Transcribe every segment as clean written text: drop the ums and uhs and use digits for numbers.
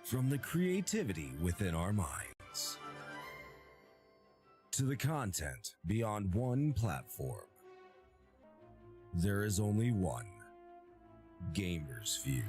From the creativity within our minds to the content beyond one platform, there is only one Gamers Feud.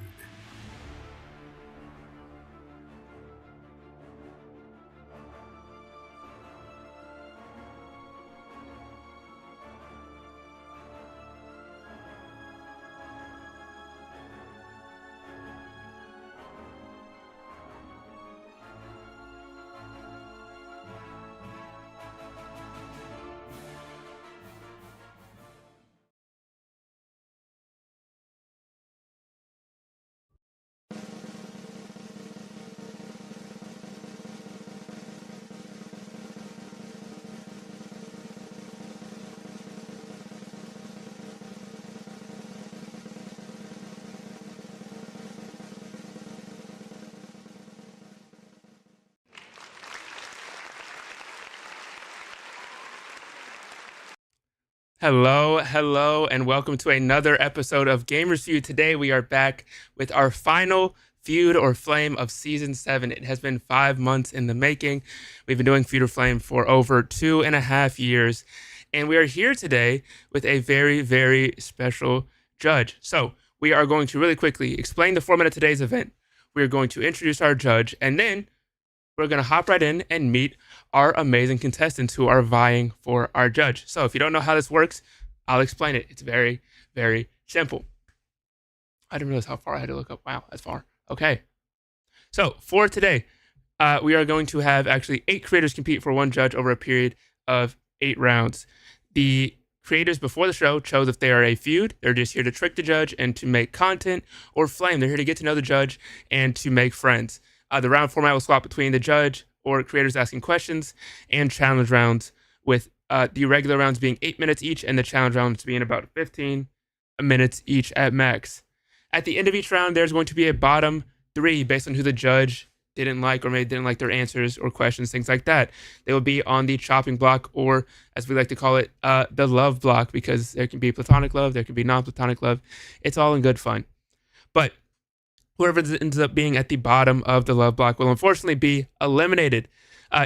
Hello, and welcome to another episode of Gamers Feud. Today we are back with our final Feud or Flame of Season 7. It has been 5 months in the making. We've been doing Feud or Flame for over 2.5 years, and we are here today with a very, very special judge. So we are going to really quickly explain the format of today's event. We are going to introduce our judge, and then we're going to hop right in and meet our amazing contestants who are vying for our judge. So if you don't know how this works, I'll explain it. It's very, very simple. I didn't realize how far I had to look up. Wow, that's far. Okay. So for today, we are going to have actually 8 creators compete for one judge over a period of 8 rounds. The creators before the show chose if they are a feud, they're just here to trick the judge and to make content, or flame, they're here to get to know the judge and to make friends. The round format will swap between the judge or creators asking questions and challenge rounds, with the regular rounds being 8 minutes each and the challenge rounds being about 15 minutes each at max. At the end of each round, there's going to be a bottom 3 based on who the judge didn't like or maybe didn't like their answers or questions, things like that. They will be on the chopping block, or as we like to call it, the love block, because there can be platonic love, there can be non-platonic love. It's all in good fun. But whoever ends up being at the bottom of the love block will unfortunately be eliminated.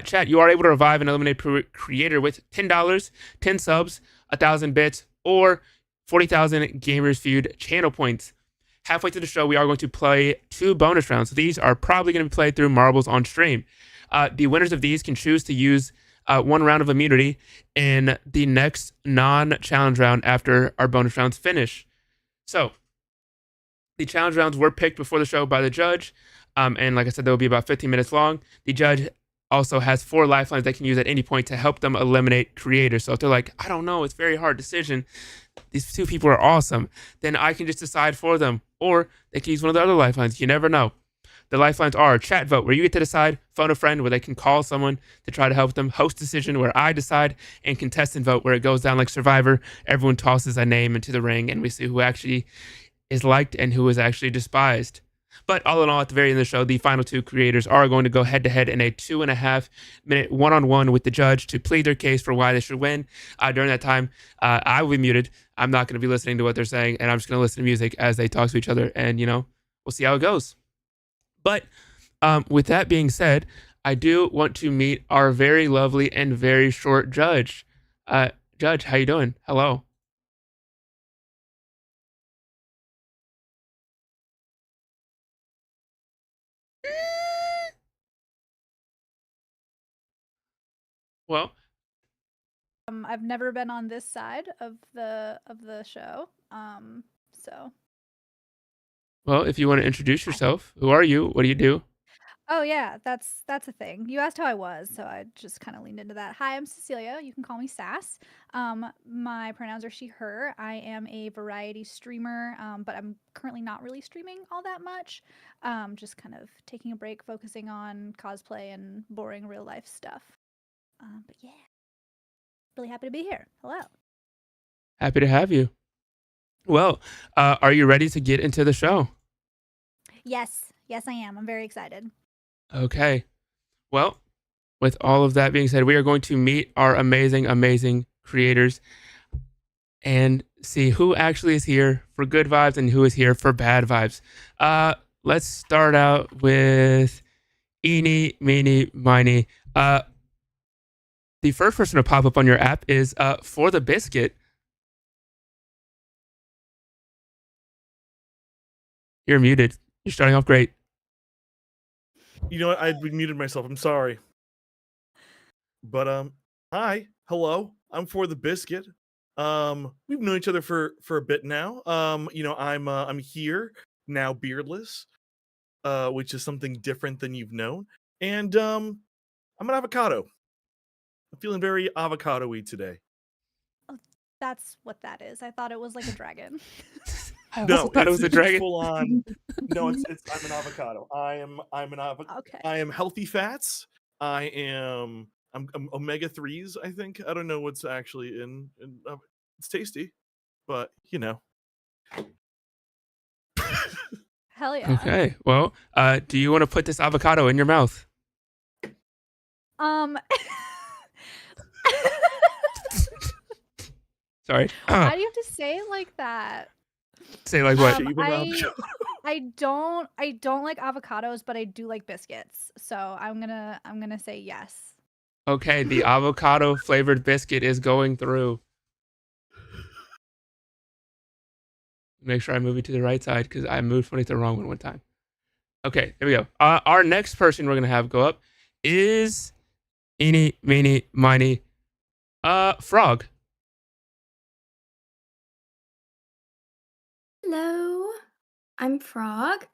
Chat, you are able to revive an eliminated creator with $10, 10 subs, 1,000 bits, or 40,000 Gamers Feud channel points. Halfway through the show, we are going to play 2 bonus rounds. So these are probably going to be played through marbles on stream. The winners of these can choose to use 1 round of immunity in the next non-challenge round after our bonus rounds finish. So the challenge rounds were picked before the show by the judge, and like I said, they will be about 15 minutes long. The judge also has 4 lifelines they can use at any point to help them eliminate creators. So if they're like, I don't know, it's a very hard decision, these 2 people are awesome, then I can just decide for them. Or they can use one of the other lifelines. You never know. The lifelines are chat vote, where you get to decide, phone a friend, where they can call someone to try to help them, host decision, where I decide, and contestant vote, where it goes down like Survivor. Everyone tosses a name into the ring, and we see who actually is liked and who is actually despised. But all in all, at the very end of the show, the final 2 creators are going to go head-to-head in a 2.5-minute one-on-one with the judge to plead their case for why they should win. During that time, I will be muted. I'm not going to be listening to what they're saying, and I'm just going to listen to music as they talk to each other, and, we'll see how it goes. But with that being said, I do want to meet our very lovely and very short judge. Judge, how you doing? Hello. Well, I've never been on this side of the show. So. Well, if you want to introduce yourself, who are you? What do you do? Oh yeah, that's a thing. You asked how I was, so I just kind of leaned into that. Hi, I'm Cecilia. You can call me Sass. My pronouns are she, her. I am a variety streamer, but I'm currently not really streaming all that much. Just kind of taking a break, focusing on cosplay and boring real life stuff. But yeah, really happy to be here. Hello. Happy to have you. Well, are you ready to get into the show? Yes, I am. I'm very excited. Okay. Well, with all of that being said, we are going to meet our amazing, amazing creators and see who actually is here for good vibes and who is here for bad vibes. let's start out with eeny, meeny, miny. The first person to pop up on your app is For the Biscuit. You're muted. You're starting off great. You know what? I muted myself. I'm sorry. But hi, hello. I'm For the Biscuit. We've known each other for a bit now. I'm here now, beardless, which is something different than you've known. And I'm an avocado. I'm feeling very avocado-y today. Oh, that's what that is. I thought it was like a dragon. I also thought it was a dragon. Full on. No, it's I'm an avocado. I'm an avocado. Okay. I am healthy fats. I'm omega 3s, I think. I don't know what's actually in it's tasty, but you know. Hell yeah. Okay. Well, do you want to put this avocado in your mouth? Sorry. Why do you have to say it like that? Say like what? I don't like avocados, but I do like biscuits. So I'm gonna say yes. Okay, the avocado flavored biscuit is going through. Make sure I move it to the right side because I moved funny to the wrong one time. Okay, there we go. Our next person we're gonna have go up is eeny, meeny, miny, Frog. Hello, I'm Frog.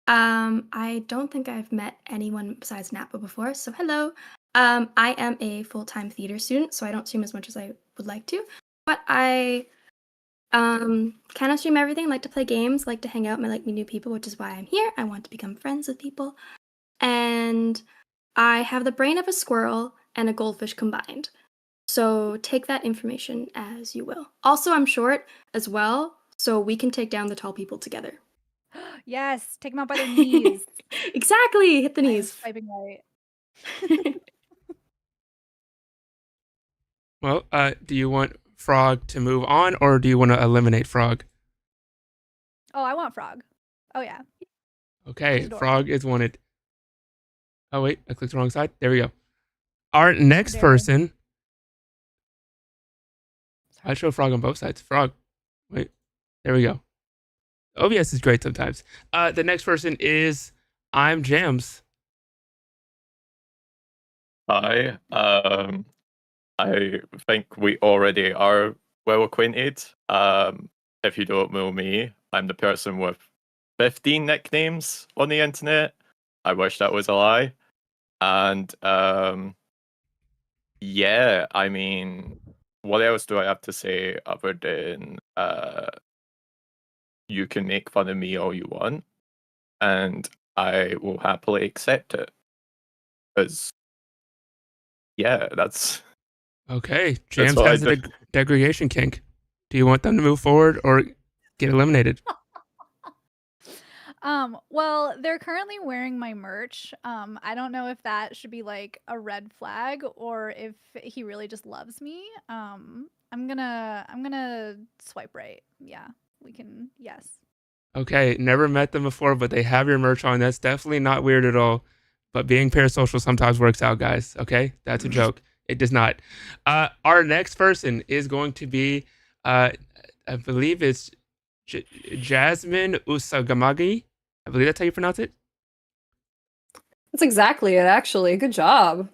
I don't think I've met anyone besides Napa before, so hello. I am a full-time theater student, so I don't stream as much as I would like to, but I kind of stream everything, like to play games, like to hang out, and I like meet new people, which is why I'm here. I want to become friends with people, and I have the brain of a squirrel and a goldfish combined. So take that information as you will. Also, I'm short as well, so we can take down the tall people together. Yes, take them out by their knees. Exactly, hit the I am knees. swiping right. Well, do you want Frog to move on, or do you want to eliminate Frog? Oh, I want Frog. Oh yeah. Okay, Frog is wanted. Oh wait, I clicked the wrong side. There we go. Our next person. I show Frog on both sides. Frog. Wait. There we go. OBS is great sometimes. The next person is I'm Jams. Hi. I think we already are well acquainted. If you don't know me, I'm the person with 15 nicknames on the internet. I wish that was a lie. And yeah, I mean, what else do I have to say other than you can make fun of me all you want, and I will happily accept it. Because yeah, that's okay. Jams has a degradation kink. Do you want them to move forward or get eliminated? Well, they're currently wearing my merch. I don't know if that should be like a red flag or if he really just loves me. I'm gonna swipe right. Yeah, we can. Yes. Okay, never met them before, but they have your merch on. That's definitely not weird at all. But being parasocial sometimes works out, guys. Okay, that's a joke. It does not. Our next person is going to be, I believe it's Jasmine Usagamagi. I believe that's how you pronounce it. That's exactly it, actually. Good job.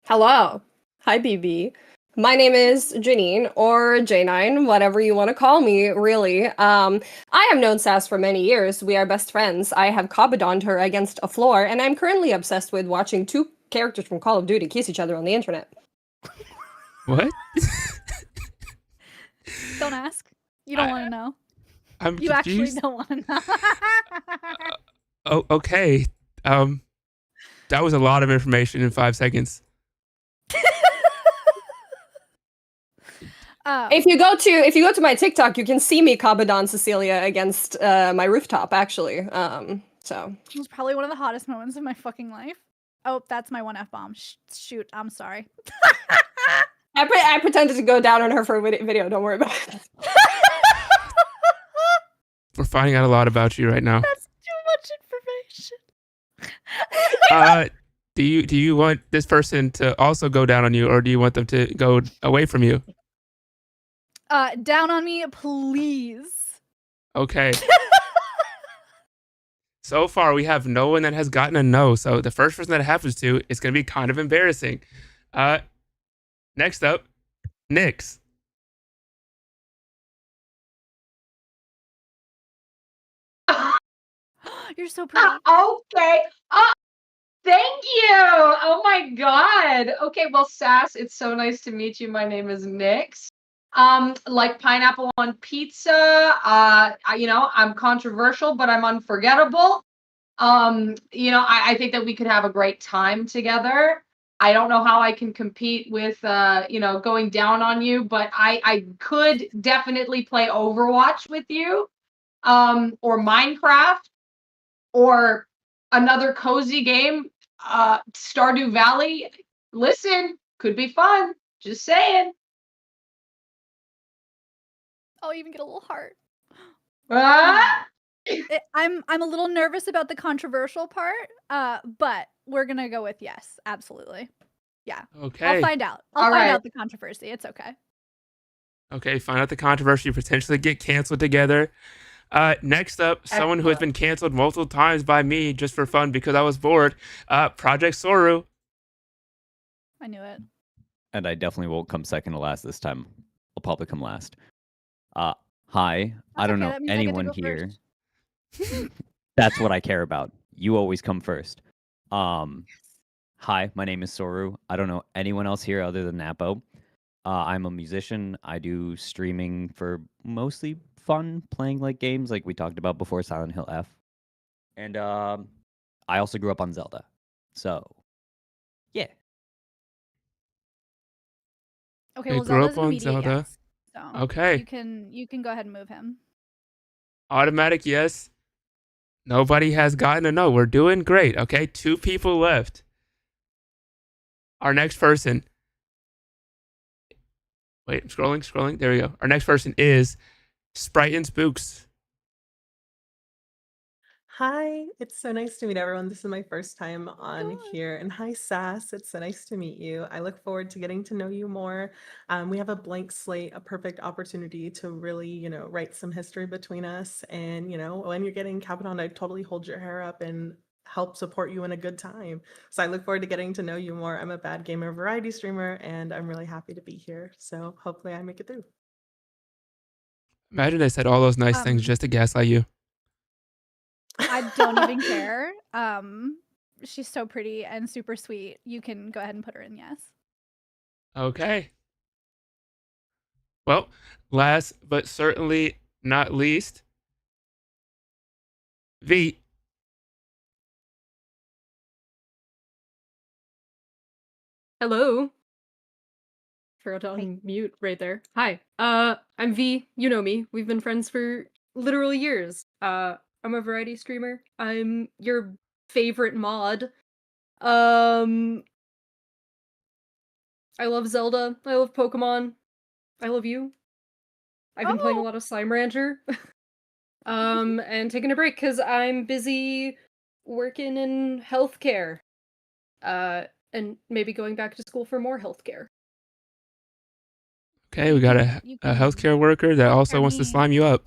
Hello. Hi, BB. My name is Janine, or J9, whatever you want to call me, really. I have known Sass for many years. We are best friends. I have Kabadoned her against a floor, and I'm currently obsessed with watching two characters from Call of Duty kiss each other on the internet. What? Don't ask. You don't want to know. You actually don't want to know. Oh, okay. That was a lot of information in 5 seconds. If you go to my TikTok, you can see me Kabadon Cecilia against my rooftop, actually. So it was probably one of the hottest moments of my fucking life. Oh, that's my one F-bomb. Shoot, I'm sorry. I pretended to go down on her for a video. Don't worry about it. We're finding out a lot about you right now. That's too Do you want this person to also go down on you, or do you want them to go away from you? Down on me, please. Okay. So far, we have no one that has gotten a no. So the first person that it happens to is going to be kind of embarrassing. Next up, Nyx. You're so pretty. Okay. Thank you. Oh my God. Okay, well, Sass, it's so nice to meet you. My name is Nyx. Like pineapple on pizza. I'm controversial, but I'm unforgettable. I think that we could have a great time together. I don't know how I can compete with going down on you, but I could definitely play Overwatch with you, or Minecraft, or another cozy game, Stardew Valley. Listen, could be fun. Just saying. I'll even get a little heart. Ah! I'm a little nervous about the controversial part, but we're gonna go with yes, absolutely. Yeah. Okay. I'll find out. I'll find out the controversy. It's okay. Okay, find out the controversy, potentially get canceled together. Next up, someone who has been canceled multiple times by me just for fun because I was bored. Project Soru. I knew it. And I definitely won't come second to last this time. I'll probably come last. Hi. I don't know anyone here. That's what I care about. You always come first. Hi, my name is Soru. I don't know anyone else here other than Napo. I'm a musician. I do streaming for mostly fun, playing like games like we talked about before, Silent Hill F. And I also grew up on Zelda. So, yeah. Okay, well, Zelda's an immediate yes. So okay. You can go ahead and move him. Automatic yes. Nobody has gotten a no. We're doing great. Okay, 2 people left. Our next person. Wait, I'm scrolling. There we go. Our next person is Sprite and Spooks. Hi, it's so nice to meet everyone. This is my first time on here. And hi, Sass. It's so nice to meet you. I look forward to getting to know you more. We have a blank slate, a perfect opportunity to really, write some history between us. And, when you're getting Capitan, I totally hold your hair up and help support you in a good time. So I look forward to getting to know you more. I'm a bad gamer variety streamer, and I'm really happy to be here. So hopefully I make it through. Imagine I said all those nice things just to gaslight you. I don't even care. She's so pretty and super sweet. You can go ahead and put her in yes. Okay. Well, last but certainly not least, V. Hello. Forgot to unmute right there. Hi. I'm V. You know me. We've been friends for literally years. I'm a variety streamer. I'm your favorite mod. I love Zelda. I love Pokemon. I love you. I've been playing a lot of Slime Rancher. And taking a break because I'm busy working in healthcare. And maybe going back to school for more healthcare. Okay, we got a healthcare worker that also wants to slime you up.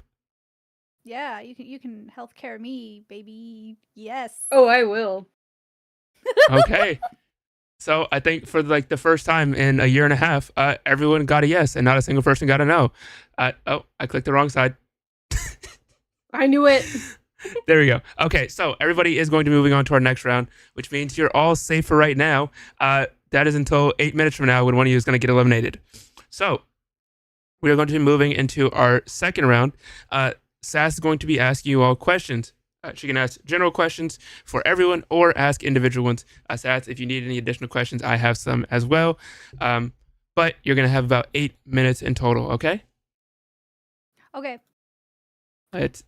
Yeah, you can healthcare me, baby. Yes. Oh, I will. Okay. So I think for the first time in a year and a half, everyone got a yes and not a single person got a no. I clicked the wrong side. I knew it. There we go. Okay, so everybody is going to be moving on to our next round, which means you're all safe for right now. That is until 8 minutes from now when one of you is going to get eliminated. So we are going to be moving into our second round. Sass is going to be asking you all questions. She can ask general questions for everyone or ask individual ones. Sass, if you need any additional questions, I have some as well. But you're going to have about 8 minutes in total, okay? Okay. Let's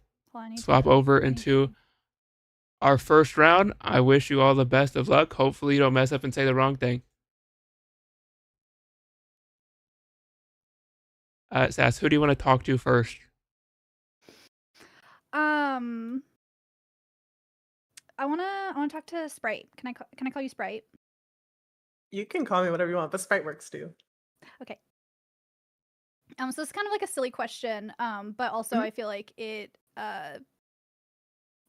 swap over into our first round. I wish you all the best of luck. Hopefully you don't mess up and say the wrong thing. Sass, who do you want to talk to first? I wanna talk to Sprite. Can I call you Sprite? You can call me whatever you want, but Sprite works too. Okay. So it's kind of like a silly question, but also Mhm. I feel like it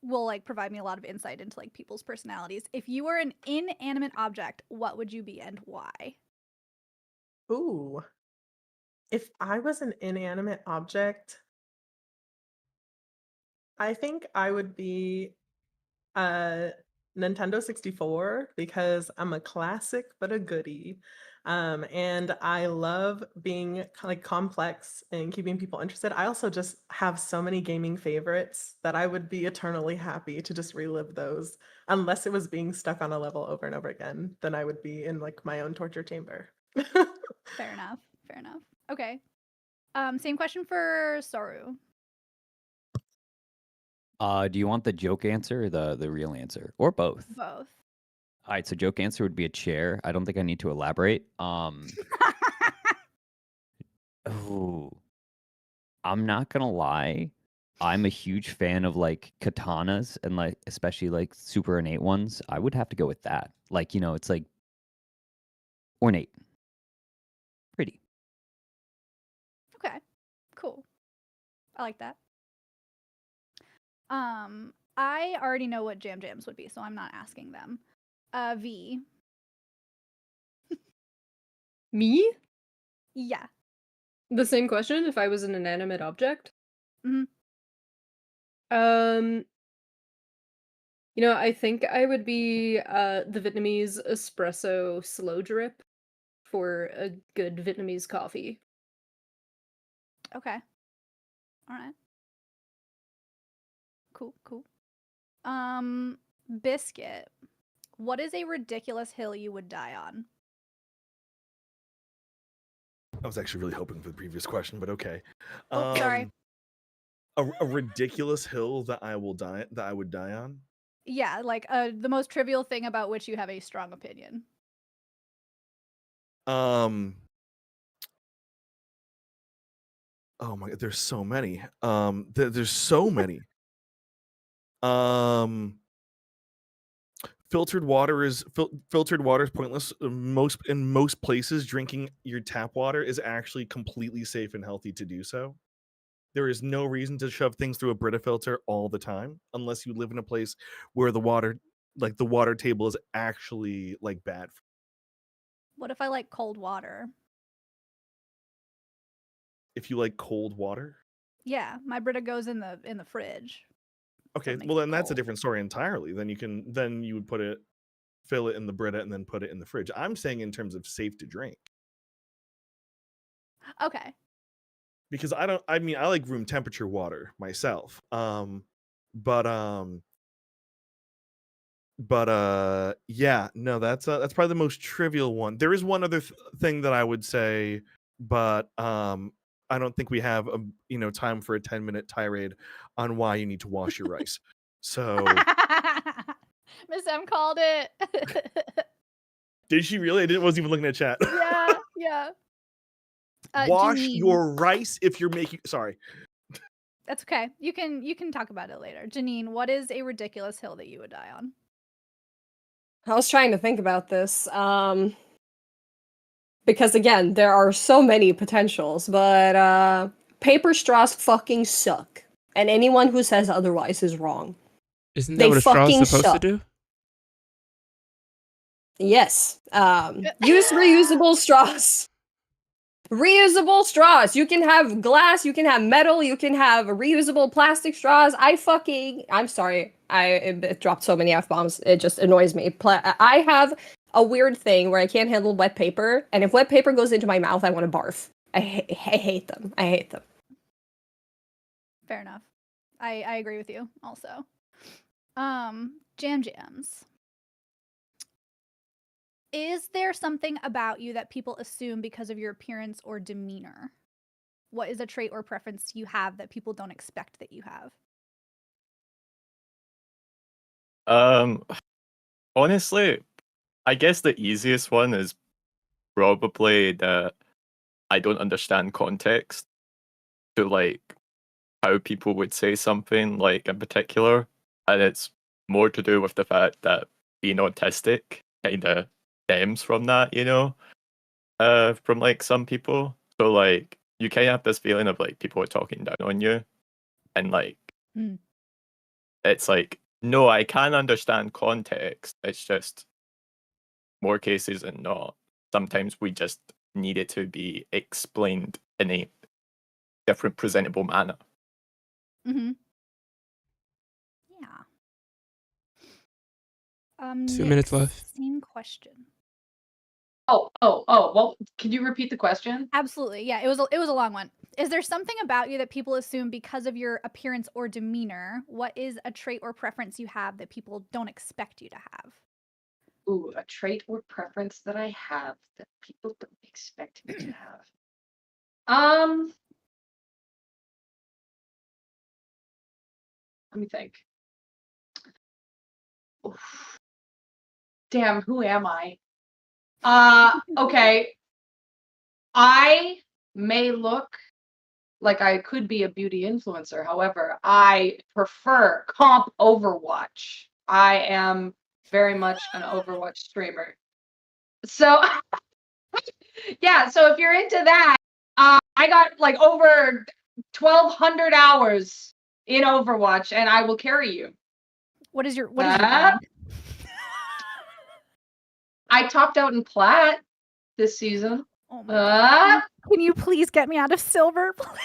will like provide me a lot of insight into like people's personalities. If you were an inanimate object, what would you be and why? Ooh. If I was an inanimate object, I think I would be a Nintendo 64 because I'm a classic but a goodie. And I love being like complex and keeping people interested. I also just have so many gaming favorites that I would be eternally happy to just relive those. Unless it was being stuck on a level over and over again, then I would be in like my own torture chamber. Fair enough. Fair enough. Okay. Same question for Soru. Do you want the joke answer or the real answer or both? Both. All right, so joke answer would be a chair. I don't think I need to elaborate. Oh, I'm not gonna lie. I'm a huge fan of like katanas and like especially like super innate ones. I would have to go with that. Like, it's like ornate. Pretty. Okay. Cool. I like that. I already know what jam jams would be, so I'm not asking them. V. Me? Yeah. The same question if I was an inanimate object? Mhm. Um, I think I would be the Vietnamese espresso slow drip for a good Vietnamese coffee. Okay. All right. Cool. Cool. Biscuit. What is a ridiculous hill you would die on? I was actually really hoping for the previous question, but okay. Oh, sorry. A ridiculous hill that I would die on. Yeah, like the most trivial thing about which you have a strong opinion. Oh my god, there's so many. There's so many. Filtered water is pointless. In most places, drinking your tap water is actually completely safe and healthy to do so. There is no reason to shove things through a Brita filter all the time, unless you live in a place where the water table is actually like bad. What if I like cold water? If you like cold water, Yeah, my Brita goes in the fridge. so okay, it makes well it then that's a cold. different story entirely. Then you would fill it in the Brita and then put it in the fridge. I'm saying in terms of safe to drink. Okay. Because I like room temperature water myself. But yeah, no, that's probably the most trivial one. There is one other thing that I would say, but I don't think we have time for a 10-minute tirade on why you need to wash your rice. So Miss M called it. did she really? I wasn't even looking at chat. Yeah, yeah. Wash Janine. your rice if you're making. Sorry. That's okay. You can talk about it later. Janine, what is a ridiculous hill that you would die on? I was trying to think about this. Because again, there are so many potentials, but paper straws fucking suck. And anyone who says otherwise is wrong. Isn't that They what a straw is fucking supposed to suck. do? Yes. Use reusable straws. Reusable straws. You can have glass, you can have metal, you can have reusable plastic straws. I'm sorry. It dropped so many F-bombs. It just annoys me. I have a weird thing where I can't handle wet paper, and if wet paper goes into my mouth, I want to barf. I hate them. I hate them. Fair enough. I agree with you also. Jams. Is there something about you that people assume because of your appearance or demeanor? What is a trait or preference you have that people don't expect that you have? Honestly, I guess the easiest one is probably that I don't understand context to like how people would say something like in particular, and it's more to do with the fact that being autistic kind of stems from that, from like some people. So like you kind of have this feeling of like people are talking down on you, and like Mm. it's like, no, I can understand context. It's just more cases than not. Sometimes we just need it to be explained in a different presentable manner. Mm-hmm. Yeah. 2 minutes Nick, left. same question. Oh. Well, can you repeat the question? Absolutely. Yeah, it was a long one. Is there something about you that people assume because of your appearance or demeanor? What is a trait or preference you have that people don't expect you to have? Ooh, a trait or preference that I have that people don't expect me to have. Let me think. Oof. Damn, who am I? Okay. I may look like I could be a beauty influencer. However, I prefer comp Overwatch. I am very much an Overwatch streamer. So yeah, so if you're into that, I got like over 1,200 hours in Overwatch, and I will carry you. What is your rank? I topped out in plat this season. Oh my god. Can you please get me out of silver, please?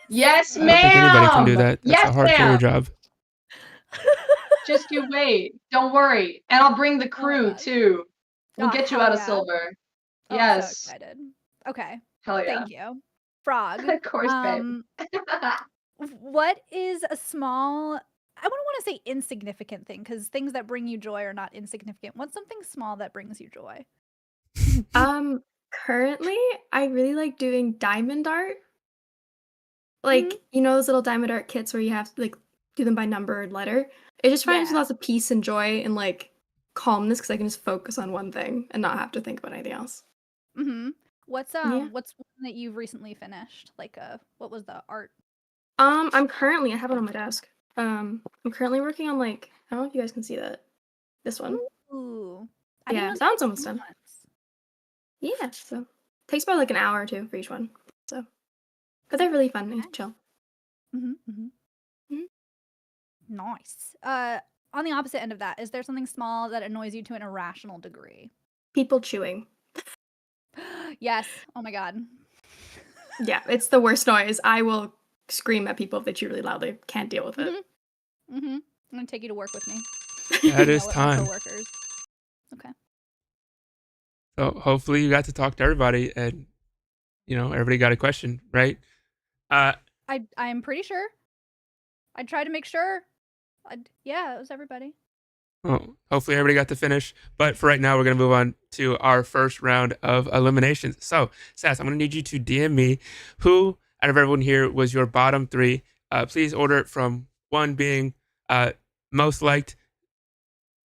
Yes, I don't think anybody can do ma'am. that. That's a hard carry job. Just you wait. Don't worry. And I'll bring the crew too. We'll Oh, get you hell out of yeah. silver. Oh, I'm so Yes. excited. Okay. Hell yeah. Thank you. Frog. Of course, babe. What is a small, I wouldn't want to say insignificant thing, because things that bring you joy are not insignificant. What's something small that brings you joy? Currently, I really like doing diamond art. Like, you know those little diamond art kits where you have to like do them by number and letter? It just finds me Yeah. lots of peace and joy and like calmness because I can just focus on one thing and not have to think about anything else. Mm-hmm. What's Yeah. what's one that you've recently finished? Like what was the art? I have it on my desk. I'm currently working on like, I don't know if you guys can see that. This one. Ooh. Yeah, that one's almost done. Yeah, so takes about like an hour or two for each one. So, but they're really fun and chill. Nice. On the opposite end of that, is there something small that annoys you to an irrational degree? People chewing. Yes. Oh my god. Yeah, it's the worst noise. I will scream at people if they chew really loudly. Can't deal with it. I'm gonna take you to work with me. That is Yell at my time. coworkers. Okay. So hopefully you got to talk to everybody, and everybody got a question, right? I'm pretty sure. I tried to make sure. Yeah, it was everybody. Well, hopefully everybody got to finish. But for right now, we're going to move on to our first round of eliminations. So, Sass, I'm going to need you to DM me who, out of everyone here, was your bottom three. Please order it from 1 being most liked,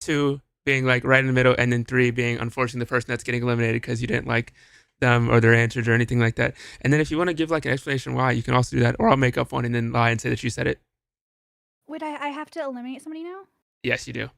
2 being like right in the middle, and then 3 being unfortunately the person that's getting eliminated because you didn't like them or their answers or anything like that. And then if you want to give like an explanation why, you can also do that, or I'll make up one and then lie and say that you said it. Wait, I have to eliminate somebody now? Yes, you do.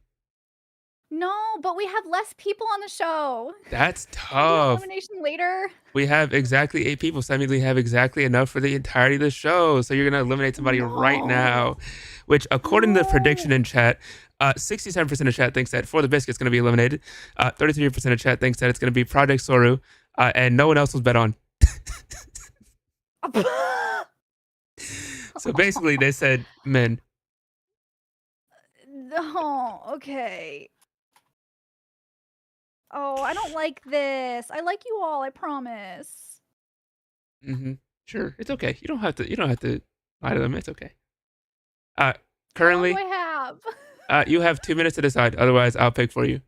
No, but we have less people on the show. That's Can we do tough. elimination later. We have exactly 8 people. So that means we have exactly enough for the entirety of the show. So you're going to eliminate somebody right now, which according to the prediction in chat, 67% of chat thinks that For the Biscuit's going to be eliminated. 33% of chat thinks that it's going to be Project Soru, and no one else was bet on. So basically they said men. Oh, okay. Oh, I don't like this. I like you all, I promise. Sure. It's okay. You don't have to lie to them. It's okay. Currently, What do I have? you have 2 minutes to decide. Otherwise, I'll pick for you.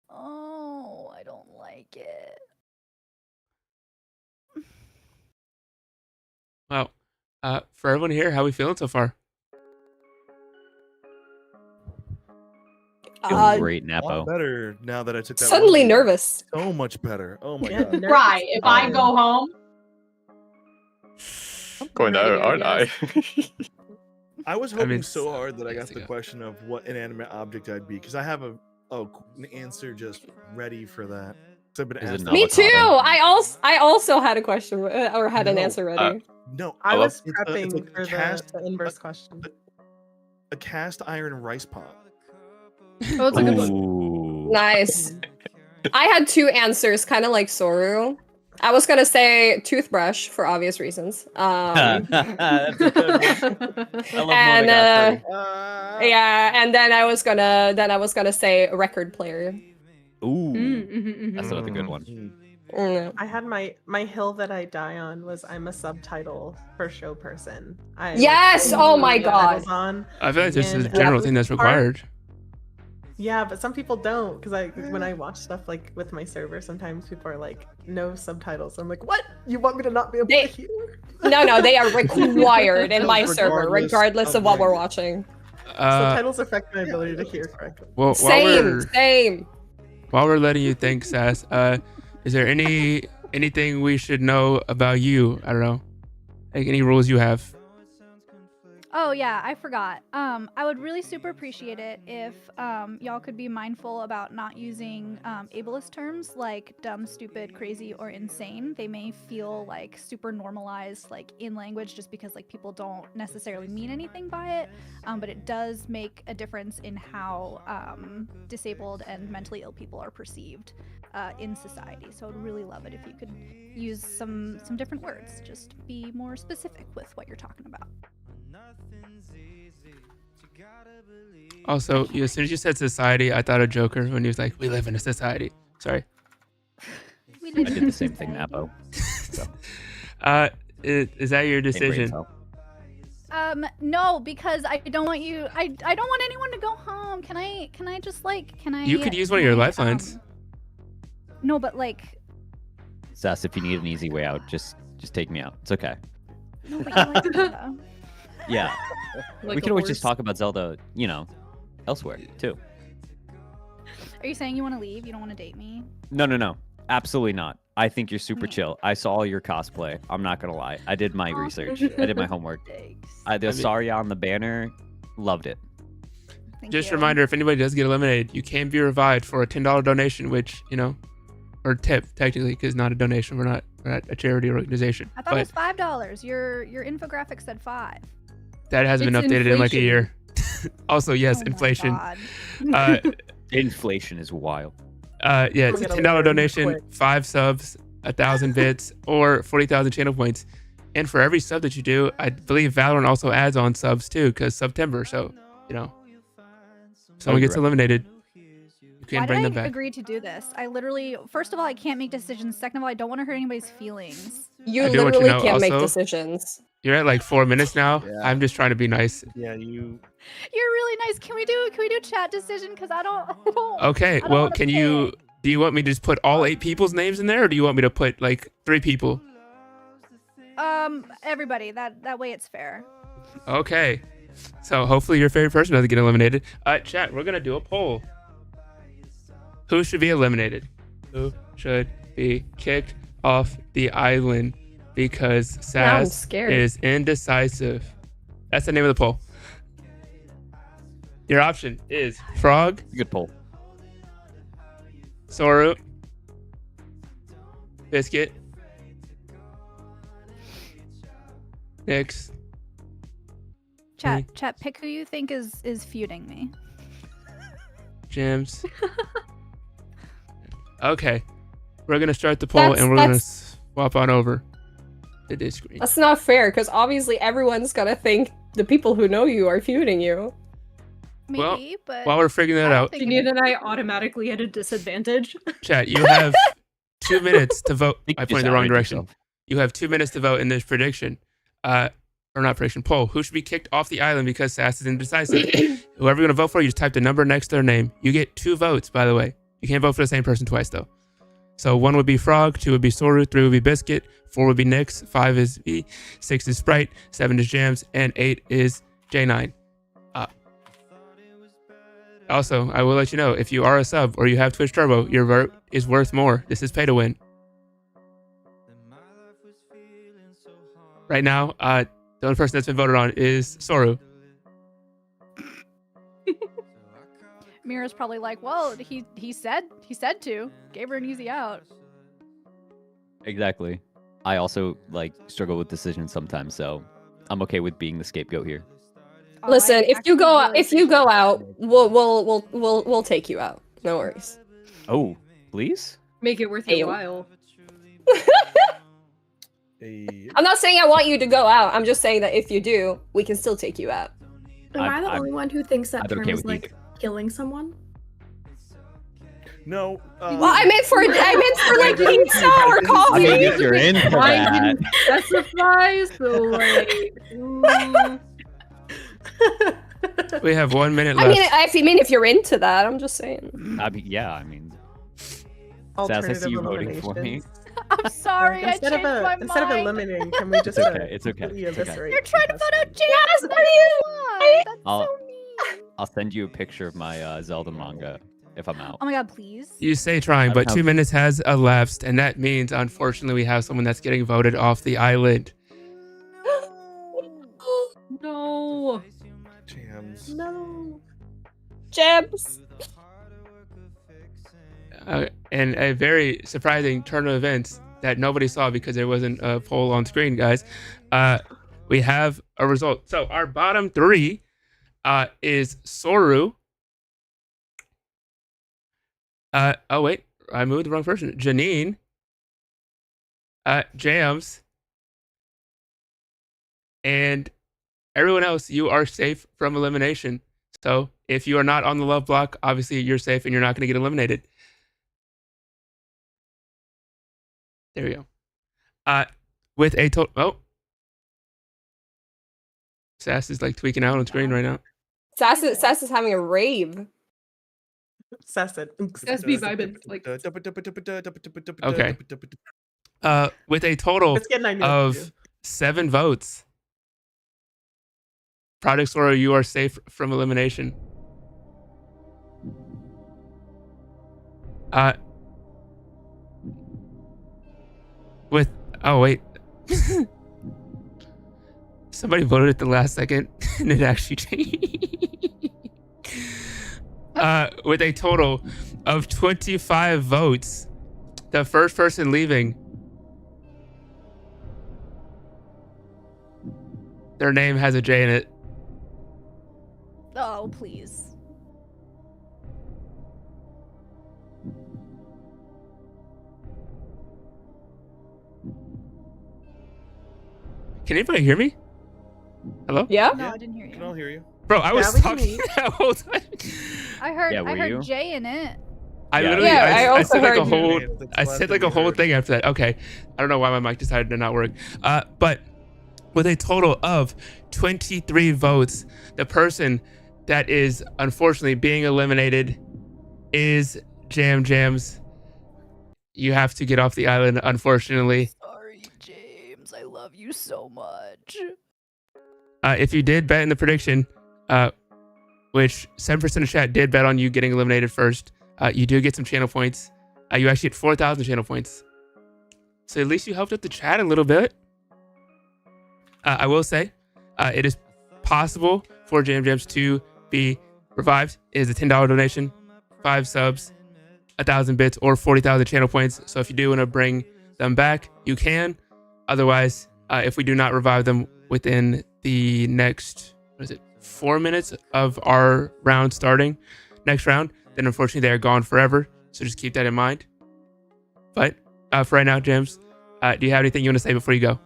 Oh, I don't like it. Well, for everyone here, how are we feeling so far? Feeling great, A Napo. lot better now that I took that. Suddenly one. nervous. So much better. Oh my Yeah, god. Right. If I go home, Going ready out, to go, aren't I? yes. I was hoping it's, so hard that I years got the ago. question of what inanimate object I'd be, because I have an answer just ready for that. 'Cause I've been Is it asked an that Me too. avocado? I also had a question or had an No, answer ready. No, I love- was it's a prepping for cast the inverse question. a cast iron rice pot. Oh, it's a good one. Ooh. Nice. I had two answers, kind of like Soru. I was gonna say toothbrush for obvious reasons. That's a good one. I love And Monogatari. yeah, and then I was gonna say record player. Ooh, Mm-hmm, that's another good one. Mm. I had my hill that I die on was I'm a subtitle for show person. I Yes! like, Oh my put titles God. on. I feel like this is a And general that thing that's was part- required. Yeah, but some people don't because when I watch stuff like with my server, sometimes people are like no subtitles. I'm like, what? You want me to not be able They- to hear? No, they are required in my server, Regardless regardless of of what where we're you- watching. Subtitles affect my ability to hear correctly. Well, Same. while we're letting you think, Sass, is there anything we should know about you? I don't know, like any rules you have. Oh yeah, I forgot. I would really super appreciate it if y'all could be mindful about not using ableist terms like dumb, stupid, crazy, or insane. They may feel like super normalized like in language just because like people don't necessarily mean anything by it. But it does make a difference in how disabled and mentally ill people are perceived in society. So I'd really love it if you could use some different words. Just be more specific with what you're talking about. Also, as soon as you said society, I thought of Joker when he was like, "We live in a society." Sorry. We I live in did a the same thing, society. Napo. So, Is that your same brain decision? cell. No, because I don't want you. I don't want anyone to go home. Can I just like? Can I? You could use one of your lifelines. No, but like. Sass, if you need an easy way out, just take me out. It's okay. No, but you like Zelda. Yeah. Like we a could always just horse. talk about Zelda, elsewhere too. Are you saying you want to leave? You don't want to date me? No. Absolutely not. I think you're super Okay. chill. I saw your cosplay. I'm not gonna lie. I did my Aw, research. thank I did my you. homework. Thanks. The I mean- Saria on the banner, loved it. Thank Just a you. reminder: if anybody does get eliminated, you can be revived for a $10 donation, which or tip technically, because not a donation. We're not a charity organization. I thought it But was $5. Your infographic said $5. that has been It's updated in like a inflation. year. Also, yes, Oh my inflation. God. Uh, Inflation is wild. yeah, it's a We'll get $10 a donation, quick. 5 subs, 1,000 bits, or 40,000 channel points. And for every sub that you do, I believe Valorant also adds on subs too, because September. So, if someone gets correct. eliminated, you Why can bring did them I back. agree to do this? I literally, first of all, I can't make decisions. Second of all, I don't want to hurt anybody's feelings. You I do want you to literally know can't make also- decisions. You're at like 4 minutes now. Yeah. I'm just trying to be nice. Yeah, you. You're really nice. Can we do chat decision? Because I don't. Okay, I don't well, wanna can you? Do you want me to just put all 8 people's names in there, or do you want me to put like 3 people? Everybody. That way it's fair. Okay. So hopefully your favorite person doesn't get eliminated. Chat, we're gonna do a poll. Who should be eliminated? Who should be kicked off the island because Now I'm Sass scared. is indecisive? That's the name of the poll. Your option is Frog, Good poll. Soru, Biscuit, Nix. Chat. Pick who you think is feuding me. James. Okay. We're going to start the poll and we're going to That's- swap on over to this screen. That's not fair, because obviously everyone's gonna think the people who know you are feuding you. Maybe, Well, but While we're figuring that I don't out, think Janine and I automatically at a disadvantage. chat, you have 2 minutes to vote. think I you pointed just the wrong outed direction. yourself. You have 2 minutes to vote in this prediction. Or not prediction, poll. Who should be kicked off the island because Sass is indecisive? Whoever you're going to vote for, you just type the number next to their name. You get 2 votes, by the way. You can't vote for the same person twice, though. So 1 would be Frog, 2 would be Soru, 3 would be Biscuit, 4 would be Nix, 5 is V, 6 is Sprite, 7 is Jams, and 8 is J9. Also, I will let you know, if you are a sub or you have Twitch Turbo, your vote is worth more. This is pay to win. Right now, the only person that's been voted on is Soru. Mira's probably like, well, he said to. Gave her an easy out. Exactly. I also like struggle with decisions sometimes, so I'm okay with being the scapegoat here. Oh, Listen, I if you actually go really if you appreciate go that. out, we'll take you out. No worries. Oh, please? Make it worth Ayo. your while. I'm not saying I want you to go out. I'm just saying that if you do, we can still take you out. Am I the I'm- only one who thinks that I'd be term okay is with like killing someone? No. Well, I meant for like pizza or coffee. I mean, if you're into I that. didn't specify, so like. We have 1 minute I left. mean, if you're into that, I'm just saying. Yeah, I mean, Sass, I Alternative see you voting for me. eliminations. I'm sorry, I Instead changed of my instead of mind. eliminating, can we just It's okay, it's okay, completely it's okay. eviscerate You're trying to vote out Yes, Jazz. please. That's I'll- so mean. I'll send you a picture of my Zelda manga if I'm out. Oh my god, please. You say trying, I but don't 2 have- minutes has elapsed, and that means, unfortunately, we have someone that's getting voted off the island. No. Jams. No. Jams. And a very surprising turn of events that nobody saw because there wasn't a poll on screen, guys. We have a result. So our bottom three is Soru. Oh wait, I moved the wrong person. Janine. Jams. And everyone else, you are safe from elimination. So if you are not on the love block, obviously you're safe and you're not going to get eliminated. There we go. With a total. Oh. Sass is like tweaking out on screen right now. Sass is having a rave. Sass said. Sass be vibing. Like, Okay. With a total It's getting I know what to of do. 7 votes, Project Sora, you are safe from elimination. Oh wait, somebody voted at the last second, and it actually changed. With a total of 25 votes, the first person leaving, their name has a J in it. Oh, please. Can anybody hear me? Hello? Yeah? No, I didn't hear Can you. all hear you? Bro, I was Yeah, we can talking hear you. that whole time. I heard Yeah, were I heard you? Jay in it. I Yeah. literally, Yeah, I I also said like a heard you. whole, That's the I last said thing like a we whole heard. thing after that. Okay, I don't know why my mic decided to not work. But with a total of 23 votes, the person that is unfortunately being eliminated is Jams. You have to get off the island, unfortunately. Sorry, James. I love you so much. If you did bet in the prediction, which 7% of chat did bet on you getting eliminated first, you do get some channel points. You actually get 4,000 channel points. So at least you helped out the chat a little bit. I will say, it is possible for Jams to be revived. It is a $10 donation, 5 subs, 1,000 bits, or 40,000 channel points. So if you do want to bring them back, you can. Otherwise, if we do not revive them within the next, 4 minutes of our round starting, next round, then unfortunately they are gone forever. So just keep that in mind. But for right now, James, do you have anything you want to say before you go?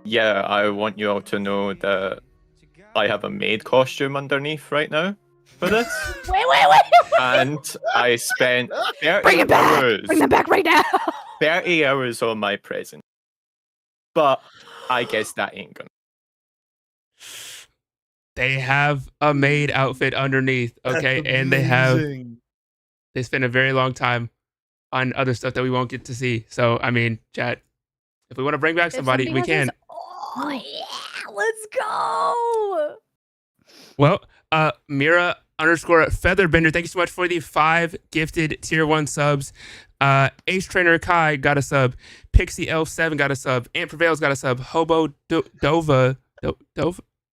Yeah, I want you all to know that I have a maid costume underneath right now for this. Wait. And I spent 30 Bring it back. hours, Bring them back right now. 30 hours on my present. But I guess that ain't gonna. They have a maid outfit underneath, okay? That's And they amazing. spend a very long time on other stuff that we won't get to see. So, I mean, chat, if we want to bring back If somebody, we has can. his- Oh yeah, let's go. Well, Mira _Featherbender, thank you so much for the 5 gifted tier 1 subs. Ace Trainer Kai got a sub. Pixie Elf 7 got a sub. Ant Prevails got a sub. Hobo Dova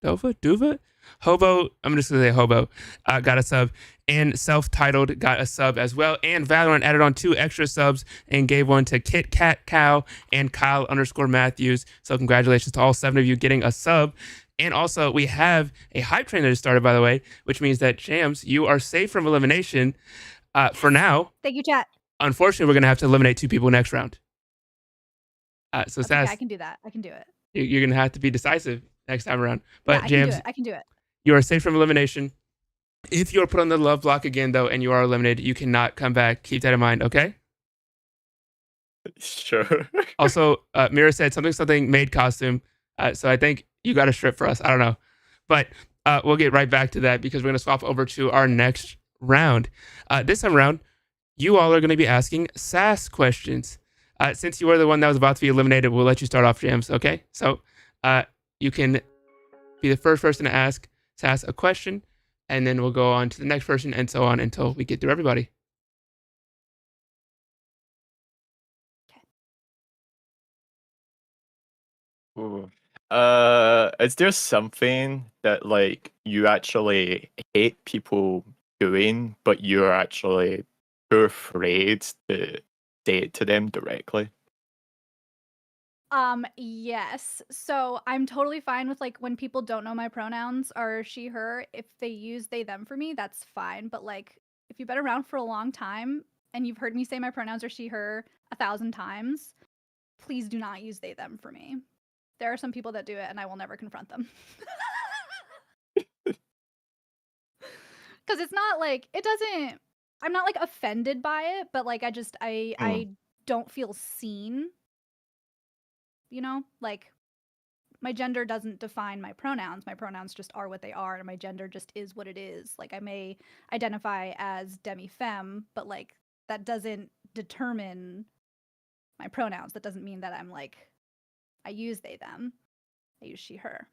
Duva? Hobo, I'm just gonna say Hobo, got a sub, and Self-Titled got a sub as well, and Valorant added on 2 extra subs and gave one to Kit Kat Cow and Kyle_Matthews. So congratulations to all 7 of you getting a sub. And also, we have a hype train that has started, by the way, which means that Jams, you are safe from elimination for now. Thank you, chat. Unfortunately, we're gonna have to eliminate 2 people next round. So That's okay, Sass, I can do that. I can do it. you're gonna have to be decisive next time around. But Yeah, Jams, I can do it. you are safe from elimination. If you are put on the love block again, though, and you are eliminated, you cannot come back. Keep that in mind, okay? Sure. Also, Mira said something maid costume. So I think you got a strip for us. I don't know. But we'll get right back to that because we're going to swap over to our next round. This time around, you all are going to be asking Sass questions. Since you were the one that was about to be eliminated, we'll let you start off, Jams, okay? So you can be the first person to ask Sass a question, and then we'll go on to the next person and so on until we get through everybody. Ooh. Is there something that like you actually hate people doing, but you're actually too afraid to say it to them directly? Yes. So I'm totally fine with like when people don't know my pronouns are she, her. If they use they, them for me, that's fine. But like if you've been around for a long time and you've heard me say my pronouns are she, her 1,000 times, please do not use they, them for me. There are some people that do it and I will never confront them. Because it's not like it doesn't I'm not like offended by it, but like I don't feel seen. You know, like my gender doesn't define my pronouns. My pronouns just are what they are, and my gender just is what it is. Like I may identify as demi-femme, but like that doesn't determine my pronouns. That doesn't mean that I'm like I use they, them. I use she, her.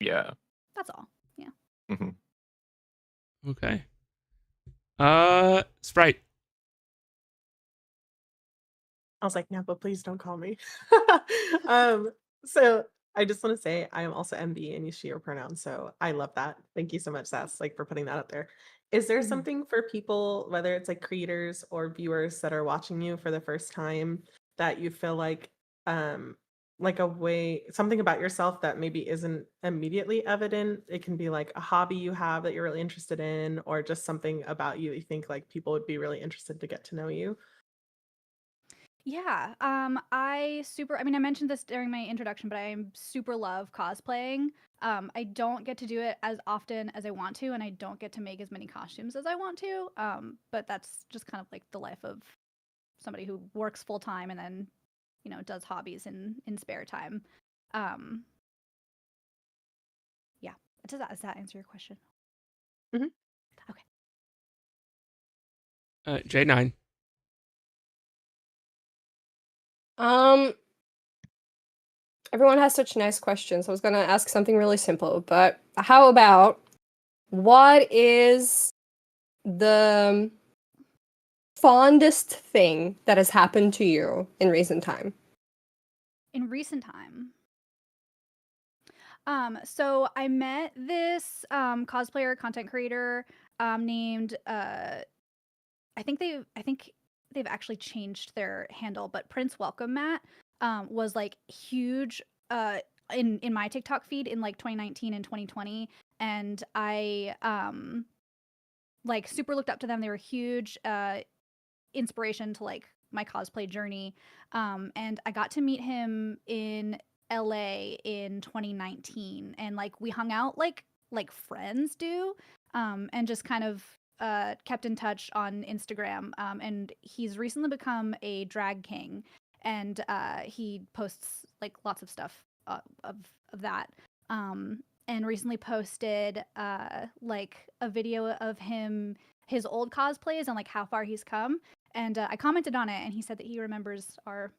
Yeah. That's all. Yeah. hmm Okay. Sprite. I was like, no, but please don't call me. So I just want to say I am also MB and use she or pronouns. So I love that. Thank you so much, Sass, like for putting that up there. Is there Mhm. something for people, whether it's like creators or viewers that are watching you for the first time, that you feel like a way, something about yourself that maybe isn't immediately evident? It can be like a hobby you have that you're really interested in, or just something about you think like people would be really interested to get to know you. Yeah. I mean, I mentioned this during my introduction, but I super love cosplaying. I don't get to do it as often as I want to, and I don't get to make as many costumes as I want to. But that's just kind of like the life of somebody who works full time and then, you know, does hobbies in spare time. Yeah. Does that answer your question? Mhm. Okay. J9. Everyone has such nice questions. I was gonna ask something really simple, but how about what is the fondest thing that has happened to you in recent time? In recent time. So I met this cosplayer content creator named I think they've actually changed their handle, but Prince Welcome Matt was like huge in my TikTok feed in like 2019 and 2020, and I like super looked up to them. They were huge inspiration to like my cosplay journey. And I got to meet him in LA in 2019, and like we hung out like friends do, and just kind of kept in touch on Instagram. And he's recently become a drag king, and he posts like lots of stuff of that. And recently posted like a video of his old cosplays and like how far he's come. And I commented on it, and he said that he remembers our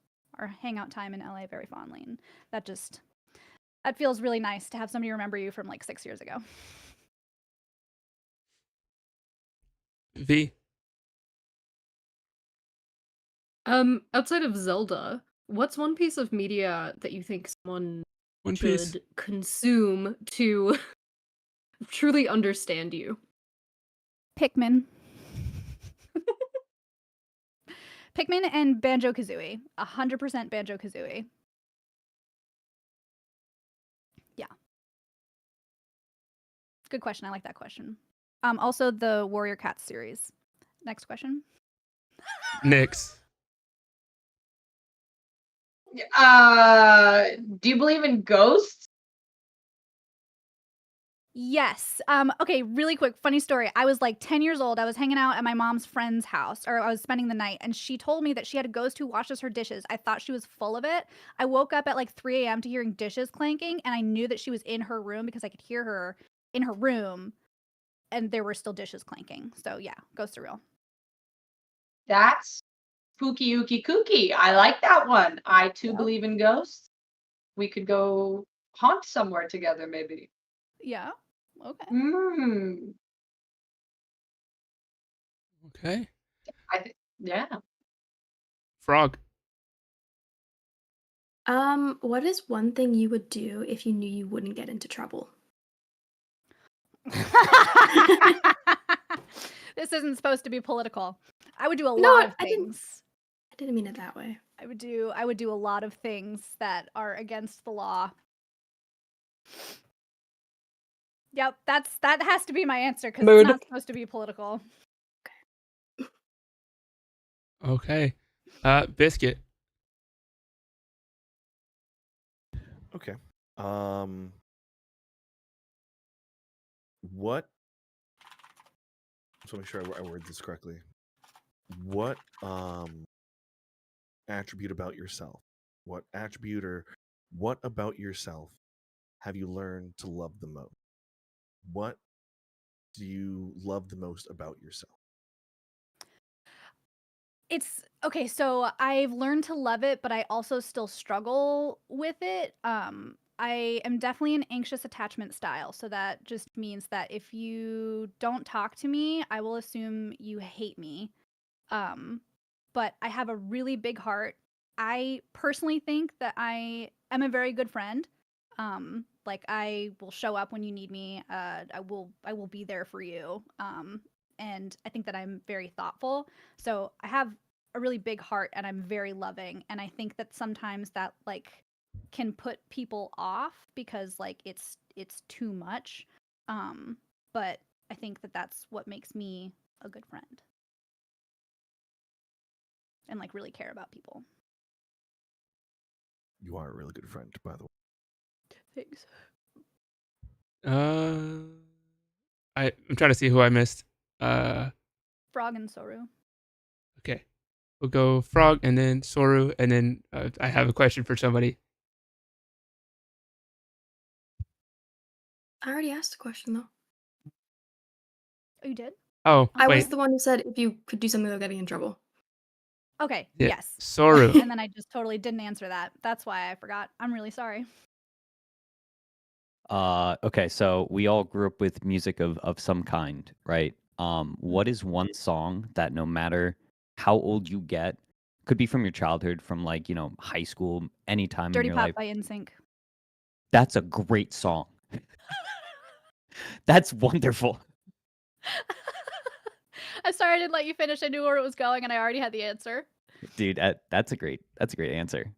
hangout time in LA very fondly, and that feels really nice to have somebody remember you from like 6 years ago. V. Outside of Zelda, what's one piece of media that you think someone One Piece. should consume to truly understand you? Pikmin. Pikmin and Banjo-Kazooie. 100% Banjo-Kazooie. Yeah. Good question. I like that question. Also the Warrior Cats series. Next question. Nyx. Do you believe in ghosts? Yes. Okay, really quick, funny story. I was like 10 years old. I was hanging out at my mom's friend's house, or I was spending the night, and she told me that she had a ghost who washes her dishes. I thought she was full of it. I woke up at like 3 a.m. to hearing dishes clanking, and I knew that she was in her room because I could hear her in her room, and there were still dishes clanking. So yeah, ghosts are real. That's spooky ooky kooky. I like that one. I too Yep. believe in ghosts. We could go haunt somewhere together, maybe. Yeah. Okay. Okay. Yeah. Frog. What is one thing you would do if you knew you wouldn't get into trouble? This isn't supposed to be political. I would do a No, lot of I didn't- things. I didn't mean it that way. I would do a lot of things that are against the law. Yep, that has to be my answer because Mood. it's not supposed to be political. Okay. Biscuit. Okay. What? So make sure I word this correctly. What attribute about yourself? What attribute or what about yourself have you learned to love the most? What do you love the most about yourself? It's okay, so I've learned to love it, but I also still struggle with it. I am definitely an anxious attachment style, so that just means that if you don't talk to me, I will assume you hate me. But I have a really big heart. I personally think that I am a very good friend. Like I will show up when you need me. I will be there for you. And I think that I'm very thoughtful. So I have a really big heart and I'm very loving. And I think that sometimes that like can put people off because like it's too much. But I think that that's what makes me a good friend. And like really care about people. You are a really good friend, by the way. Thanks. I'm trying to see who I missed. Frog and Soru. Okay. We'll go Frog and then Soru, and then I have a question for somebody. I already asked a question though. Oh, you did? Oh, I wait. was the one who said if you could do something without getting in trouble. Okay, Yeah, yes. Soru. And then I just totally didn't answer that. That's why I forgot. I'm really sorry. Okay, so we all grew up with music of some kind, right? What is one song that no matter how old you get, could be from your childhood, from like, high school, any time in Dirty your Pop life. by NSYNC. That's a great song. That's wonderful. I'm sorry I didn't let you finish. I knew where it was going and I already had the answer. Dude, that's a great answer.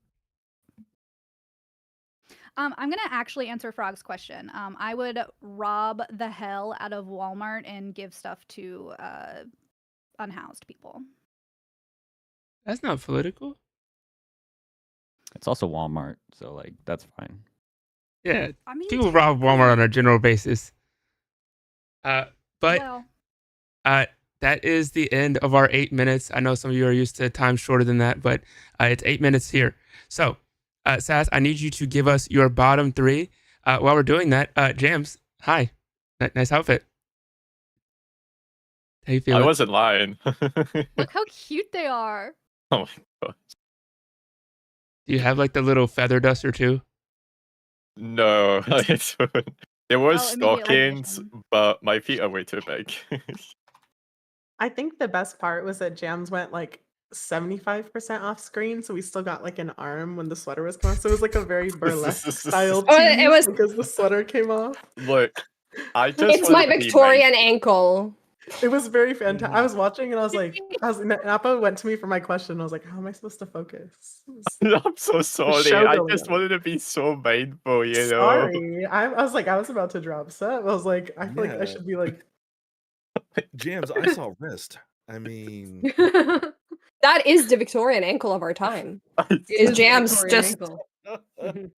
I'm gonna actually answer Frog's question. I would rob the hell out of Walmart and give stuff to unhoused people. That's not political. It's also Walmart, so like that's fine. Yeah, I mean, people rob Walmart on a general basis. But well, that is the end of our 8 minutes. I know some of you are used to time shorter than that, but it's 8 minutes here. So, Sass, I need you to give us your bottom three. While we're doing that, Jams, hi. Nice outfit. How you I feeling? wasn't lying. look how cute they are. Oh my god. Do you have like the little feather duster too? No, I don't. There were Oh, immediate stockings, recognition. but my feet are way too big. I think the best part was that Jams went like 75% off screen, so we still got like an arm when the sweater was coming off. So it was like a very burlesque style Oh, it tease was- because the sweater came off. Look, I just It's my wanted to be Victorian ankle. It was very fantastic. I was watching and I was like, Napa went to me for my question. I was like, how am I supposed to focus? I'm so sorry. show I going just on. wanted to be so mindful, you know. Sorry. I was like, I was about to drop set. I was like, I feel like I Yeah. should be like, Jams, I saw wrist. I mean, That is the Victorian ankle of our time. It Is is Jams Victorian just ankle.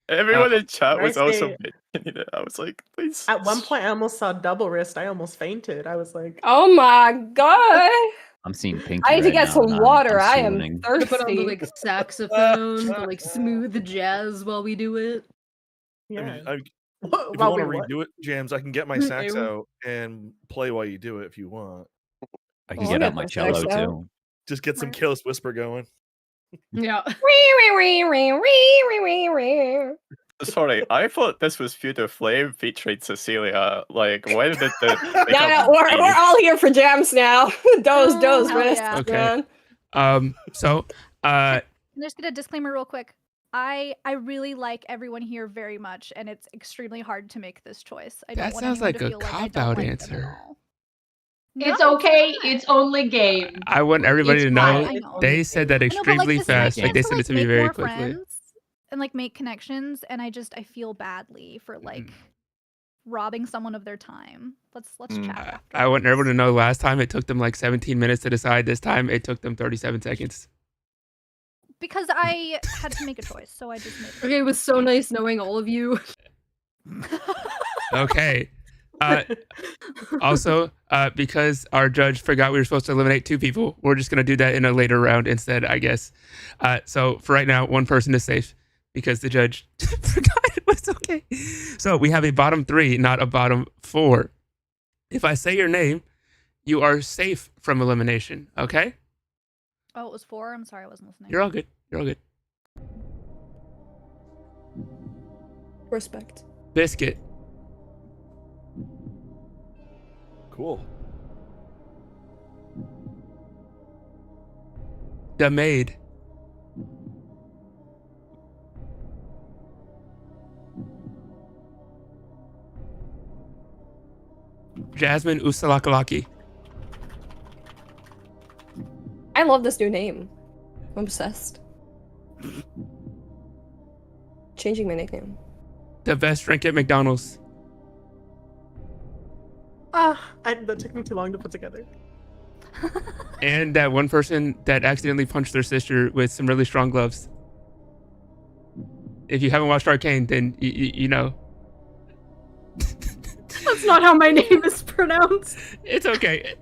Everyone in chat when I was also say- mentioning it. I was like, please. at one point I almost saw double wrist. I almost fainted. I was like, Oh my god! I'm seeing pink. I need to right get now, some and water. I'm I am swooning. To put on the thirsty. like saxophone, the like smooth jazz while we do it. I yeah. mean, if you While want to we what? redo it, Jams, I can get my Mm, sax ew. out and play while you do it if you want. I Oh, can I get got out my the cello sax out. too. Just get some Careless Whisper going. Yeah. Sorry, I thought this was Feud or Flame featuring Cecilia. Like, when did the Yeah, we're all here for jams now. Doze, Hell wrist, yeah. Okay. man. So, Can I just get a disclaimer real quick? I really like everyone here very much, and it's extremely hard to make this choice. I don't That want sounds anyone like to a feel like I don't cop-out like them at answer. all. It's No, okay. not. It's only game. I want everybody It's to know fine. I know. they said that I know, but like extremely this is my fast. Like chance they to sent like it to me make very more quickly. friends and like make connections, and I feel badly for like robbing someone of their time. Let's chat after. I want this. everyone to know last time it took them like 17 minutes to decide. This time it took them 37 seconds. Because I had to make a choice, so I just made it. Okay, it was so nice knowing all of you. Okay. Also, because our judge forgot we were supposed to eliminate 2 people, we're just going to do that in a later round instead, I guess. So for right now, 1 person is safe because the judge forgot it was okay. So we have a bottom 3, not a bottom 4. If I say your name, you are safe from elimination, okay? Oh, it was 4. I'm sorry, I wasn't listening. You're all good. You're all good. Respect. Biscuit. Cool. The maid. Jasmine Usalakalaki. I love this new name. I'm obsessed. Changing my nickname. The best drink at McDonald's. That took me too long to put together. And that one person that accidentally punched their sister with some really strong gloves. If you haven't watched Arcane, then you know. That's not how my name is pronounced. It's okay.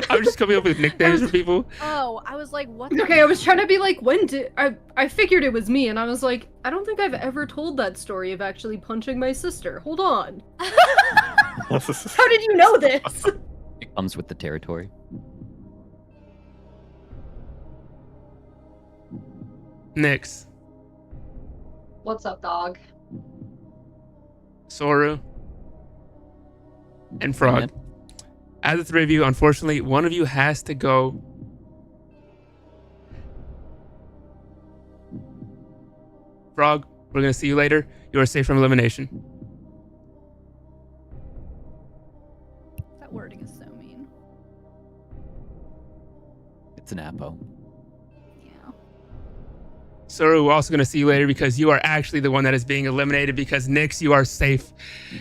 I'm just coming up with nicknames for people. Oh, I was like, what? The Okay, I was trying to be like, when did I figured it was me, and I was like, I don't think I've ever told that story of actually punching my sister. Hold on. How did you know this? It comes with the territory. Nyx. What's up, dog? Soru. And Frog. Yep. Out of the 3 of you, unfortunately, one of you has to go. Frog, we're going to see you later. You are safe from elimination. That wording is so mean. It's an Apo. Yeah. Soru, we're also going to see you later because you are actually the one that is being eliminated because Nyx, you are safe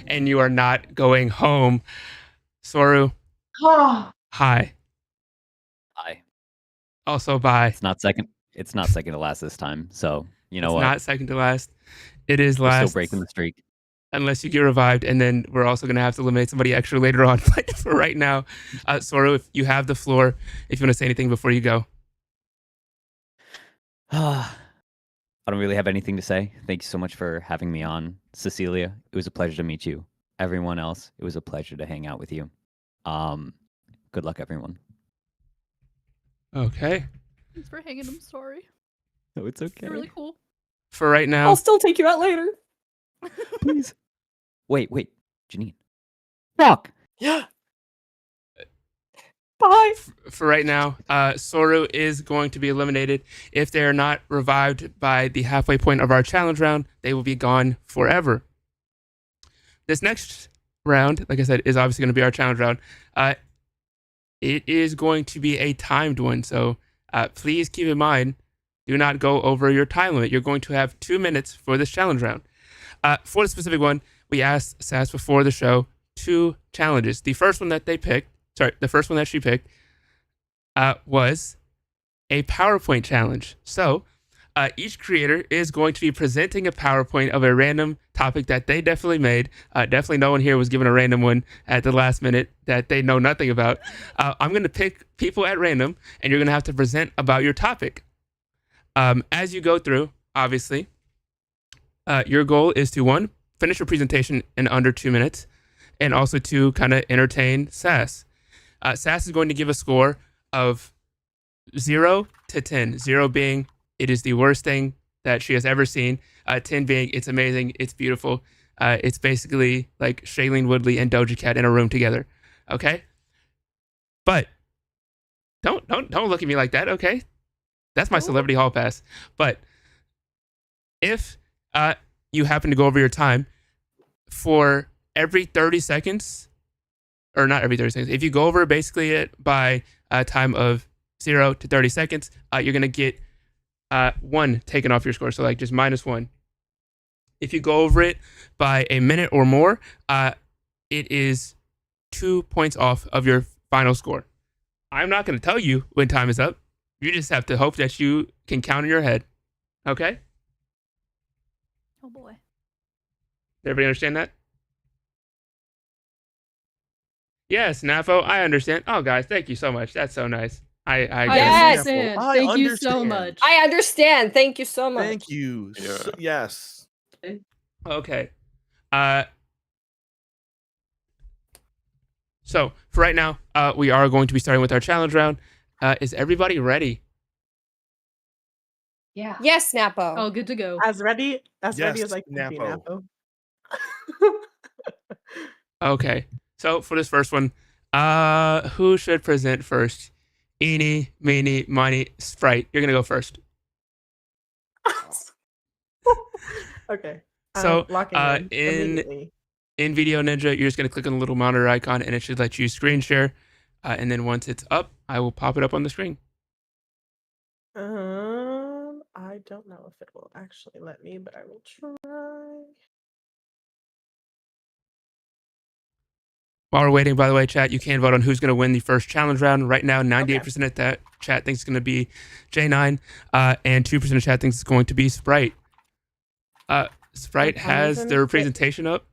and you are not going home. Soru, Oh, hi. Hi. Also, bye. It's not second. It's not second to last this time. So you know It's what? not second to last. It is We're last. still breaking the streak. Unless you get revived, and then we're also going to have to eliminate somebody extra later on. But for right now, Soru, if you have the floor, if you want to say anything before you go. I don't really have anything to say. Thank you so much for having me on, Cecilia. It was a pleasure to meet you. Everyone else, it was a pleasure to hang out with you. Good luck, everyone. Okay. Thanks for hanging. I'm sorry. No, it's okay. You're really cool. For right now, I'll still take you out later. Please. Wait, Janine. Fuck. Yeah. Bye. For right now, Soru is going to be eliminated. If they are not revived by the halfway point of our challenge round, they will be gone forever. This next round, like I said, is obviously going to be our challenge round. It is going to be a timed one, so please keep in mind, do not go over your time limit. You're going to have 2 minutes for this challenge round. For the specific one, we asked Sass before the show 2 challenges. The first one that she picked was a PowerPoint challenge. So each creator is going to be presenting a PowerPoint of a random topic that they definitely made. Definitely no one here was given a random one at the last minute that they know nothing about. I'm going to pick people at random, and you're going to have to present about your topic. As you go through, obviously, your goal is to, 1, finish your presentation in under 2 minutes, and also to kind of entertain Sass. Sass is going to give a score of 0 to 10. 0 being it is the worst thing that she has ever seen. 10 being it's amazing, it's beautiful. It's basically like Shailene Woodley and Doja Cat in a room together. Okay, but don't look at me like that. Okay, that's my celebrity hall pass. But if you happen to go over your time, for every 30 seconds, or not every 30 seconds, if you go over basically it by a time of 0 to 30 seconds, you're going to get 1 taken off your score. So like just -1. If you go over it by a minute or more, it is 2 points off of your final score. I'm not going to tell you when time is up. You just have to hope that you can count in your head. Okay? Oh boy. Did everybody understand that? Yes, Nafo, I understand. Oh, guys, thank you so much. That's so nice. I I Yes. understand. I Thank you so understand. much. I understand. Thank you so much. Thank you. Yeah. Yes. Okay. So for right now, we are going to be starting with our challenge round. Is everybody ready? Yeah. Yes, Napo. Oh, good to go. As ready as Yes, I can be, Napo. Napo. Okay. So for this first one, who should present first? Eeny, meeny, miny, Sprite. You're gonna go first. Okay. So Locking in immediately. in Video Ninja, you're just gonna click on the little monitor icon, and it should let you screen share. And then once it's up, I will pop it up on the screen. I don't know if it will actually let me, but I will try. While we're waiting, by the way, chat, you can vote on who's going to win the first challenge round. Right now, 98% of that chat thinks it's going to be J9, and 2% of chat thinks it's going to be Sprite. Sprite For some has reason, their presentation up.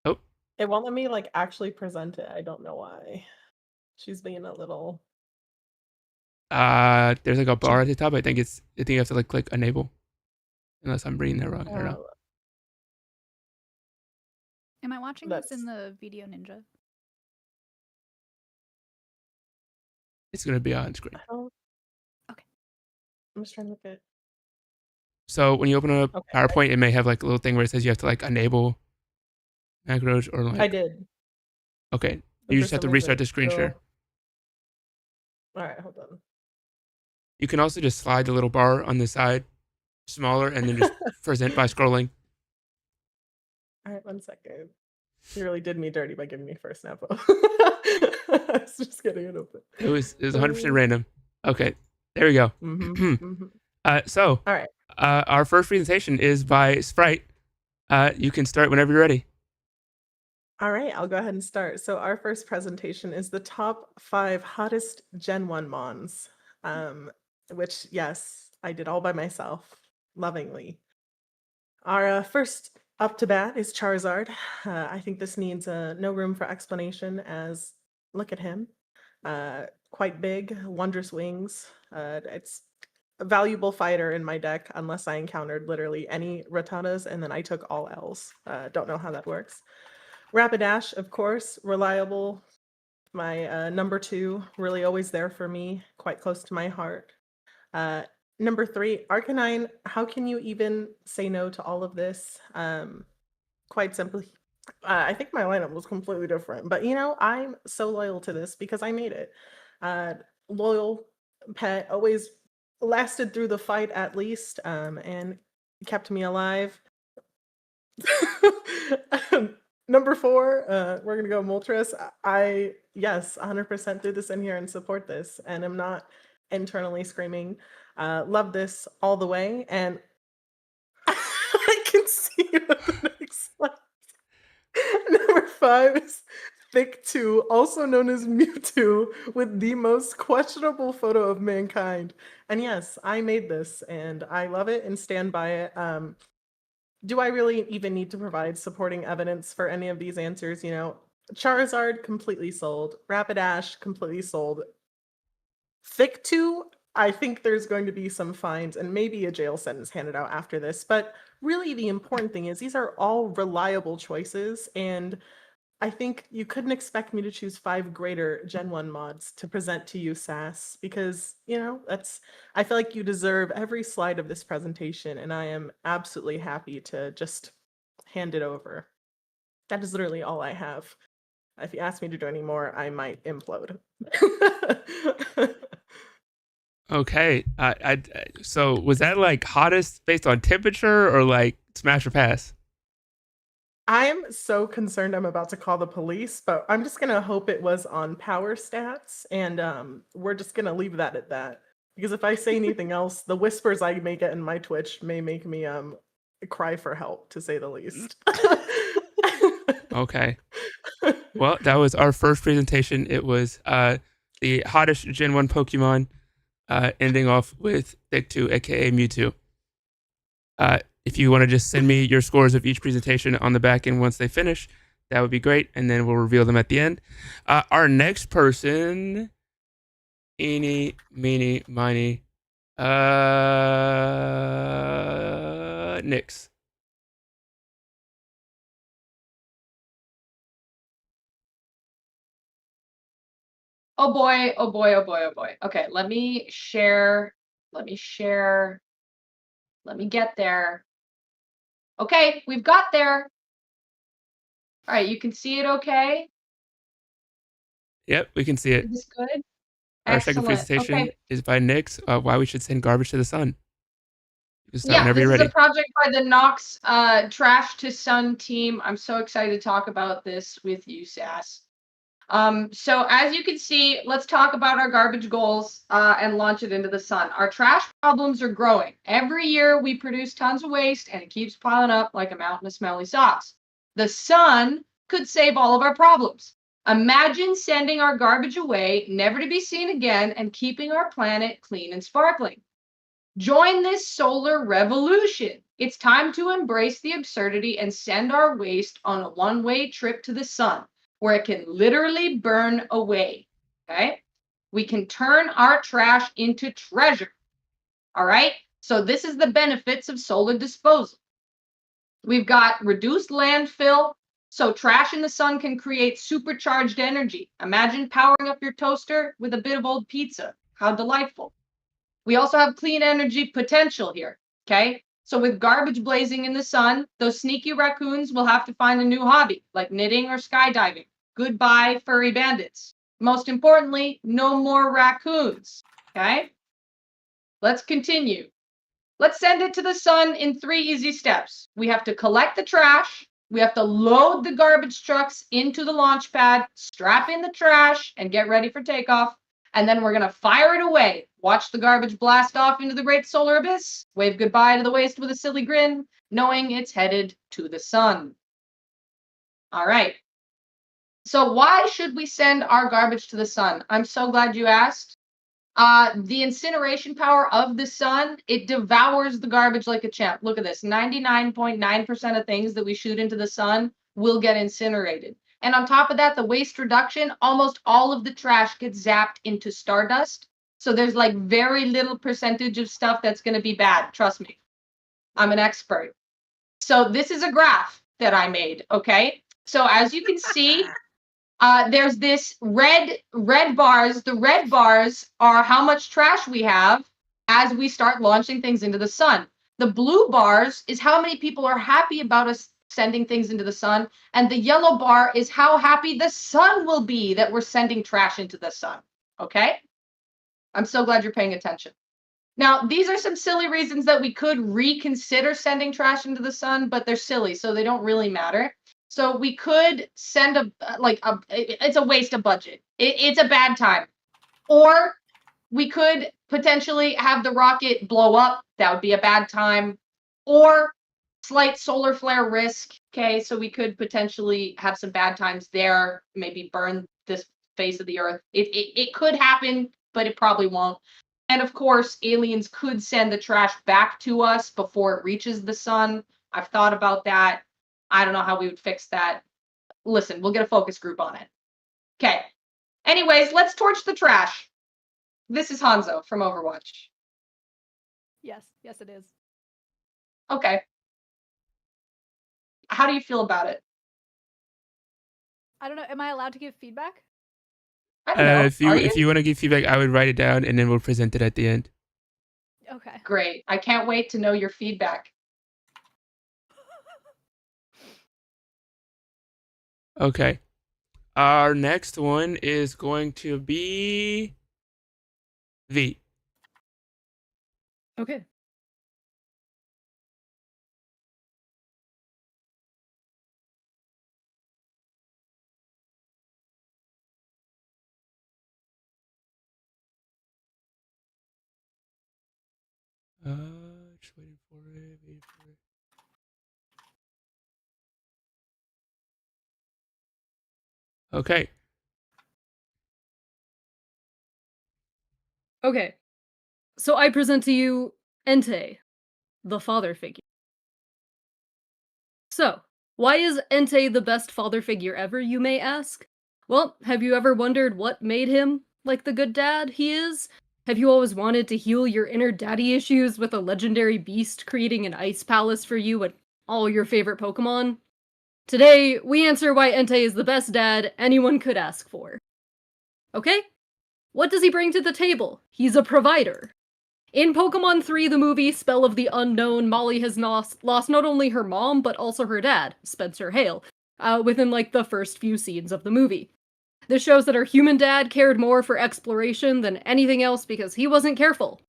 Oh, It won't let me like actually present it. I don't know why. She's being a little. there's like a bar at the top. I think you have to like click enable, unless I'm reading that wrong. I don't know. Am I watching this in the Video Ninja? It's going to be on screen. Okay. I'm just trying to look at. So when you open up Okay. PowerPoint, it may have like a little thing where it says you have to like enable macros or like. I did. Okay, But you for just have to some restart reason the screen it's share. All right, hold on. You can also just slide the little bar on the side smaller and then just present by scrolling. All right, 1 second. You really did me dirty by giving me first Napo. I was just getting it open. It was 100% random. Okay, there we go. So, all right. Our first presentation is by Sprite. You can start whenever you're ready. All right, I'll go ahead and start. So our first presentation is the top 5 hottest Gen 1 Mons, which, yes, I did all by myself, lovingly. Our first up to bat is Charizard. I think this needs no room for explanation, as look at him. Quite big, wondrous wings. It's a valuable fighter in my deck, unless I encountered literally any Rattatas, and then I took all L's. Don't know how that works. Rapidash, of course, reliable. My number 2, really always there for me, quite close to my heart. Number 3, Arcanine. How can you even say no to all of this? Quite simply, I think my lineup was completely different, but you know, I'm so loyal to this because I made it. Loyal pet, always lasted through the fight at least, and kept me alive. Number 4, we're gonna go Moltres. Yes, 100% threw this in here and support this, and I'm not internally screaming. Love this all the way, and I can see you at the next slide. Number 5 is Thick 2, also known as Mewtwo, with the most questionable photo of mankind. And yes, I made this, and I love it and stand by it. Do I really even need to provide supporting evidence for any of these answers? Charizard, completely sold. Rapidash, completely sold. Thick 2, I think there's going to be some fines and maybe a jail sentence handed out after this. But really, the important thing is these are all reliable choices, and I think you couldn't expect me to choose 5 greater Gen 1 mods to present to you, Sass, because, I feel like you deserve every slide of this presentation, and I am absolutely happy to just hand it over. That is literally all I have. If you ask me to do any more, I might implode. Okay. So was that like hottest based on temperature or like smash or pass? I'm so concerned I'm about to call the police, but I'm just gonna hope it was on power stats, and we're just gonna leave that at that. Because if I say anything else, the whispers I may get in my Twitch may make me cry for help, to say the least. Okay. Well, that was our first presentation. It was the hottest Gen 1 Pokemon, ending off with Thick 2, aka Mewtwo. If you want to just send me your scores of each presentation on the back end once they finish, that would be great, and then we'll reveal them at the end. Our next person, eeny, meeny, miny, Nyx. Oh boy, oh boy, oh boy, oh boy. Okay, let me share. Let me get there. Okay, we've got there. All right, you can see it okay? Yep, we can see it. Is this good? Our second Excellent. presentation Okay. is by Nyx, Why We Should Send Garbage to the Sun. You can start Yeah, whenever this you're is ready. a project by the Nox Trash to Sun team. I'm so excited to talk about this with you, Sass. So as you can see, let's talk about our garbage goals and launch it into the sun. Our trash problems are growing. Every year we produce tons of waste and it keeps piling up like a mountain of smelly socks. The sun could save all of our problems. Imagine sending our garbage away, never to be seen again, and keeping our planet clean and sparkling. Join this solar revolution. It's time to embrace the absurdity and send our waste on a one-way trip to the sun, where it can literally burn away. Okay? We can turn our trash into treasure. All right? So this is the benefits of solar disposal. We've got reduced landfill. So trash in the sun can create supercharged energy. Imagine powering up your toaster with a bit of old pizza. How delightful. We also have clean energy potential here. Okay? So with garbage blazing in the sun, those sneaky raccoons will have to find a new hobby, like knitting or skydiving. Goodbye, furry bandits. Most importantly, no more raccoons. Okay? Let's continue. Let's send it to the sun in 3 easy steps. We have to collect the trash. We have to load the garbage trucks into the launch pad, strap in the trash, and get ready for takeoff. And then we're going to fire it away. Watch the garbage blast off into the great solar abyss. Wave goodbye to the waste with a silly grin, knowing it's headed to the sun. All right. So why should we send our garbage to the sun? I'm so glad you asked. The incineration power of the sun, it devours the garbage like a champ. Look at this. 99.9% of things that we shoot into the sun will get incinerated. And on top of that, the waste reduction, almost all of the trash gets zapped into stardust. So there's like very little percentage of stuff that's going to be bad. Trust me. I'm an expert. So this is a graph that I made, okay? So as you can see, there's this red bars. The red bars are how much trash we have as we start launching things into the sun. The blue bars is how many people are happy about us sending things into the sun. And the yellow bar is how happy the sun will be that we're sending trash into the sun. Okay? I'm so glad you're paying attention. Now, these are some silly reasons that we could reconsider sending trash into the sun, but they're silly, so they don't really matter. So we could send it's a waste of budget. It's a bad time. Or we could potentially have the rocket blow up. That would be a bad time. Or slight solar flare risk. Okay, so we could potentially have some bad times there, maybe burn this face of the earth. It could happen, but it probably won't. And of course, aliens could send the trash back to us before it reaches the sun. I've thought about that. I don't know how we would fix that. Listen, we'll get a focus group on it. Okay. Anyways, let's torch the trash. This is Hanzo from Overwatch. Yes, it is. Okay. How do you feel about it? I don't know. Am I allowed to give feedback? I don't know. If you want to give feedback, I would write it down and then we'll present it at the end. Okay. Great. I can't wait to know your feedback. Okay. Our next one is going to be V. Okay. Just waiting for it. Okay. Okay. So I present to you Entei, the father figure. So, why is Entei the best father figure ever, you may ask? Well, have you ever wondered what made him like the good dad he is? Have you always wanted to heal your inner daddy issues with a legendary beast creating an ice palace for you and all your favorite Pokemon? Today, we answer why Entei is the best dad anyone could ask for. Okay? What does he bring to the table? He's a provider. In Pokemon 3, the movie Spell of the Unknown, Molly has lost not only her mom, but also her dad, Spencer Hale, within the first few scenes of the movie. This shows that her human dad cared more for exploration than anything else because he wasn't careful.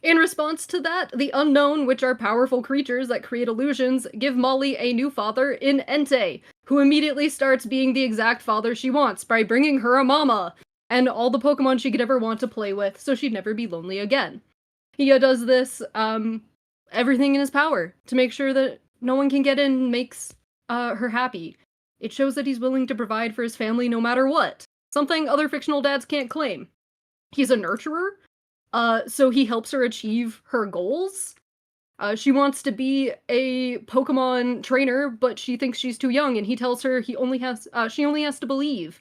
In response to that, the Unknown, which are powerful creatures that create illusions, give Molly a new father in Entei, who immediately starts being the exact father she wants by bringing her a mama, and all the Pokemon she could ever want to play with, so she'd never be lonely again. He does this, everything in his power to make sure that no one can get in and makes her happy. It shows that he's willing to provide for his family no matter what, something other fictional dads can't claim. He's a nurturer, so he helps her achieve her goals. She wants to be a Pokemon trainer, but she thinks she's too young, and he tells her she only has to believe.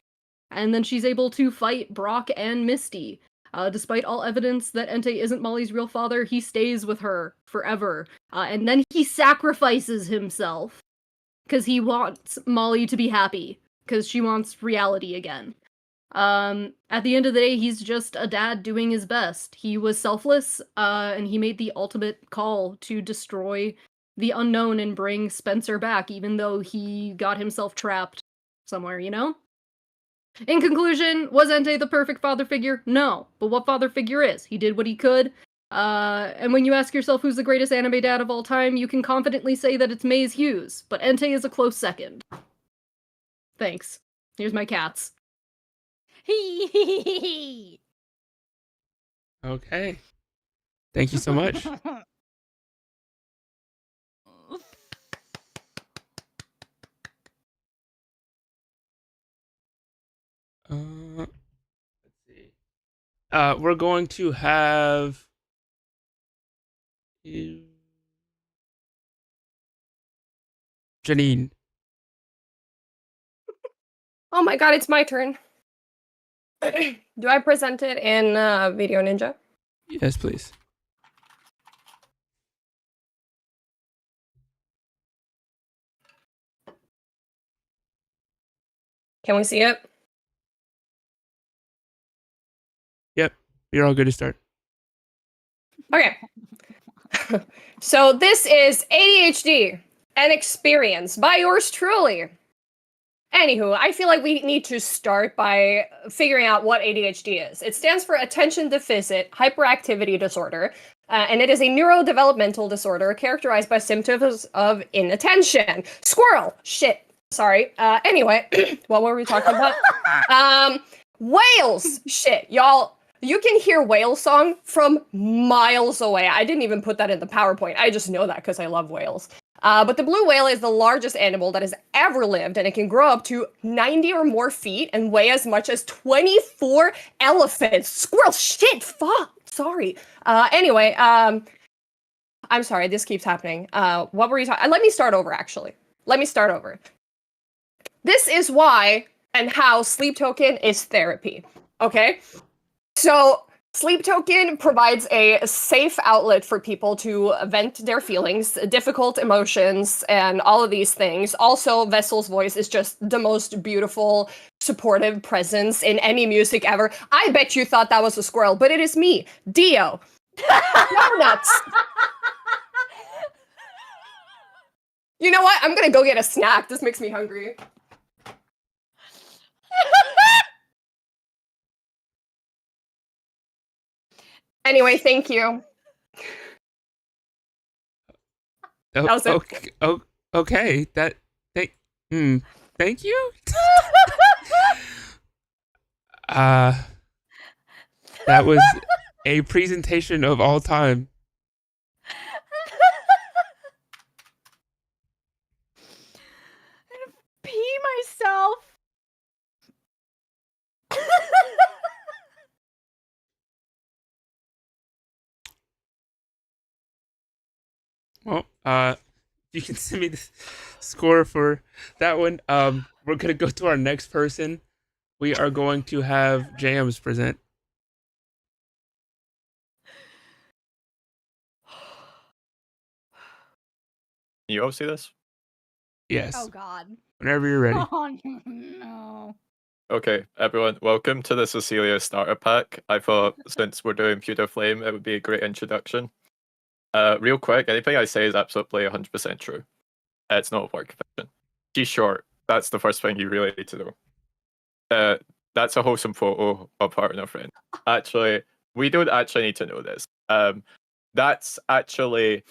And then she's able to fight Brock and Misty. Despite all evidence that Entei isn't Molly's real father, he stays with her forever. And then he sacrifices himself because he wants Molly to be happy, because she wants reality again. At the end of the day, he's just a dad doing his best. He was selfless, and he made the ultimate call to destroy the Unknown and bring Spencer back, even though he got himself trapped somewhere, you know? In conclusion, was Entei the perfect father figure? No. But what father figure is? He did what he could. And when you ask yourself who's the greatest anime dad of all time, you can confidently say that it's Maze Hughes, but Entei is a close second. Thanks. Here's my cats. Okay. Thank you so much. Let's see. We're going to have Janine. Oh my god, it's my turn. Do I present it in Video Ninja? Yes, please. Can we see it? Yep, you're all good to start. Okay. So this is ADHD, an experience by yours truly. Anywho, I feel like we need to start by figuring out what ADHD is. It stands for Attention Deficit Hyperactivity Disorder, and it is a neurodevelopmental disorder characterized by symptoms of inattention. Squirrel! Shit. Sorry. Anyway, what were we talking about? Whales! Shit. Y'all, you can hear whale song from miles away. I didn't even put that in the PowerPoint. I just know that because I love whales. But the blue whale is the largest animal that has ever lived, and it can grow up to 90 or more feet and weigh as much as 24 elephants. Squirrel, shit, fuck, sorry. Anyway, I'm sorry, this keeps happening. What were you talking? Let me start over, actually. Let me start over. This is why and how Sleep Token is therapy, okay? So, Sleep Token provides a safe outlet for people to vent their feelings, difficult emotions, and all of these things. Also, Vessel's voice is just the most beautiful, supportive presence in any music ever. I bet you thought that was a squirrel, but it is me, Dio. Donuts. You know what? I'm gonna go get a snack. This makes me hungry. Anyway, thank you. Oh, That was it. okay. Thank you. That was a presentation of all time. I'm gonna pee myself. Well, you can send me the score for that one. We're gonna go to our next person. We are going to have Jams present. You all see this? Yes. Oh God. Whenever you're ready. Oh no. Okay, everyone, welcome to the Cecilia starter pack. I thought since we're doing Feud or Flame, it would be a great introduction. Real quick, anything I say is absolutely 100% true. It's not a work fiction. She's short. That's the first thing you really need to know. That's a wholesome photo of her and her friend. Actually, we don't actually need to know this. That's actually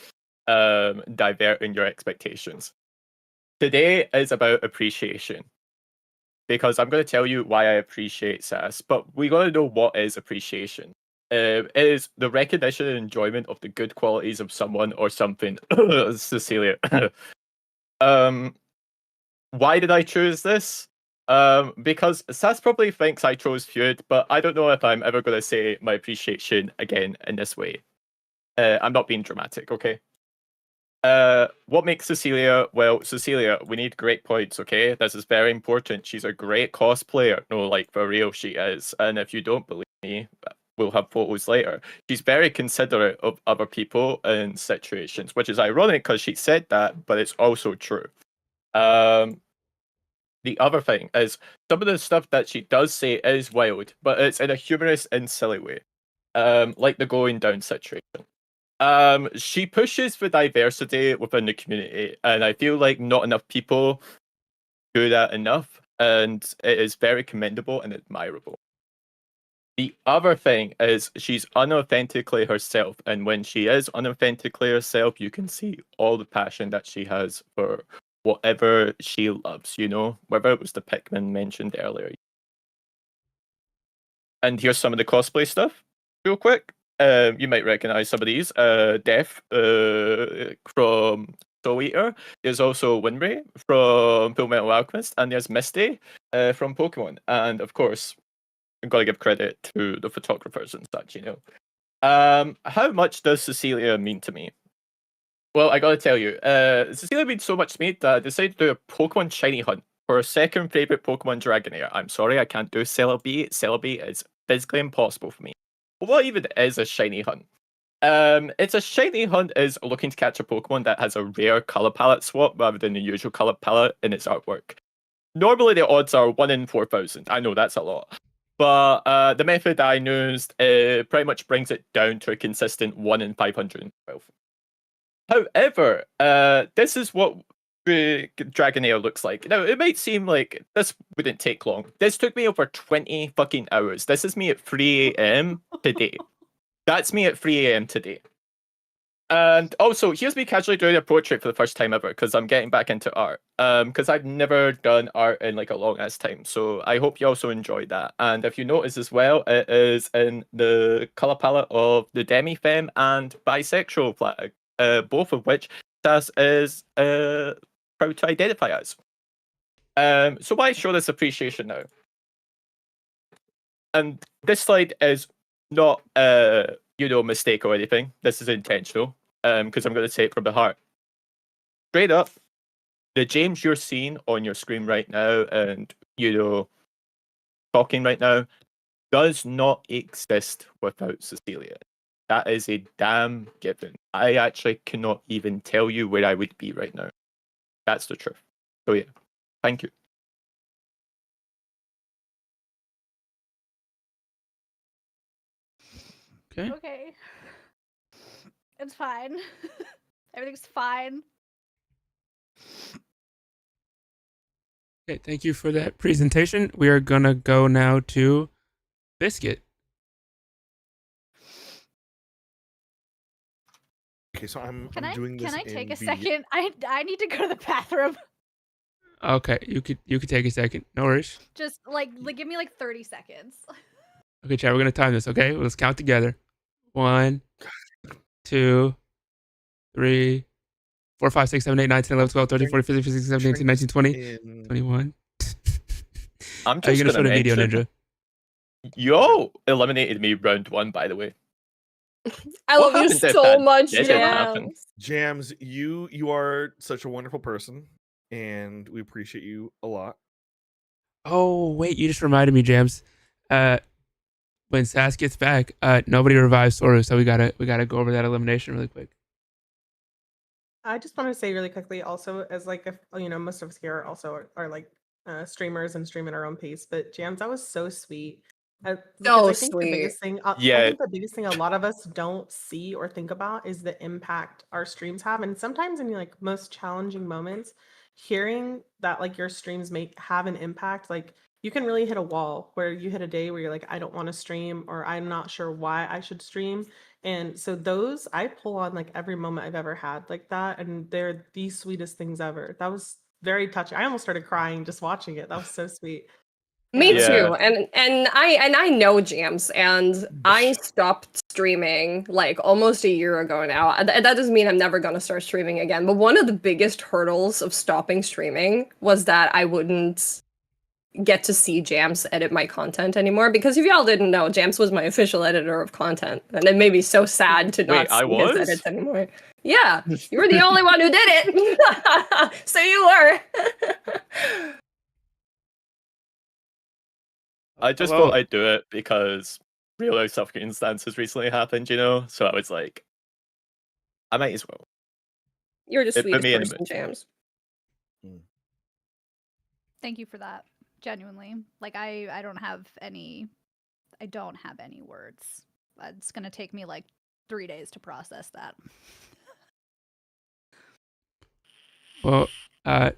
diverting your expectations. Today is about appreciation. Because I'm going to tell you why I appreciate Sass, but we got to know what is appreciation. It is the recognition and enjoyment of the good qualities of someone or something. Cecilia. Why did I choose this? Because Sass probably thinks I chose Feud, but I don't know if I'm ever going to say my appreciation again in this way. I'm not being dramatic, okay? What makes Cecilia? Well, Cecilia, we need great points, okay? This is very important. She's a great cosplayer. No, like for real, she is. And if you don't believe me, we'll have photos later. She's very considerate of other people and situations, which is ironic because she said that, but it's also true. The other thing is some of the stuff that she does say is wild, but it's in a humorous and silly way. Like the going down situation. She pushes for diversity within the community, and I feel like not enough people do that enough, and it is very commendable and admirable. The other thing is she's unauthentically herself, and when she is unauthentically herself, you can see all the passion that she has for whatever she loves, you know, whether it was the Pikmin mentioned earlier. And here's some of the cosplay stuff, real quick. You might recognize some of these. Def from Soul Eater. There's also Winry from Full Metal Alchemist, and there's Misty from Pokemon. And of course, I've got to give credit to the photographers and such, you know. How much does Cecilia mean to me? Well, I gotta tell you, Cecilia means so much to me that I decided to do a Pokemon Shiny Hunt for her second favorite Pokemon Dragonair. I'm sorry, I can't do Celebi. Celebi is physically impossible for me. But what even is a Shiny Hunt? It's a Shiny Hunt is looking to catch a Pokemon that has a rare color palette swap rather than the usual color palette in its artwork. Normally, the odds are 1 in 4,000. I know that's a lot. But the method I used pretty much brings it down to a consistent 1 in 512. However, this is what Dragonair looks like. Now, it might seem like this wouldn't take long. This took me over 20 fucking hours. This is me at 3 a.m. today. That's me at 3 a.m. today. And also, here's me casually doing a portrait for the first time ever, because I'm getting back into art. Because I've never done art in like a long ass time. So I hope you also enjoyed that. And if you notice as well, it is in the colour palette of the demi-femme and bisexual flag. Both of which Sass is proud to identify as. So why show this appreciation now? And this slide is not mistake or anything. This is intentional. Because I'm going to say it from the heart. Straight up, the James you're seeing on your screen right now and, talking right now does not exist without Cecilia. That is a damn given. I actually cannot even tell you where I would be right now. That's the truth. So yeah, thank you. Okay. Okay. It's fine. Everything's fine. Okay, thank you for that presentation. We are gonna go now to Biscuit. Okay, so I'm Can doing this. I take in a second? I need to go to the bathroom. Okay, you could take a second. No worries. Just like give me like 30 seconds. Okay, chat, we're gonna time this, okay? Let's count together. 1, 2, 3, 4, 5, 6, 7, 8, 9, 10, 11, 12, 13, 14, 15, 16, 17, 18, 19, 20, 21. I'm Are you just gonna show gonna the video, mention, Ninja? Yo eliminated me round 1, by the way. I What love you happened if so that much, didn't happen? Jams. Jams, you are such a wonderful person, and we appreciate you a lot. Oh, wait, you just reminded me, Jams. When Sass gets back, nobody revives Soru, so we gotta go over that elimination really quick. I just want to say really quickly also, as like if most of us here also are like streamers and stream at our own pace, but Jams, that was so sweet. Because So I think the sweet. biggest thing I Yeah. think the biggest thing a lot of us don't see or think about is the impact our streams have. And sometimes in like most challenging moments, hearing that like your streams have an impact, like you can really hit a wall where you hit a day where you're like, I don't want to stream, or I'm not sure why I should stream. And so those I pull on like every moment I've ever had like that, and they're the sweetest things ever. That was very touching. I almost started crying just watching it. That was so sweet. Me Yeah. too. And I know Jams, and I stopped streaming like almost a year ago now. That doesn't mean I'm never gonna start streaming again. But one of the biggest hurdles of stopping streaming was that I wouldn't get to see Jams edit my content anymore. Because if y'all didn't know, Jams was my official editor of content, and it made me so sad to not Wait, I see his was? edits anymore. Yeah, you were the only one who did it. So you were. I just Hello. thought I'd do it because real life circumstances recently happened, so I was like, I might as well. You're the It put sweetest me in the person, Jams. Thank you for that. Genuinely. Like I don't have any words. It's going to take me like 3 days to process that. Well, I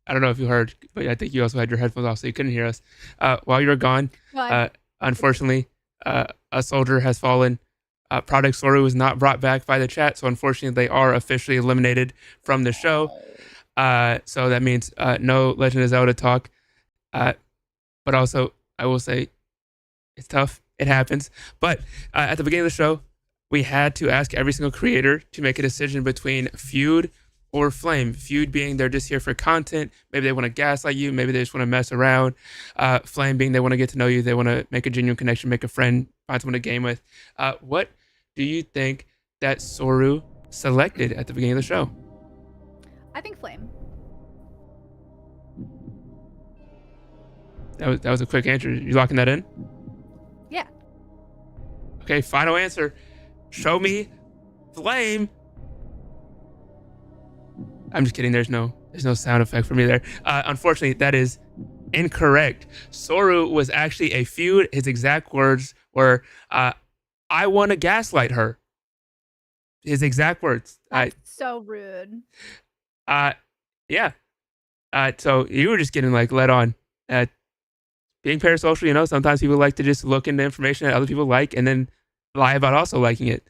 don't know if you heard, but I think you also had your headphones off, so you couldn't hear us. While you were gone, unfortunately, a soldier has fallen. Product Soru was not brought back by the chat, so unfortunately, they are officially eliminated from the show. So that means no Legend of Zelda talk. But also, I will say, it's tough. It happens. But at the beginning of the show, we had to ask every single creator to make a decision between Feud or Flame. Feud being they're just here for content. Maybe they want to gaslight you. Maybe they just want to mess around. Flame being they want to get to know you. They want to make a genuine connection, make a friend, find someone to game with. What do you think that Soru selected at the beginning of the show? I think Flame. That was a quick answer. You locking that in? Yeah. Okay, final answer. Show me Flame. I'm just kidding. There's no sound effect for me there. Unfortunately, that is incorrect. Soru was actually a Feud. His exact words were, I want to gaslight her. His exact words. That's so rude. Yeah. So you were just getting like led on. Being parasocial, sometimes people like to just look into information that other people like and then lie about also liking it.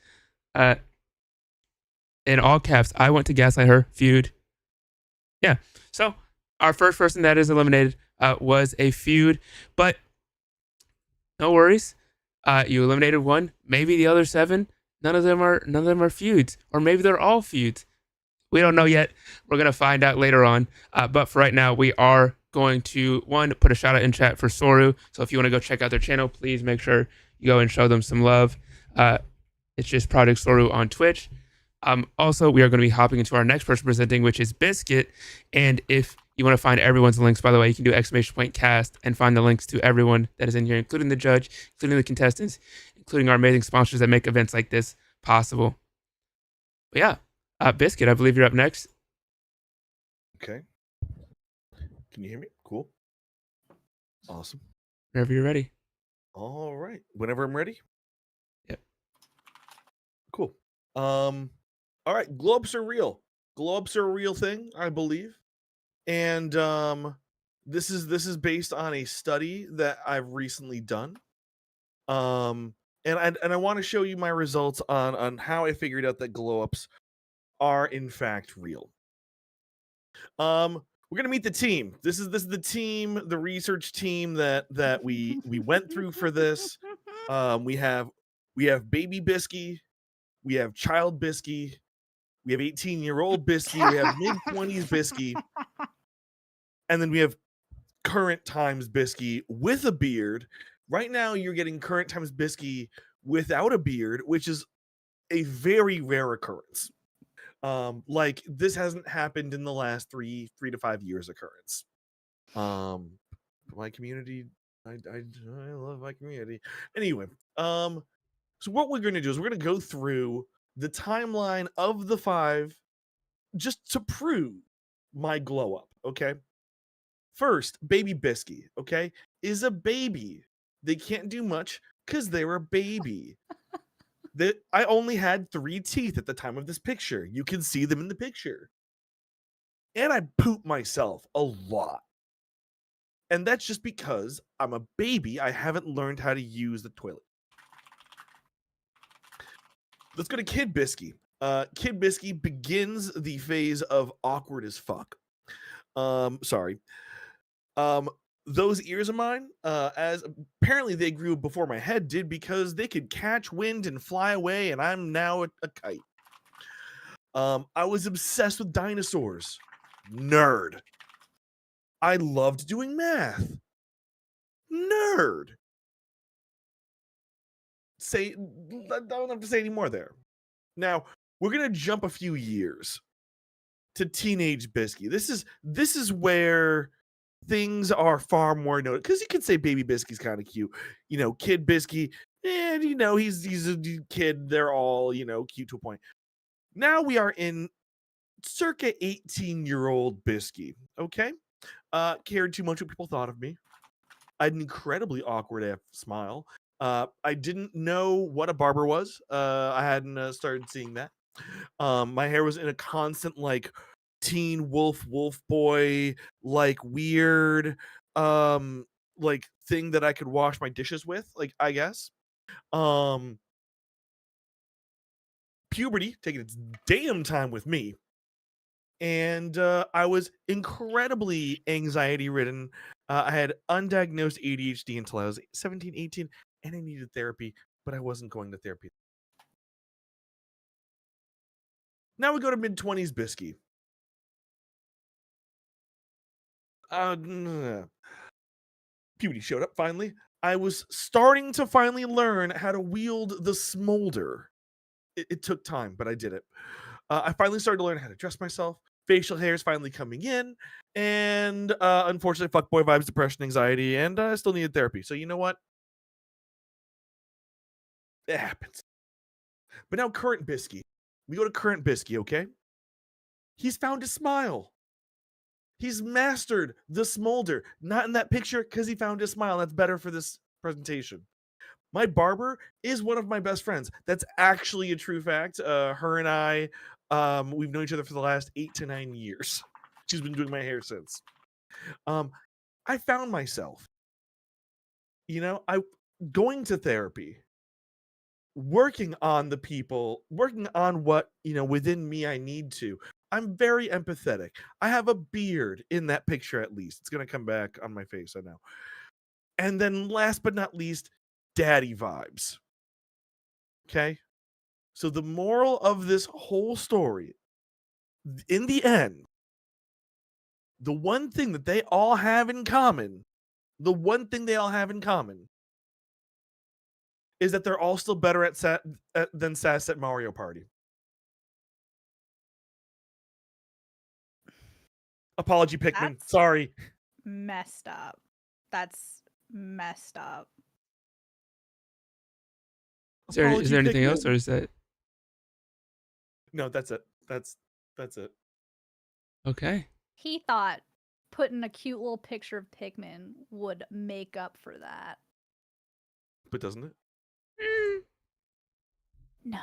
In all caps, I want to gaslight her. Feud. Yeah. So our first person that is eliminated was a feud, but no worries. You eliminated one. Maybe the other 7. None of them are feuds, or maybe they're all feuds. We don't know yet. We're gonna find out later on. But for right now, we are going to put a shout out in chat for Soru. So if you want to go check out their channel, please make sure you go and show them some love. It's just Project Soru on Twitch. Also, we are going to be hopping into our next person presenting, which is Biscuit. And if you want to find everyone's links, by the way, you can do !cast and find the links to everyone that is in here, including the judge, including the contestants, including our amazing sponsors that make events like this possible. But yeah, Biscuit, I believe you're up next. Okay. Can you hear me? Cool. Awesome. Whenever you're ready. All right. Whenever I'm ready. Yep. Cool. All right. Glow ups are real. Glow ups are a real thing, I believe. And this is based on a study that I've recently done. And I want to show you my results on how I figured out that glow ups are in fact real. We're gonna meet the team. This is the team, the research team that we went through for this. We have baby Bisky, we have child Bisky, we have 18-year-old Bisky, we have mid-20s Bisky, and then we have current times Bisky with a beard. Right now, you're getting current times Bisky without a beard, which is a very rare occurrence. Like this hasn't happened in the last 3 to 5 years occurrence. My community, I love my community. Anyway, so what we're going to do is we're going to go through the timeline of the 5 just to prove my glow up, okay? First, baby Bisky, okay, is a baby. They can't do much because they're a baby. I only had 3 teeth at the time of this picture. You can see them in the picture. And I poop myself a lot. And that's just because I'm a baby. I haven't learned how to use the toilet. Let's go to Kid Bisky. Kid Bisky begins the phase of awkward as fuck. Sorry. Those ears of mine, as apparently they grew before my head did because they could catch wind and fly away, and I'm now a kite. I was obsessed with dinosaurs. Nerd. I loved doing math. Nerd. I don't have to say any more there. Now, we're going to jump a few years to teenage Bisky. This is where things are far more noted, because you could say baby Bisky's kind of cute, Kid Bisky, and he's a kid. They're all cute to a point. Now we are in circa 18-year-old Bisky. Okay, cared too much what people thought of me. I had an incredibly awkward AF smile. I didn't know what a barber was. I hadn't started seeing that. My hair was in a constant like teen wolf boy, like weird like thing that I could wash my dishes with, like, I guess. Puberty taking its damn time with me, and I was incredibly anxiety ridden. I had undiagnosed ADHD until I was 17, 18, and I needed therapy, but I wasn't going to therapy. Now we go to mid-20s Bisky. Puberty showed up finally. I was starting to finally learn how to wield the smolder. It took time, but I did it. I finally started to learn how to dress myself. Facial hair is finally coming in. And unfortunately, fuckboy vibes, depression, anxiety, and I still needed therapy. So you know what? It happens. But now current Bisky. We go to current Bisky, okay? He's found a smile. He's mastered the smolder. Not in that picture because he found a smile. That's better for this presentation. My barber is one of my best friends. That's actually a true fact. Her and I, we've known each other for the last 8 to 9 years. she's been doing my hair since. I found myself, I going to therapy, working on the people, working on what, within me I need to. I'm very empathetic. I have a beard in that picture, at least. It's going to come back on my face, I know. And then last but not least, daddy vibes. Okay? So the moral of this whole story, in the end, the one thing that they all have in common, is that they're all still better than Sass at Mario Party. Apology, Pikmin. That's Sorry. messed up. That's messed up. Is there Apology, anything else, Pikmin. or is that No, that's it. That's it. okay? He thought putting a cute little picture of Pikmin would make up for that. But doesn't it? No.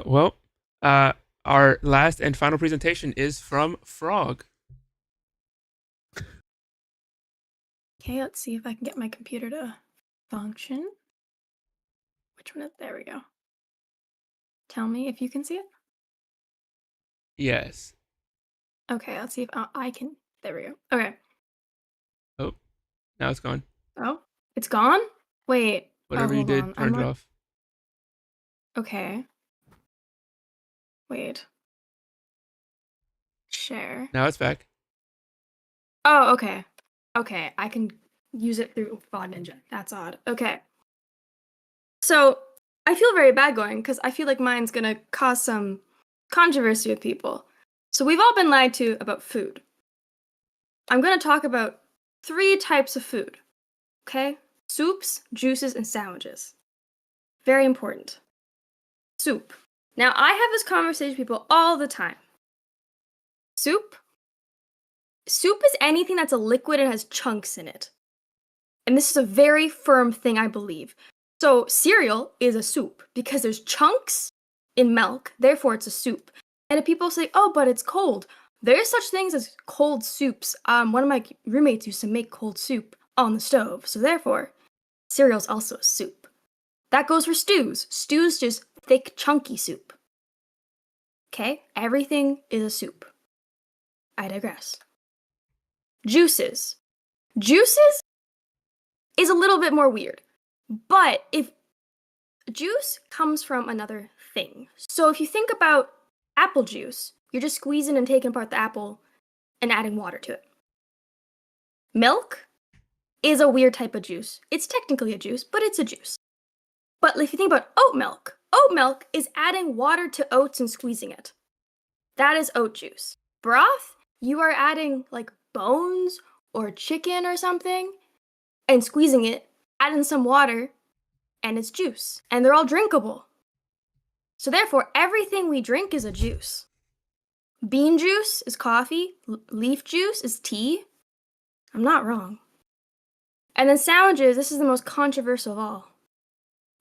Well, our last and final presentation is from Frog. Okay, let's see if I can get my computer to function. Which one is, there we go. Tell me if you can see it. Yes. Okay, let's see if I can, there we go. Okay. Oh, now it's gone. Oh, it's gone? Wait. Whatever you hold did on. turned it off. Okay. Wait. Share. Now it's back. Oh, okay. Okay, I can use it through Bod Ninja. That's odd. Okay. So, I feel very bad going because I feel like mine's gonna cause some controversy with people. So, we've all been lied to about food. I'm gonna talk about 3 types of food. Okay? Soups, juices, and sandwiches. Very important. Soup. Now, I have this conversation with people all the time. Soup is anything that's a liquid and has chunks in it. And this is a very firm thing, I believe. So cereal is a soup because there's chunks in milk, therefore it's a soup. And if people say, oh, but it's cold, there's such things as cold soups. One of my roommates used to make cold soup on the stove, so therefore cereal's also a soup. That goes for stews. Stews just thick, chunky soup. Okay, everything is a soup. I digress. Juices. Juices is a little bit more weird. But if juice comes from another thing. So if you think about apple juice, you're just squeezing and taking apart the apple and adding water to it. Milk is a weird type of juice. It's technically a juice, but it's a juice. But if you think about oat milk is adding water to oats and squeezing it. That is oat juice. Broth, you are adding like bones or chicken or something and squeezing it, adding some water, and it's juice. And they're all drinkable. So therefore, everything we drink is a juice. Bean juice is coffee. Leaf juice is tea. I'm not wrong. And then sandwiches, this is the most controversial of all.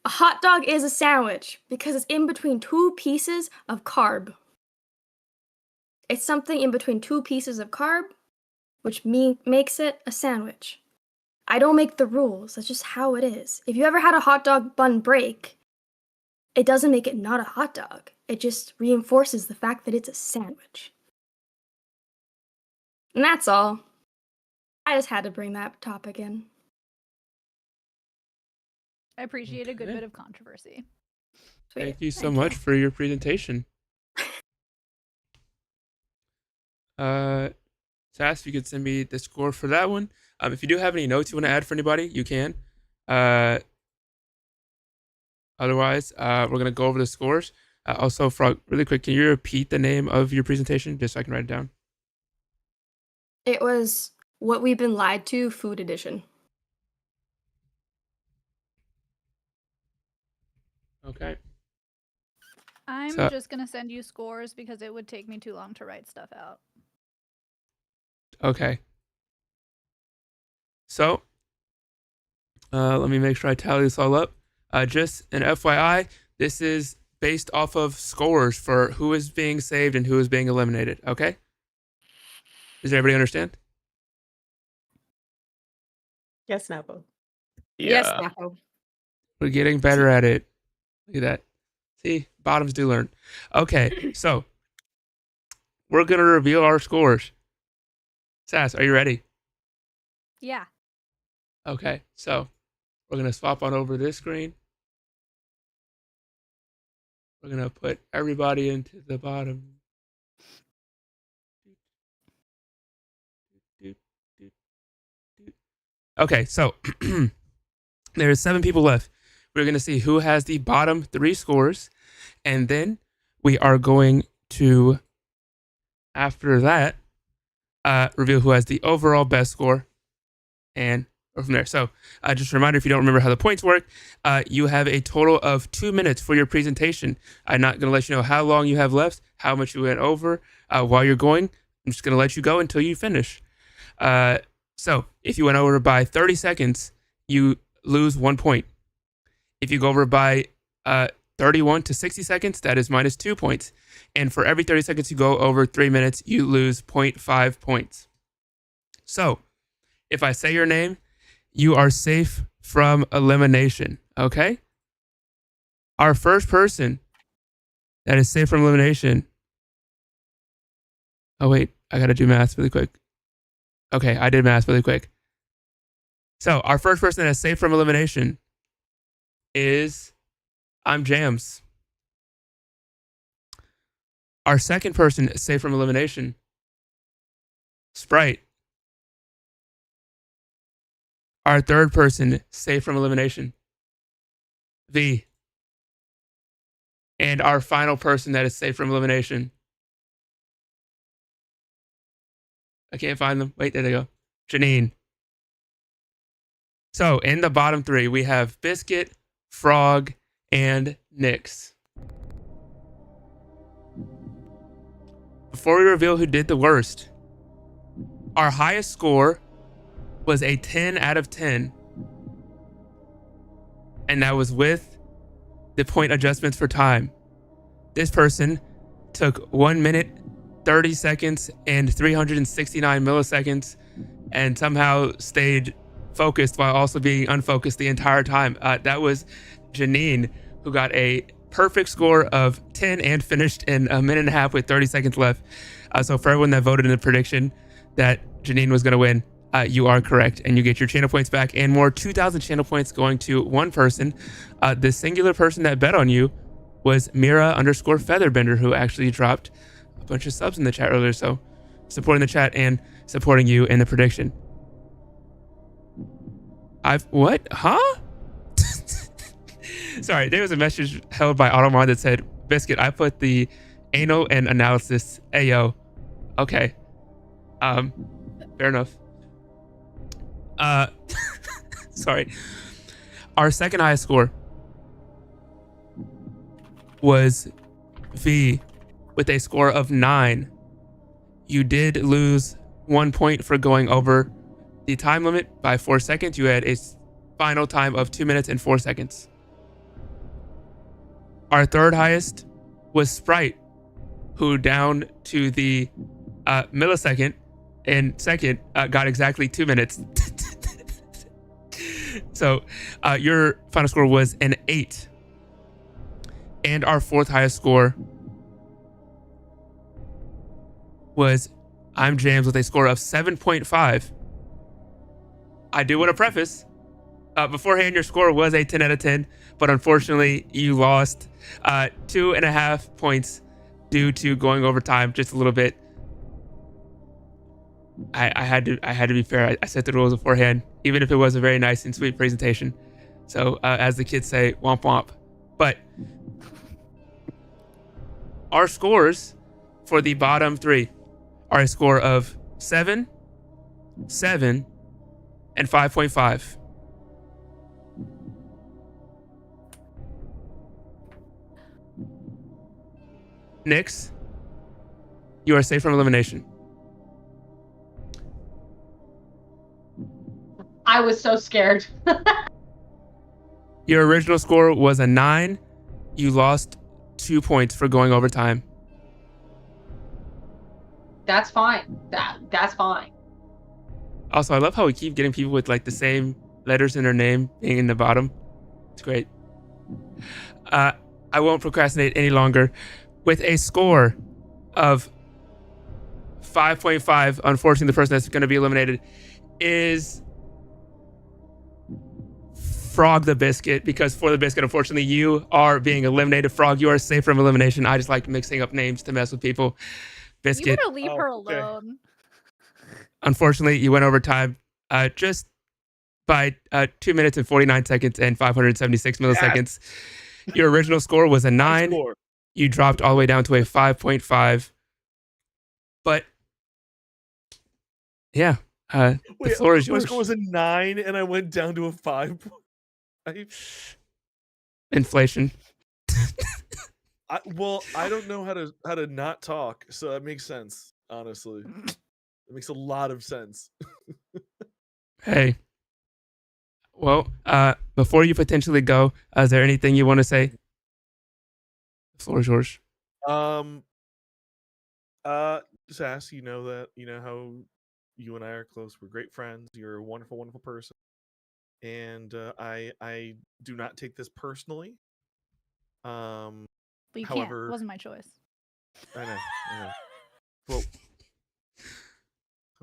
A hot dog is a sandwich because it's in between 2 pieces of carb. It's something in between 2 pieces of carb, which makes it a sandwich. I don't make the rules. That's just how it is. If you ever had a hot dog bun break, it doesn't make it not a hot dog. It just reinforces the fact that it's a sandwich. And that's all. I just had to bring that topic in. I appreciate a good Okay. bit of controversy. Sweet. Thank you so Thank much for your presentation. Sass, if you could send me the score for that one. If you do have any notes you want to add for anybody, you can. Otherwise, we're going to go over the scores. Also, Frog, really quick, can you repeat the name of your presentation just so I can write it down? It was What We've Been Lied to, Food Edition. Okay. I'm So- just going to send you scores because it would take me too long to write stuff out. Okay. So, Let me make sure I tally this all up. Just an FYI, this is based off of scores for who is being saved and who is being eliminated. Okay? Does everybody understand? Yes, Napo. Yes, Yeah. Napo. We're getting better at it. Look at that. See, bottoms do learn. Okay, so we're gonna reveal our scores. Sass, are you ready? Yeah. Okay, so we're gonna swap on over this screen. We're gonna put everybody into the bottom. Okay, so there's 7 people left. We're gonna see who has the bottom 3 scores, and then we are going to, after that, reveal who has the overall best score, and go from there. So, just a reminder, if you don't remember how the points work, you have a total of 2 minutes for your presentation. I'm not going to let you know how long you have left, how much you went over while you're going. I'm just going to let you go until you finish. So, if you went over by 30 seconds, you lose 1 point. If you go over by 31 to 60 seconds, that is minus 2 points. And for every 30 seconds you go over 3 minutes, you lose 0.5 points. So, if I say your name, you are safe from elimination, okay? Our first person that is safe from elimination. Oh, wait, I got to do math really quick. Okay, I did math really quick. So, our first person that is safe from elimination is I'm Jams. Our second person safe from elimination, Sprite. Our third person safe from elimination, V. And our final person that is safe from elimination, I can't find them. Wait, there they go. Janine. So in the bottom 3, we have Biscuit, Frog, and Nyx. Before we reveal who did the worst, our highest score was a 10 out of 10. And that was with the point adjustments for time. This person took 1 minute, 30 seconds, and 369 milliseconds, and somehow stayed focused while also being unfocused the entire time. That was Janine, who got a perfect score of 10 and finished in a minute and a half with 30 seconds left. So for everyone that voted in the prediction that Janine was going to win, you are correct, and you get your channel points back and more 2,000 channel points going to one person. The singular person that bet on you was Mira_Featherbender, who actually dropped a bunch of subs in the chat earlier. So supporting the chat and supporting you in the prediction. What? Huh? Sorry, there was a message held by Automon that said, Biscuit, I put the anal and analysis AO. Okay. Fair enough. Sorry. Our second highest score was V with a score of 9. You did lose 1 point for going over the time limit by 4 seconds. You had a final time of 2 minutes and 4 seconds. Our third highest was Sprite, who down to the millisecond and second got exactly 2 minutes. So your final score was an 8. And our fourth highest score was I'm James with a score of 7.5. I do want to preface, beforehand your score was a 10 out of 10, but unfortunately you lost 2.5 points due to going over time just a little bit. I had to be fair. I set the rules beforehand, even if it was a very nice and sweet presentation. So as the kids say, womp womp. But our scores for the bottom 3 are a score of 7, 7, and 5.5. Nyx, you are safe from elimination. I was so scared. Your original score was a 9. You lost 2 points for going overtime. That's fine. That's fine. Also, I love how we keep getting people with like the same letters in their name being in the bottom. It's great. I won't procrastinate any longer. With a score of 5.5, unfortunately, the person that's going to be eliminated is Frog the Biscuit, because for the Biscuit, unfortunately, you are being eliminated. Frog, you are safe from elimination. I just like mixing up names to mess with people. Biscuit. You better leave her okay. alone. Unfortunately, you went over time just by 2 minutes and 49 seconds and 576 milliseconds. Your original score was a 9. Score. You dropped all the way down to a 5.5. But yeah, the Wait, floor is my yours. score was a 9, and I went down to a 5. Inflation. I don't know how to not talk, so that makes sense. Honestly, it makes a lot of sense. Hey. Well, before you potentially go, is there anything you want to say? The floor is yours. Just ask. You know how you and I are close. We're great friends. You're a wonderful, wonderful person, and I do not take this personally. But you can't. However, It wasn't my choice. I know. Well,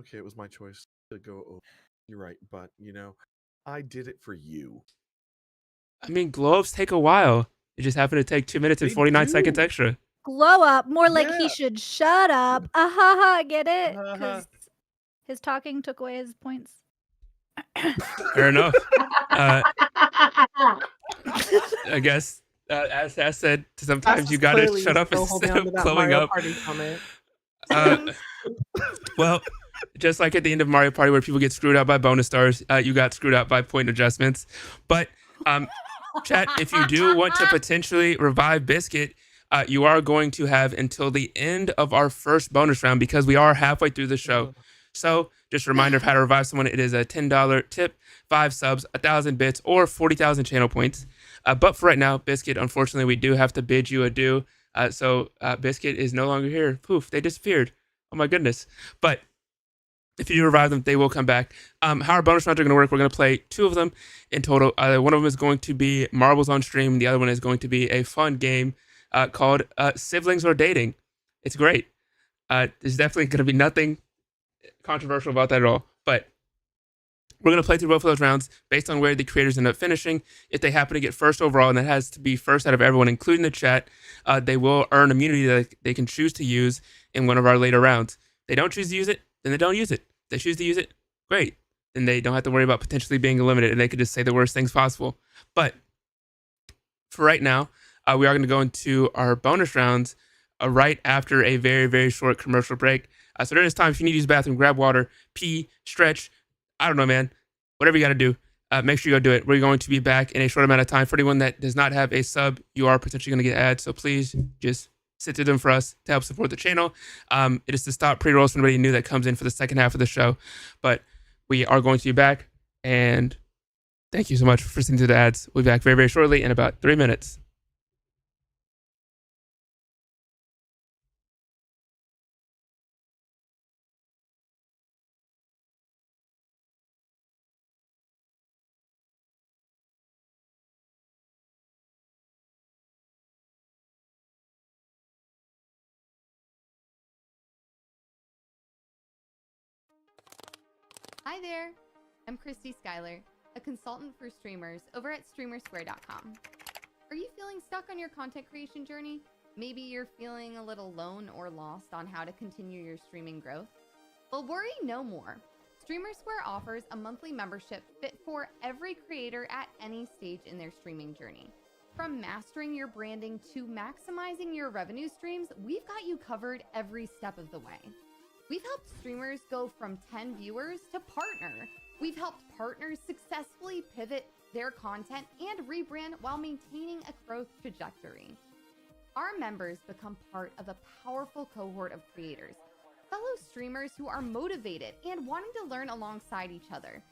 okay, it was my choice to go over. You're right, but I did it for you. I mean, glow-ups take a while. It just happened to take 2 minutes and They 49 do. seconds extra. Glow up. More like Yeah. he should shut up. Ahaha, get it? Uh-huh. Because his talking took away his points. Fair enough. I guess, as said, sometimes Sass you is gotta clearly shut up still instead holding on of to that glowing Mario up. Party comment. Well, just like at the end of Mario Party where people get screwed out by bonus stars, you got screwed out by point adjustments. But chat, if you do want to potentially revive Biscuit, you are going to have until the end of our first bonus round, because we are halfway through the show. So just a reminder of how to revive someone. It is a $10 tip, 5 subs, 1,000 bits, or 40,000 channel points. But for right now, Biscuit, unfortunately, we do have to bid you adieu. So Biscuit is no longer here. Poof, they disappeared. Oh my goodness. But if you revive them, they will come back. How our bonus rounds are going to work, we're going to play 2 of them in total. One of them is going to be Marbles on Stream. The other one is going to be a fun game called Siblings or Dating. It's great. There's definitely going to be nothing controversial about that at all. But we're going to play through both of those rounds based on where the creators end up finishing. If they happen to get first overall, and that has to be first out of everyone, including the chat, they will earn immunity that they can choose to use in one of our later rounds. If they don't choose to use it, then they don't use it. If they choose to use it, great. Then they don't have to worry about potentially being eliminated, and they could just say the worst things possible. But for right now, we are going to go into our bonus rounds right after a very, very short commercial break. So during this time, if you need to use the bathroom, grab water, pee, stretch, I don't know, man, whatever you got to do, make sure you go do it. We're going to be back in a short amount of time. For anyone that does not have a sub, you are potentially going to get ads. So please just sit through them for us to help support the channel. It is to stop pre-rolls for anybody new that comes in for the second half of the show. But we are going to be back, and thank you so much for listening to the ads. We'll be back very, very shortly in about 3 minutes. Hi there, I'm Christy Schuyler, a consultant for streamers over at streamersquare.com. Are you feeling stuck on your content creation journey? Maybe you're feeling a little lone or lost on how to continue your streaming growth? Well, worry no more. StreamerSquare offers a monthly membership fit for every creator at any stage in their streaming journey. From mastering your branding to maximizing your revenue streams, we've got you covered every step of the way. We've helped streamers go from 10 viewers to partner. We've helped partners successfully pivot their content and rebrand while maintaining a growth trajectory. Our members become part of a powerful cohort of creators, fellow streamers who are motivated and wanting to learn alongside each other.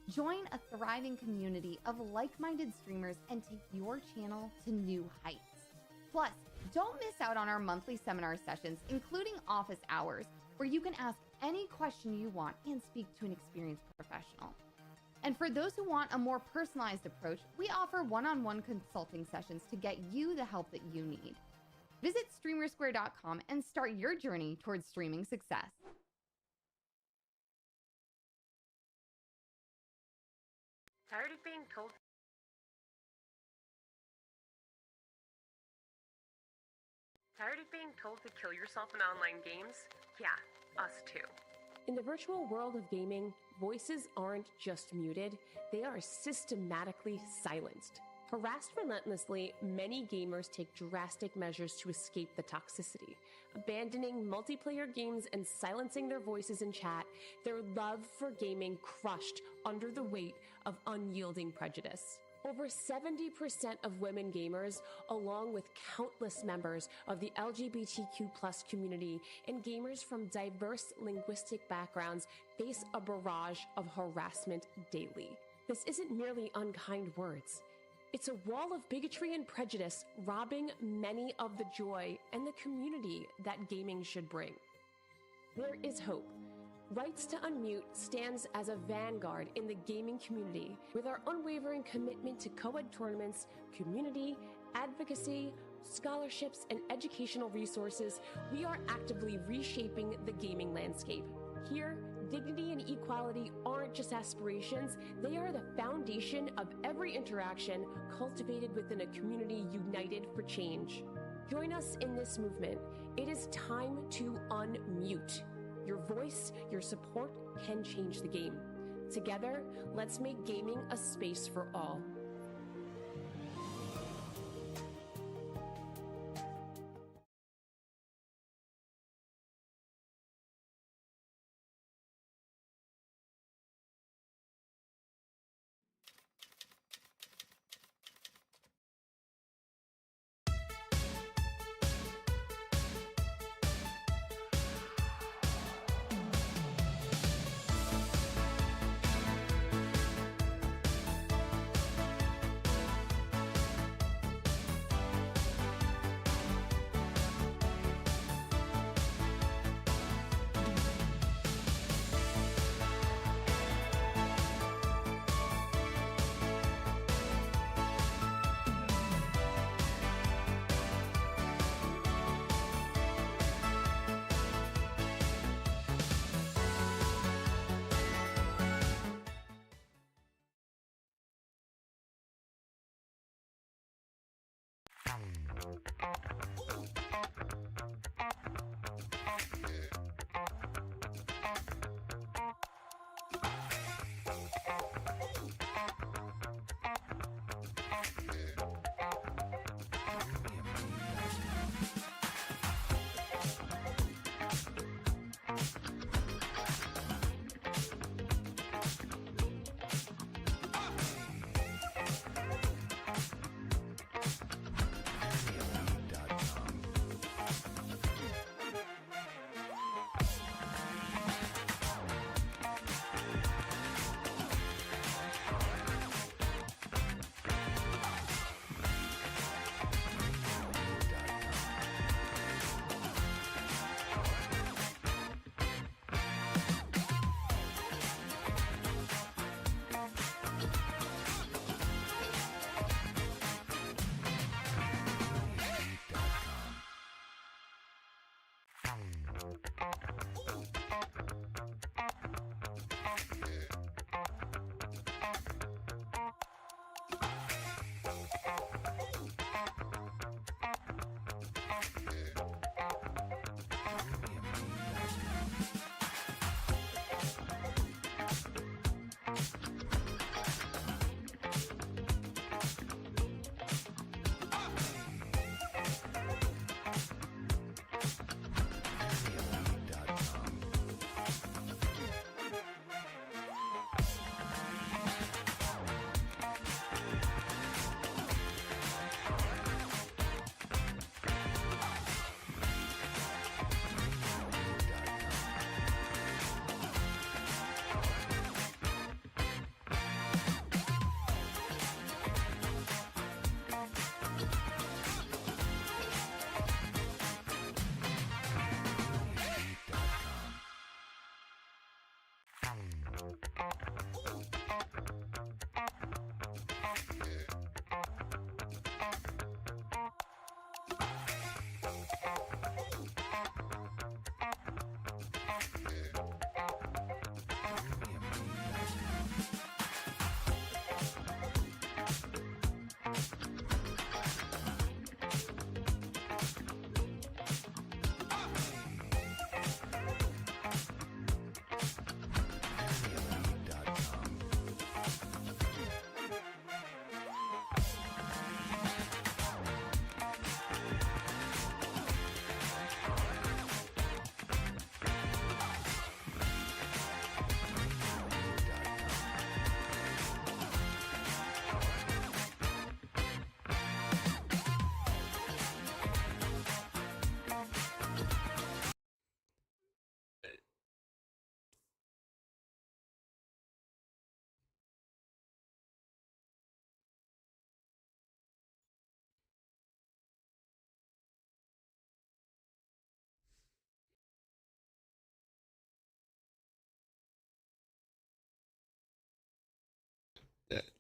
Join a thriving community of like-minded streamers and take your channel to new heights. Plus, don't miss out on our monthly seminar sessions, including office hours, where you can ask any question you want and speak to an experienced professional. And for those who want a more personalized approach, we offer one-on-one consulting sessions to get you the help that you need. Visit streamersquare.com and start your journey towards streaming success. Tired of being told to kill yourself in online games? Yeah, us too. In the virtual world of gaming, voices aren't just muted, they are systematically silenced. Harassed relentlessly, many gamers take drastic measures to escape the toxicity, abandoning multiplayer games and silencing their voices in chat, their love for gaming crushed under the weight of unyielding prejudice. Over 70% of women gamers, along with countless members of the LGBTQ+ community and gamers from diverse linguistic backgrounds, face a barrage of harassment daily. This isn't merely unkind words. It's a wall of bigotry and prejudice, robbing many of the joy and the community that gaming should bring. There is hope. Rights to Unmute stands as a vanguard in the gaming community with our unwavering commitment to co-ed tournaments, community, advocacy, scholarships, and educational resources. We are actively reshaping the gaming landscape. Here, dignity and equality aren't just aspirations, they are the foundation of every interaction cultivated within a community united for change. Join us in this movement. It is time to unmute. Your voice, your support can change the game. Together, let's make gaming a space for all. Feud.com.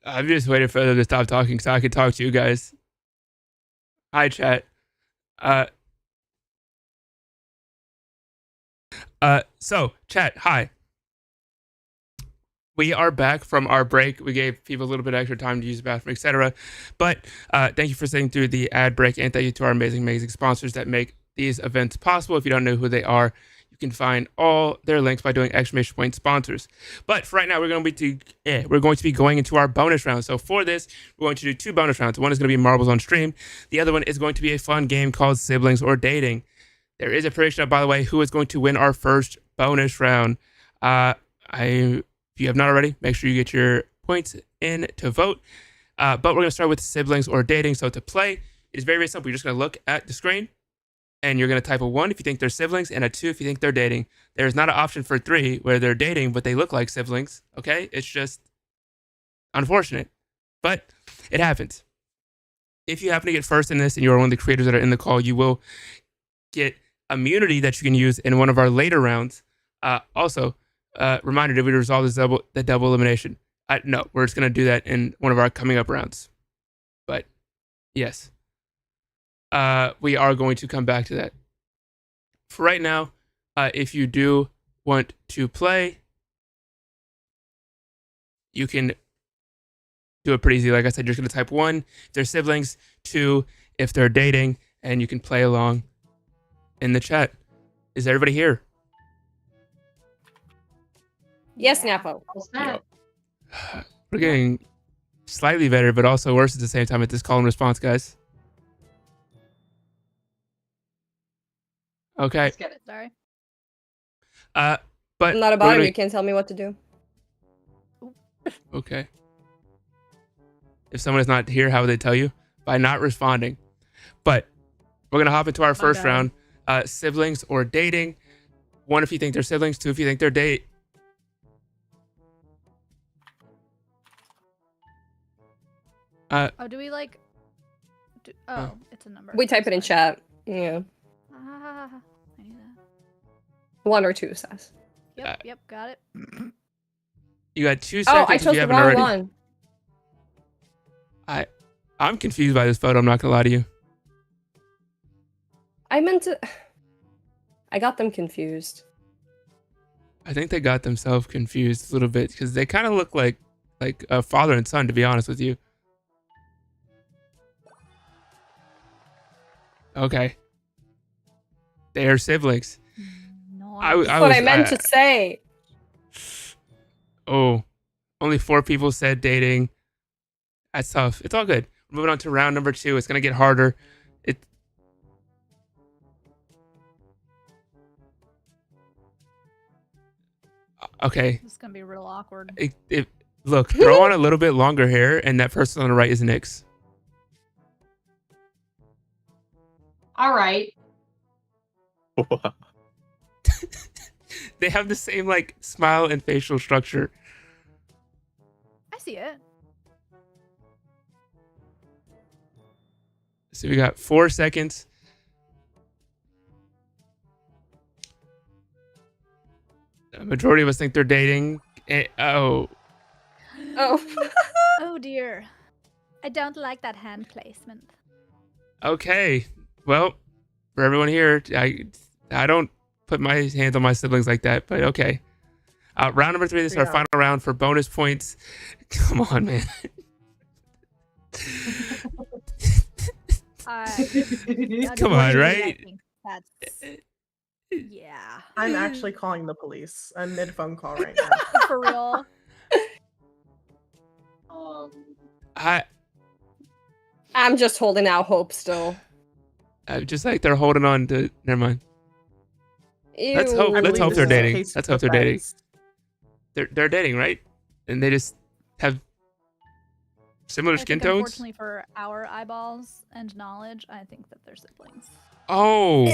I'm just waiting for them to stop talking so I can talk to you guys. Hi, chat. So chat, hi. We are back from our break. We gave people a little bit extra time to use the bathroom, etc. But thank you for sitting through the ad break, and thank you to our amazing sponsors that make these events possible. If you don't know who they are, you can find all their links by doing exclamation point sponsors. But for right now, we're going to be going into our bonus round. So for this, we're going to do 2 bonus rounds. One is going to be Marbles on Stream. The other one is going to be a fun game called Siblings or Dating. There is a prediction of, by the way, who is going to win our first bonus round. If you have not already, make sure you get your points in to vote. But we're going to start with siblings or dating. So to play, it's very, very simple. You're just going to look at the screen, and you're going to type a 1 if you think they're siblings, and a 2 if you think they're dating. There's not an option for 3 where they're dating, but they look like siblings. Okay? It's just unfortunate. But it happens. If you happen to get first in this, and you're one of the creators that are in the call, you will get immunity that you can use in one of our later rounds. Reminder, did we resolve the double elimination? No, we're just going to do that in one of our coming up rounds. But, yes. We are going to come back to that. For right now, if you do want to play, you can do it pretty easy. Like I said, you're just going to type 1 if they're siblings, 2 if they're dating, and you can play along in the chat. Is everybody here? Yes, Napo. We're getting slightly better, but also worse at the same time at this call and response, guys. Okay. Let's get it. Sorry. But I'm not a bottom. You can't tell me what to do. Okay. If someone is not here, how would they tell you? By not responding. But we're gonna hop into our first round. Siblings or dating. 1 if you think they're siblings, 2 if you think they're date. Do we like? It's a number. We type it in chat. Yeah. I knew that. 1 or 2 says. Yep, got it. You got 2 seconds. Oh, I chose the wrong one. I'm confused by this photo. I'm not gonna lie to you. I meant to. I got them confused. I think they got themselves confused a little bit because they kind of look like a father and son, to be honest with you. Okay. They are siblings. No, That's what I meant to say. Oh, only 4 people said dating. That's tough. It's all good. We're moving on to round number 2. It's going to get harder. Okay. This is going to be real awkward. Look, throw on a little bit longer hair, and that person on the right is Nyx. All right. They have the same smile and facial structure. I see it. So we got 4 seconds. The majority of us think they're dating. Oh dear. I don't like that hand placement. Okay. Well, for everyone here, I don't put my hands on my siblings like that, but okay. Round number 3. This is our final round for bonus points. Come on, man. Come on, right? Yeah. I'm actually calling the police. I'm mid phone call right now. For real. I'm just holding out hope still. Just like they're holding on to. Never mind. Ew. Let's hope they're dating. Let's hope they're dating. Defense. They're dating, right? And they just have similar skin tones. Unfortunately for our eyeballs and knowledge, I think that they're siblings. Oh.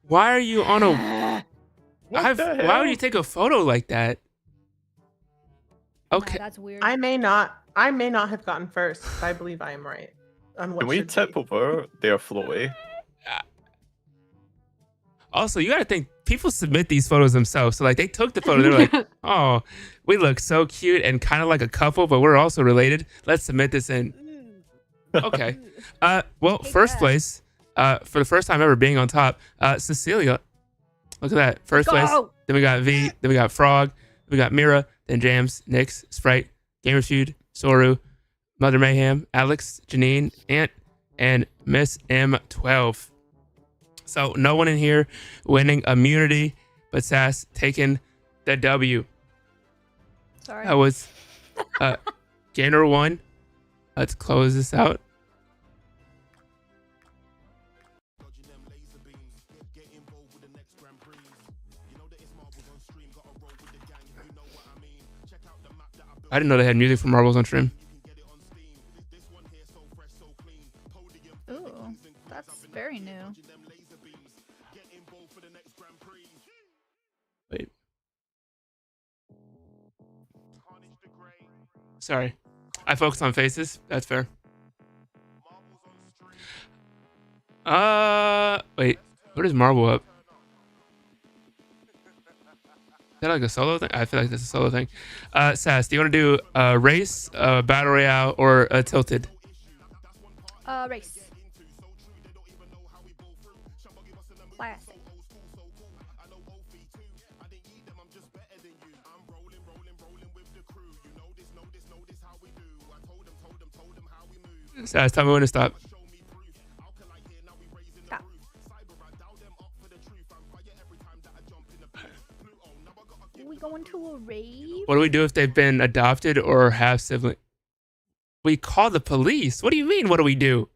Why are you on a? Why would you take a photo like that? Okay. Yeah, that's weird. I may not have gotten first, but I believe I am right. On what Can we should tip be. over their flowy? Also, you got to think people submit these photos themselves. So like they took the photo. They're like, oh, we look so cute and kind of like a couple, but we're also related. Let's submit this in. Okay. Well, first place, for the first time ever being on top, Cecilia. Look at that. First place. Then we got V. Then we got Frog. Then we got Mira. Then Jams, Nyx, Sprite, Gamer Feud, Soru, Mother Mayhem, Alex, Janine, Ant, and Miss M12. So no one in here winning immunity, but Sass taking the W. Sorry. That was Gainer 1. Let's close this out. I didn't know they had music for Marbles on stream. Ooh, that's very new. Wait. Sorry. I focus on faces. That's fair. Wait. What is Marble up? Is that like a solo thing? I feel like that's a solo thing. Sass, do you want to do a race, a battle royale, or a tilted? Race. Classic. Sass, tell me when to stop. Stop. We going to a rave? What do we do if they've been adopted or have sibling? We call the police. What do you mean? What do we do?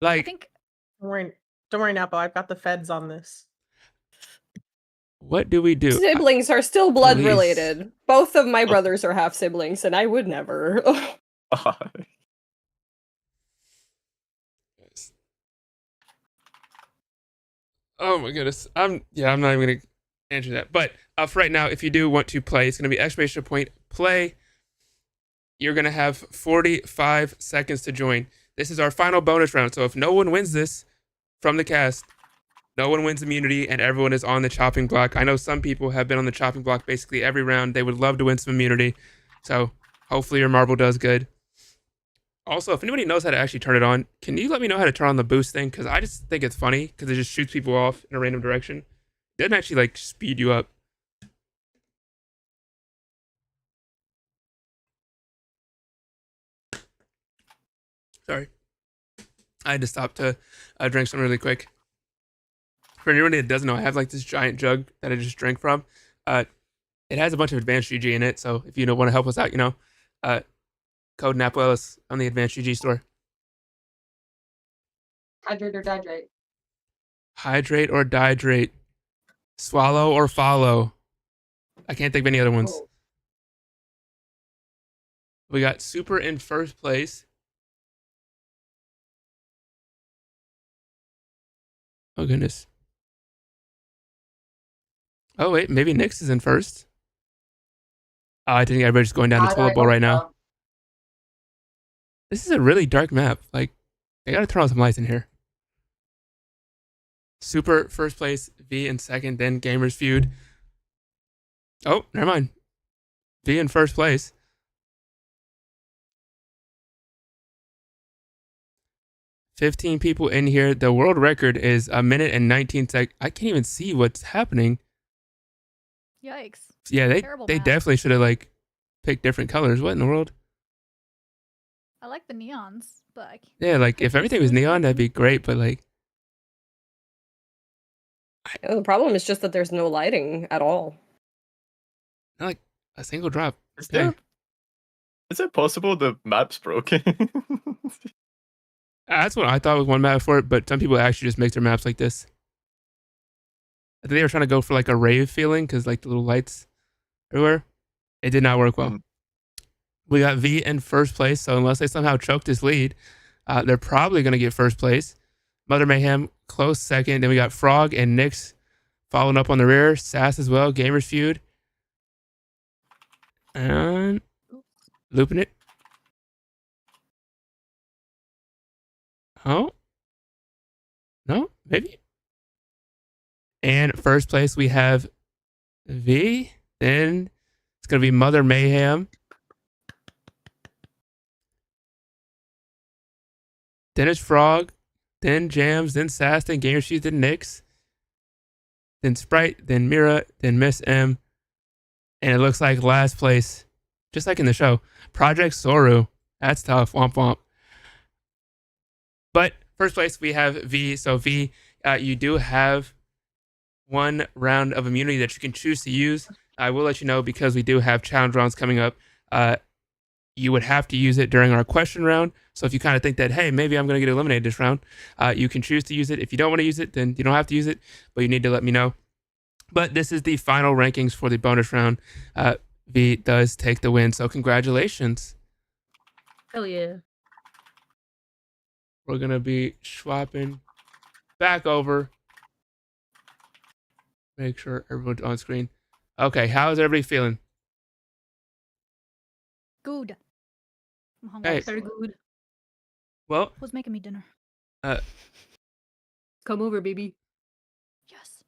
I think Don't worry, Napo. I've got the feds on this. What do we do? Siblings are still blood Police. related. Both of my brothers are half siblings, and I would never. Oh my goodness. I'm not even gonna answer that. But for right now, if you do want to play, it's gonna be exclamation point play. You're gonna have 45 seconds to join. This is our final bonus round. So if no one wins this from the cast, no one wins immunity and everyone is on the chopping block. I know some people have been on the chopping block basically every round. They would love to win some immunity. So hopefully your marble does good. Also, if anybody knows how to actually turn it on, can you let me know how to turn on the boost thing? Because I just think it's funny because it just shoots people off in a random direction. It doesn't actually like speed you up. Sorry. I had to stop to drink some really quick. For anyone that doesn't know, I have like this giant jug that I just drank from. It has a bunch of advanced GG in it. So if you want to help us out, code NAPOELLIS on the Advanced GG store. Hydrate or dihydrate. Hydrate or dihydrate. Swallow or follow. I can't think of any other ones. Oh. We got Super in first place. Oh, goodness. Oh, wait. Maybe Nyx is in first. Oh, I think everybody's going down the toilet bowl right now. This is a really dark map. Like, they gotta turn on some lights in here. Super first place, V in second, then Gamers Feud. Oh, never mind. V in first place. $15 people in here. The world record is 1 minute and 19 seconds. I can't even see what's happening. Yikes. Yeah, Terrible they map. definitely should have like picked different colors. What in the world? I like the neons, but I can't. Yeah, like if everything was neon, that'd be great. But like, The problem is just that there's no lighting at all. not like a single drop. Is Okay. is it possible the map's broken? That's what I thought was one map for it, but some people actually just make their maps like this. I think they were trying to go for like a rave feeling because like the little lights everywhere. It did not work well. Mm. We got V in first place, so unless they somehow choke this lead, they're probably going to get first place. Mother Mayhem, close second. Then we got Frog and Nyx following up on the rear. Sass as well. Gamers Feud. And looping it. Oh. No. maybe. And first place we have V. Then it's gonna be Mother Mayhem. Then it's Frog. Then Jams. Then Sass. Then Gamer Sheet. Then Nyx. Then Sprite. Then Mira. Then Miss M. And it looks like last place, just like in the show, Project Soru. That's tough. Womp womp. But first place we have V. So V, you do have one round of immunity that you can choose to use. I will let you know because we do have challenge rounds coming up. You would have to use it during our question round. So if you kind of think that, hey, maybe I'm going to get eliminated this round, you can choose to use it. If you don't want to use it, then you don't have to use it, but you need to let me know. But this is the final rankings for the bonus round. V does take the win, so congratulations. Hell yeah. We're going to be swapping back over. Make sure everyone's on screen. Okay, how's everybody feeling? Good. I'm hungry. Hey. Very good. Well, Who's making me dinner? Come over, baby. Yes.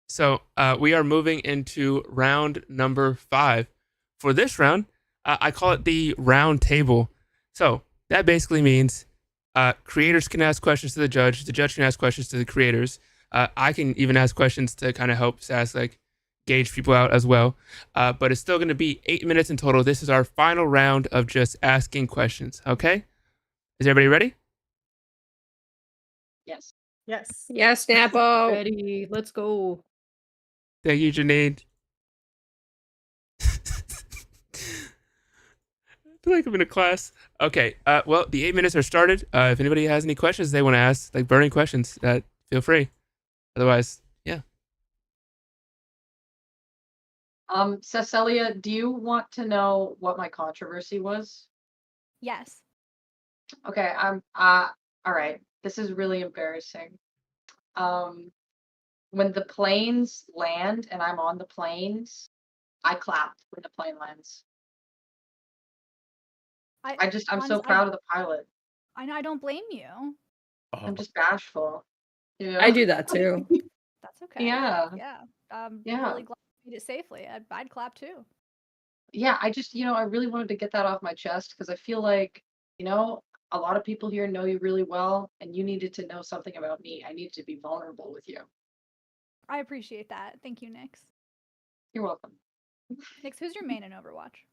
So we are moving into round number 5. For this round, I call it the round table. So that basically means creators can ask questions to the judge can ask questions to the creators. I can even ask questions to kind of help Sass gauge people out as well. But it's still going to be 8 minutes in total. This is our final round of just asking questions. Okay? Is everybody ready? Yes. Yes. Yes, Napo. Ready. Let's go. Thank you, Janine. I feel like I'm in a class. Okay. Well, the 8 minutes are started. If anybody has any questions they want to ask, like burning questions, feel free. Otherwise, yeah. Cecilia, do you want to know what my controversy was? Yes. Okay, all right. This is really embarrassing. When the planes land and I'm on the planes, I clap when the plane lands. I'm so honest- proud of the pilot. I know. I don't blame you. I'm just bashful. You know? I do that too. That's okay. Yeah. Yeah. I'm Yeah. really glad you made it safely. I'd clap too. Yeah, I just, I really wanted to get that off my chest because I feel like, a lot of people here know you really well, and you needed to know something about me. I needed to be vulnerable with you. I appreciate that. Thank you, Nyx. You're welcome. Nyx, who's your main in Overwatch?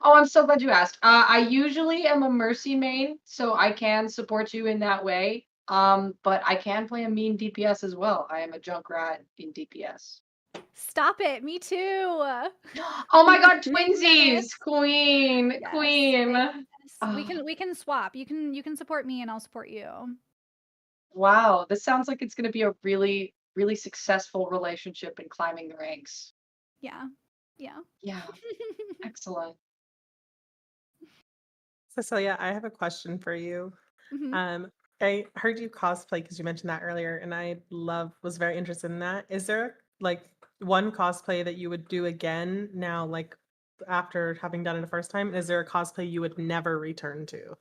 Oh, I'm so glad you asked. I usually am a Mercy main, so I can support you in that way. But I can play a mean DPS as well. I am a Junkrat in DPS. Stop it. Me too. Oh my god, twinsies! Queen. Yes, Queen. yes. Oh. We can swap. You can support me and I'll support you. Wow, this sounds like it's gonna be a really, really successful relationship in climbing the ranks. Yeah. Yeah. Yeah. Excellent. Cecilia, I have a question for you. Mhm. I heard you cosplay because you mentioned that earlier, and was very interested in that. Is there one cosplay that you would do again now, like after having done it the first time? Is there a cosplay you would never return to?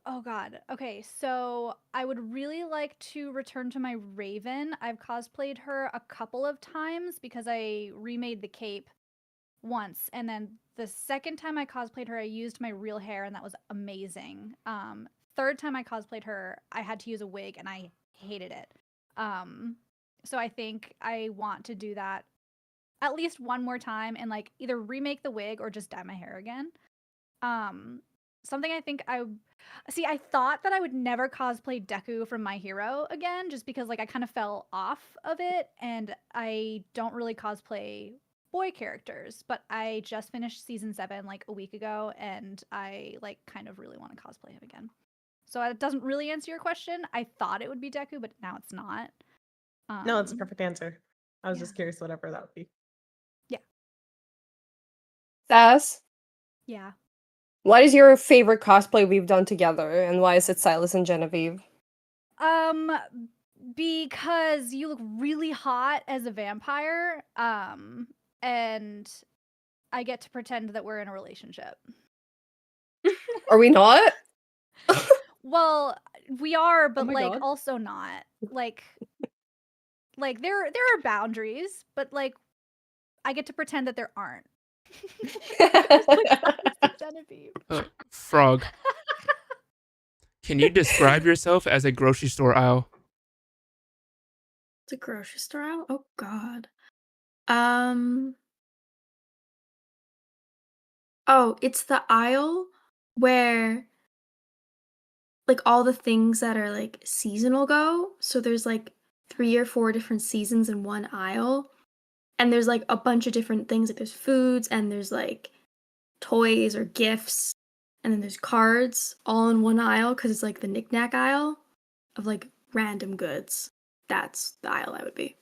Oh god. Okay, so I would really like to return to my Raven. I've cosplayed her a couple of times because I remade the cape once, and then the second time I cosplayed her, I used my real hair, and that was amazing. Third time I cosplayed her, I had to use a wig, and I hated it. So I think I want to do that at least one more time and either remake the wig or just dye my hair again. Something I think I thought that I would never cosplay Deku from My Hero again, just because I kind of fell off of it, and I don't really cosplay boy characters, but I just finished season 7 a week ago, and I kind of really want to cosplay him again. So it doesn't really answer your question. I thought it would be Deku, but now it's not. No, it's a perfect answer. I was just curious, whatever that would be. Yeah. Sass, Yeah. what is your favorite cosplay we've done together, and why is it Silas and Genevieve? Because you look really hot as a vampire, and I get to pretend that we're in a relationship. Are we not? Well, We are, but my like God. also not. Like there are boundaries, but like I get to pretend that there aren't. Frog, can you describe yourself as a grocery store aisle? It's a grocery store aisle? Oh God. Oh, it's the aisle where like all the things that are like seasonal go. So there's like 3 or 4 different seasons in one aisle. And there's like a bunch of different things. Like there's foods and there's like toys or gifts. And then there's cards all in one aisle because it's like the knickknack aisle of like random goods. That's the aisle I would be.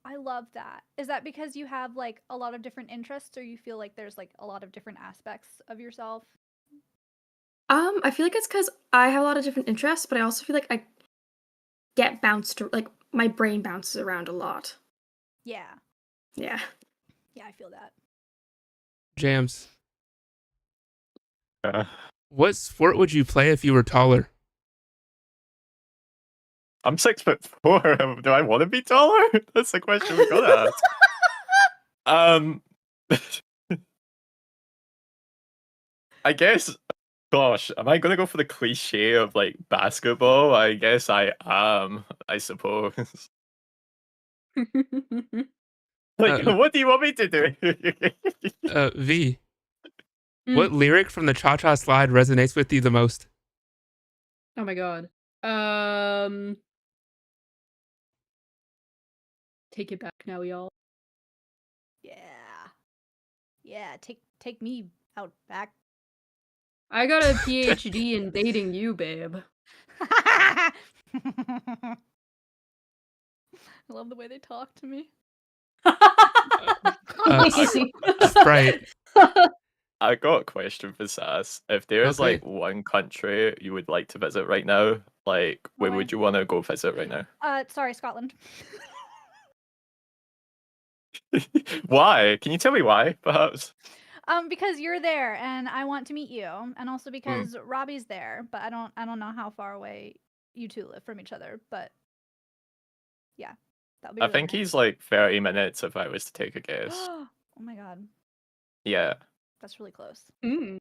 I love that. Is that because you have like a lot of different interests, or you feel like there's like a lot of different aspects of yourself? I feel like it's because I have a lot of different interests, but I also feel like I get bounced, like my brain bounces around a lot. Yeah. Yeah. Yeah, I feel that. Jams, Uh, what sport would you play if you were taller? I'm 6'4". Do I want to be taller? That's the question we gotta ask. I guess. Gosh, am I gonna go for the cliche of like basketball? I guess I am. I suppose. Like, what do you want me to do? V, Mm. what lyric from the Cha Cha Slide resonates with you the most? Oh my God. Take it back now, y'all. Yeah. Yeah, take me out back. I got a PhD in dating you, babe. I love the way they talk to me. Sprite, I got a question for Sass. If there's Okay. like one country you would like to visit right now, like where Why? would you want to go visit right now? Sorry, Scotland. Why? Can you tell me why, perhaps? Because you're there and I want to meet you, and also because Robbie's there, but I don't know how far away you two live from each other, but yeah, that'll be I really think nice. he's like 30 minutes if I was to take a guess. Oh my God, Yeah. that's really close. Mm.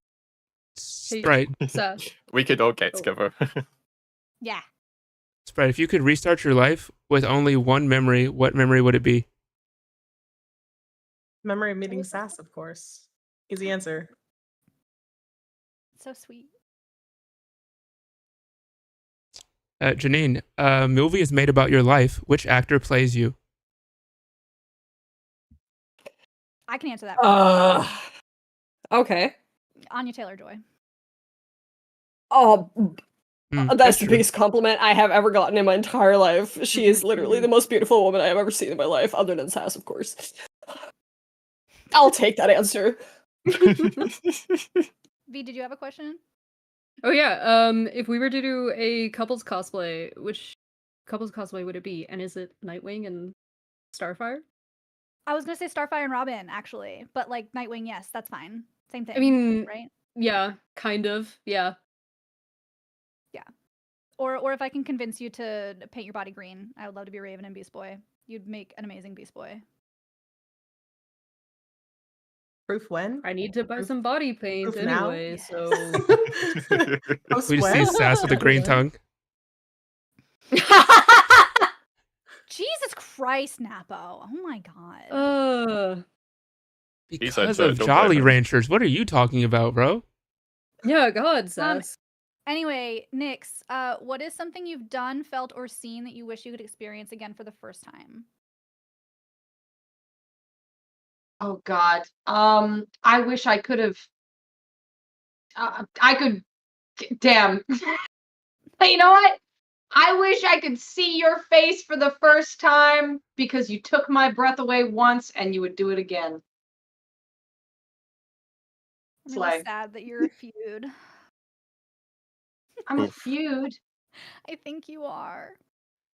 Sprite, Sass. We could all get together. Yeah. Sprite, if you could restart your life with only one memory, what memory would it be? Memory of meeting Sass, of course. Easy answer. So sweet. Janine, a movie is made about your life. Which actor plays you? I can answer that. Okay. Anya Taylor-Joy. Oh, that's the true. biggest compliment I have ever gotten in my entire life. She is literally the most beautiful woman I have ever seen in my life, other than Sass, of course. I'll take that answer. V, did you have a question? Oh yeah. If we were to do a couples cosplay, which couples cosplay would it be? And is it Nightwing and Starfire? I was gonna say Starfire and Robin, actually, but like Nightwing, yes, that's fine. Same thing. I mean, right? Yeah, kind of. Yeah. Yeah. Or if I can convince you to paint your body green, I would love to be Raven and Beast Boy. You'd make an amazing Beast Boy. Proof when? I need to buy some body paint Proof now? anyway, so We just see Sass with a green tongue. Jesus Christ, Napo. Oh my God. Because of Jolly Ranchers. What are you talking about, bro? Yeah, God, Sass. Anyway, Nyx, what is something you've done, felt, or seen that you wish you could experience again for the first time? Oh God. I wish I could have. I could. Damn. You know what? I wish I could see your face for the first time because you took my breath away once and you would do it again. I'm really sad that you're a Feud. I'm a Feud. I think you are.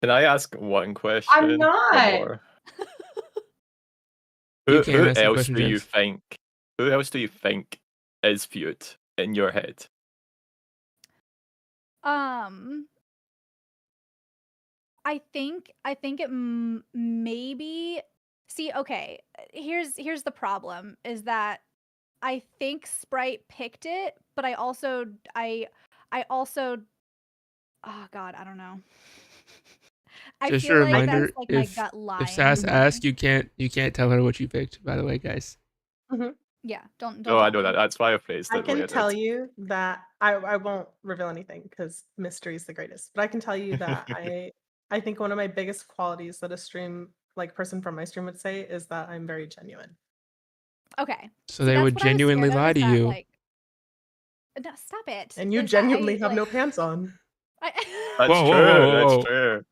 Can I ask one question? I'm or not. more? You Who, can who ask the else question, do you James. think? Who else do you think is Feud in your head? I think it maybe. See, okay. Here's the problem is that I think Sprite picked it, but I also oh god, I don't know. I Just a feel like reminder, that's like my if gut lying Sass to me. asks, you can't tell her what you picked. By the way, guys. Yeah, don't No, I tell know me. that. That's why I phrased I it the way can I tell did. you that I won't reveal anything because mystery is the greatest. But I can tell you that I think one of my biggest qualities that a stream person from my stream would say is that I'm very genuine. Okay. So See, they that's would what I was genuinely scared of lie is to that, you. like no, stop it. And you Is that genuinely I have no like pants on. That's Whoa, whoa, true. whoa, That's whoa. true.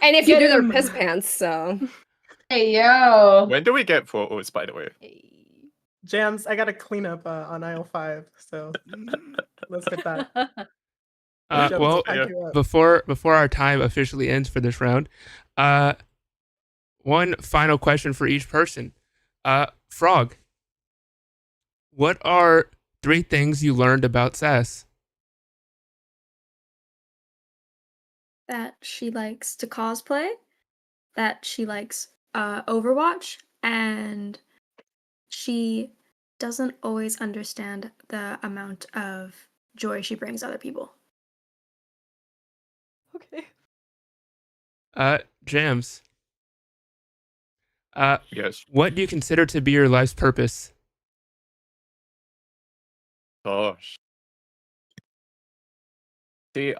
And if you Get do, they're him. piss pants. So Hey, yo. When do we get photos, by the way? Jams, I got to clean up on aisle 5, so let's hit that. Jams, I'll Well, pack you up. before our time officially ends for this round, one final question for each person. Frog, what are 3 things you learned about Sass? That she likes to cosplay, that she likes Overwatch, and she doesn't always understand the amount of joy she brings other people. Okay. Jams. Yes. What do you consider to be your life's purpose? Gosh. See,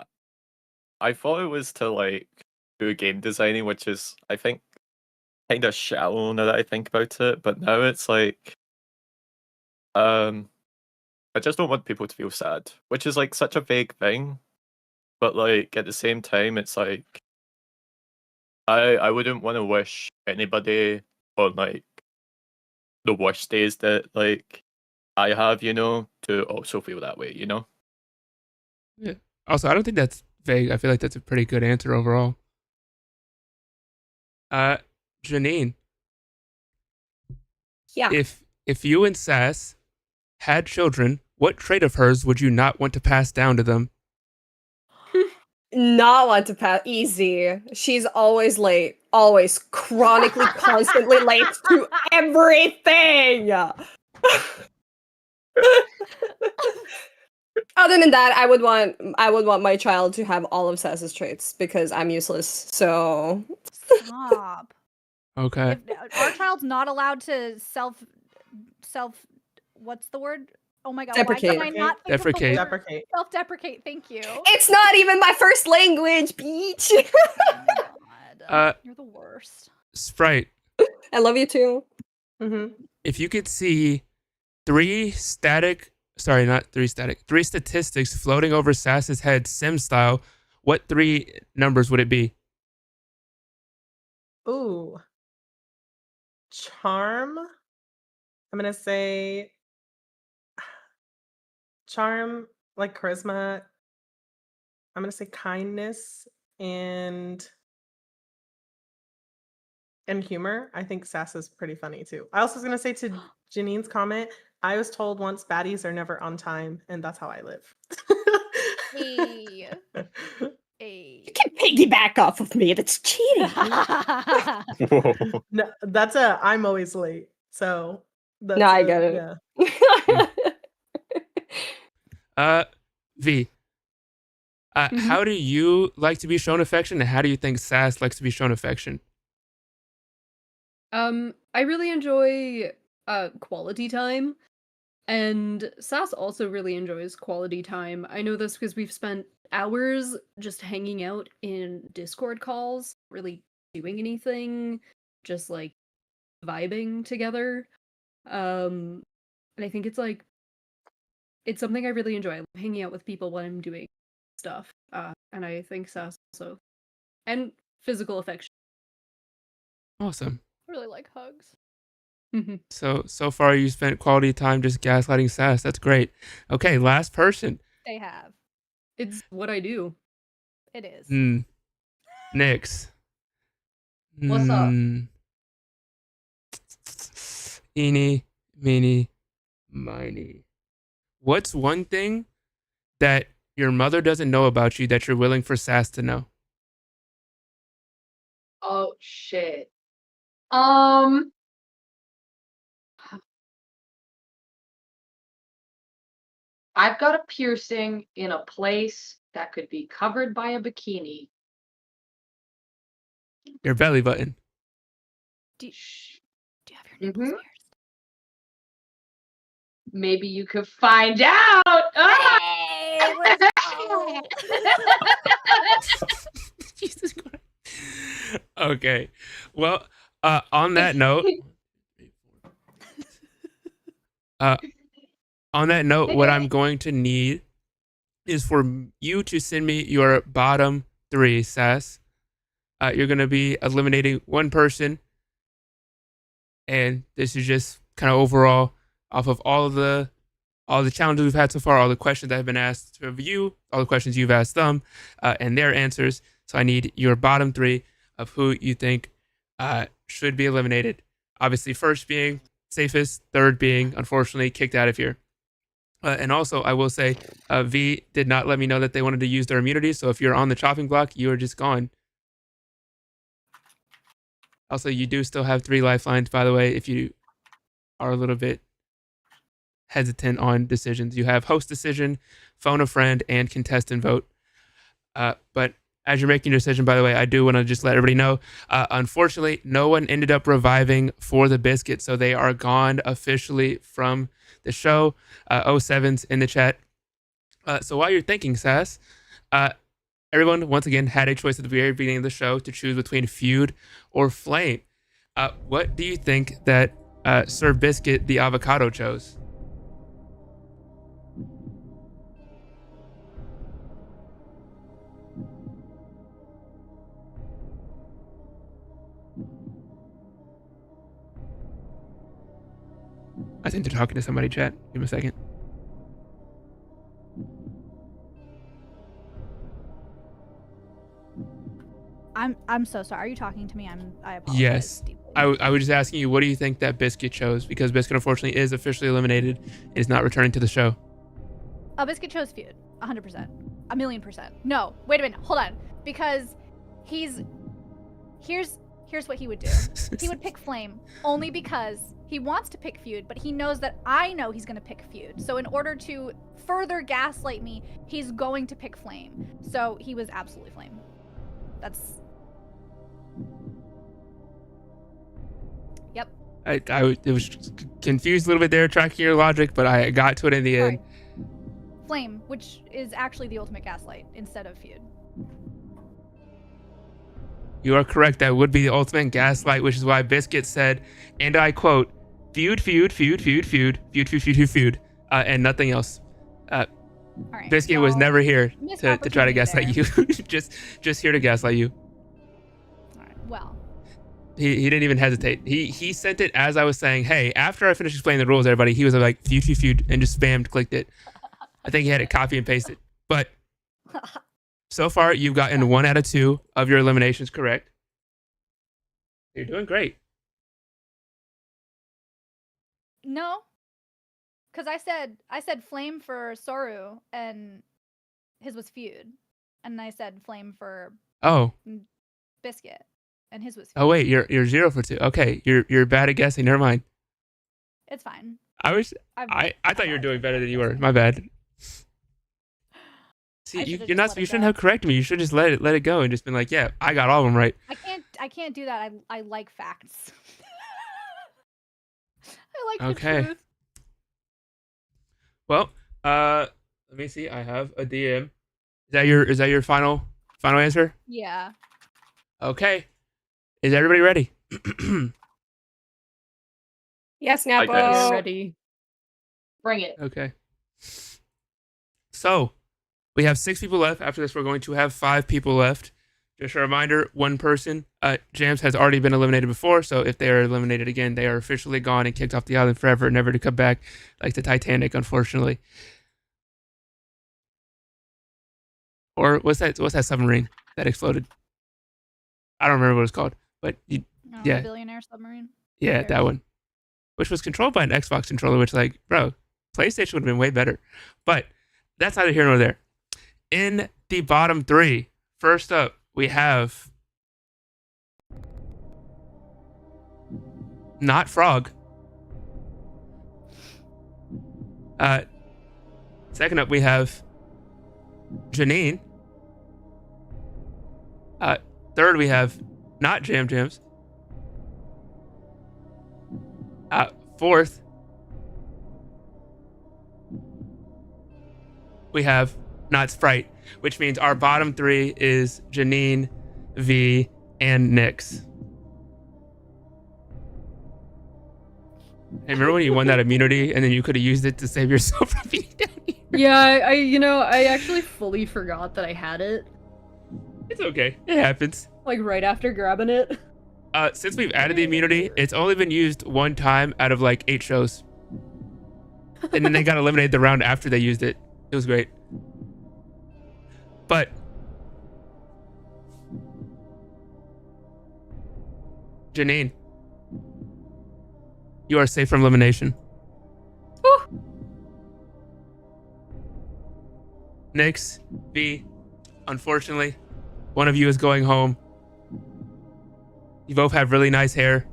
I thought it was to do game designing, which is I think kind of shallow now that I think about it. But now it's I just don't want people to feel sad, which is such a vague thing. But at the same time, it's I wouldn't want to wish anybody on the worst days that I have, to also feel that way, Yeah. Also, I don't think that's vague. I feel like that's a pretty good answer overall. Janine. Yeah. If you and Sass had children, what trait of hers would you not want to pass down to them? Not want to pass easy. She's always late. Always chronically, constantly late to everything. Other than that, I would want my child to have all of Sass's traits because I'm useless. So Stop. Okay. If our child's not allowed to self what's the word? Oh my god, why Deprecate. can I not think Deprecate. of the word? Deprecate. Self-deprecate, thank you. It's not even my first language, Peach. God. You're the worst. Sprite. I love you too. If you could see 3 statistics floating over Sass's head sim style, what 3 numbers would it be? Ooh. Charm. I'm gonna say charm, charisma. I'm gonna say kindness and humor. I think Sass is pretty funny too. I also was gonna say to Janine's comment, I was told once baddies are never on time, and that's how I live. Hey. You can piggyback off of me. That's cheating. No, that's I'm always late. So that's No, I get it. Yeah. V. How do you like to be shown affection, and how do you think Sass likes to be shown affection? I really enjoy quality time, and Sass also really enjoys quality time. I know this because we've spent hours just hanging out in Discord calls, really doing anything, just vibing together. And I think it's something I really enjoy. I love hanging out with people when I'm doing stuff. And I think Sass also, and physical affection. Awesome. I really like hugs. So far you spent quality time just gaslighting Sass. That's great. Okay, last person. They have. It's what I do. It is. Nyx. What's up? Eeny, meeny, miny. What's one thing that your mother doesn't know about you that you're willing for Sass to know? shit. I've got a piercing in a place that could be covered by a bikini. Your belly button. Do you have your nipples pierced? Maybe you could find out. Ah! Hey, let's go. Jesus Christ. Okay. Well, on that note, what I'm going to need is for you to send me your bottom 3, Sass. You're going to be eliminating one person, and this is just kind of overall off of all the challenges we've had so far, all the questions that have been asked of you, all the questions you've asked them, and their answers. So I need your bottom 3 of who you think should be eliminated. Obviously, first being safest, third being, unfortunately, kicked out of here. And also, I will say, V did not let me know that they wanted to use their immunity. So if you're on the chopping block, you are just gone. Also, you do still have 3 lifelines, by the way, if you are a little bit hesitant on decisions. You have host decision, phone a friend, and contestant vote. But as you're making your decision, by the way, I do want to just let everybody know, unfortunately, no one ended up reviving for the biscuit, so they are gone officially from the show. 07's in the chat. So while you're thinking, Sass, everyone, once again, had a choice at the very beginning of the show to choose between Feud or Flame. What do you think that Sir Biscuit the Avocado chose? I think they're talking to somebody, chat. Give me a second. I'm so sorry. Are you talking to me? I apologize. Yes. Deeply. I was just asking you, what do you think that Biscuit chose? Because Biscuit, unfortunately, is officially eliminated and is not returning to the show. Biscuit chose Feud. 100%. 1,000,000%. No, wait a minute. Hold on. Because here's what he would do. He would pick Flame only because he wants to pick Feud, but he knows that I know he's going to pick Feud. So in order to further gaslight me, he's going to pick Flame. So he was absolutely Flame. That's... Yep. It was confused a little bit there, tracking your logic, but I got to it in the end. Flame, which is actually the ultimate gaslight instead of Feud. You are correct. That would be the ultimate gaslight, which is why Biscuit said, and I quote, feud, feud, feud, feud, feud, feud, feud, feud, feud, feud, and nothing else. Right, Biscuit was never here to try to gaslight there. you. just here to gaslight you. All right, well. He didn't even hesitate. He sent it as I was saying, hey, after I finished explaining the rules, everybody, he was like, feud, feud, feud, and just spammed, clicked it. I think he had it copy and pasted. But so far, you've gotten 1 out of 2 of your eliminations correct. You're doing great. No. Because I said Flame for Soru, and his was Feud. And I said Flame for Biscuit, and his was Feud. Oh wait, you're 0 for 2. Okay, you're bad at guessing. Never mind. It's fine. I thought you were doing better than you were. My bad. See, you shouldn't have corrected me. You should just let it go and just been like, yeah, I got all of them right. I can't do that. I like facts. I like the truth. Well, let me see. I have a DM. Is that your final answer? Yeah. Okay. Is everybody ready? Yes, Napo. We're ready. Bring it. Okay. So, we have 6 people left. After this, we're going to have 5 people left. Just a reminder, one person, Jams has already been eliminated before, so if they are eliminated again, they are officially gone and kicked off the island forever, never to come back, like the Titanic, unfortunately. Or what's that submarine that exploded? I don't remember what it's called, but yeah. The billionaire submarine? Yeah, that one. Which was controlled by an Xbox controller, which, like, bro, PlayStation would have been way better. But that's neither here nor there. In the bottom 3, first up, we have not Frog. Second up, we have Janine. Third, we have not Jam Jams. Fourth, we have not Sprite, which means our bottom three is Janine, V, and Nyx. Hey, remember when you won that immunity and then you could have used it to save yourself from being down here? Yeah, I actually fully forgot that I had it. It's okay. It happens. Like right after grabbing it. Since we've added the immunity, it's only been used one time out of like 8 shows. And then they got eliminated the round after they used it. It was great. But Janine, you are safe from elimination. Woo. Nyx, V, unfortunately, one of you is going home. You both have really nice hair.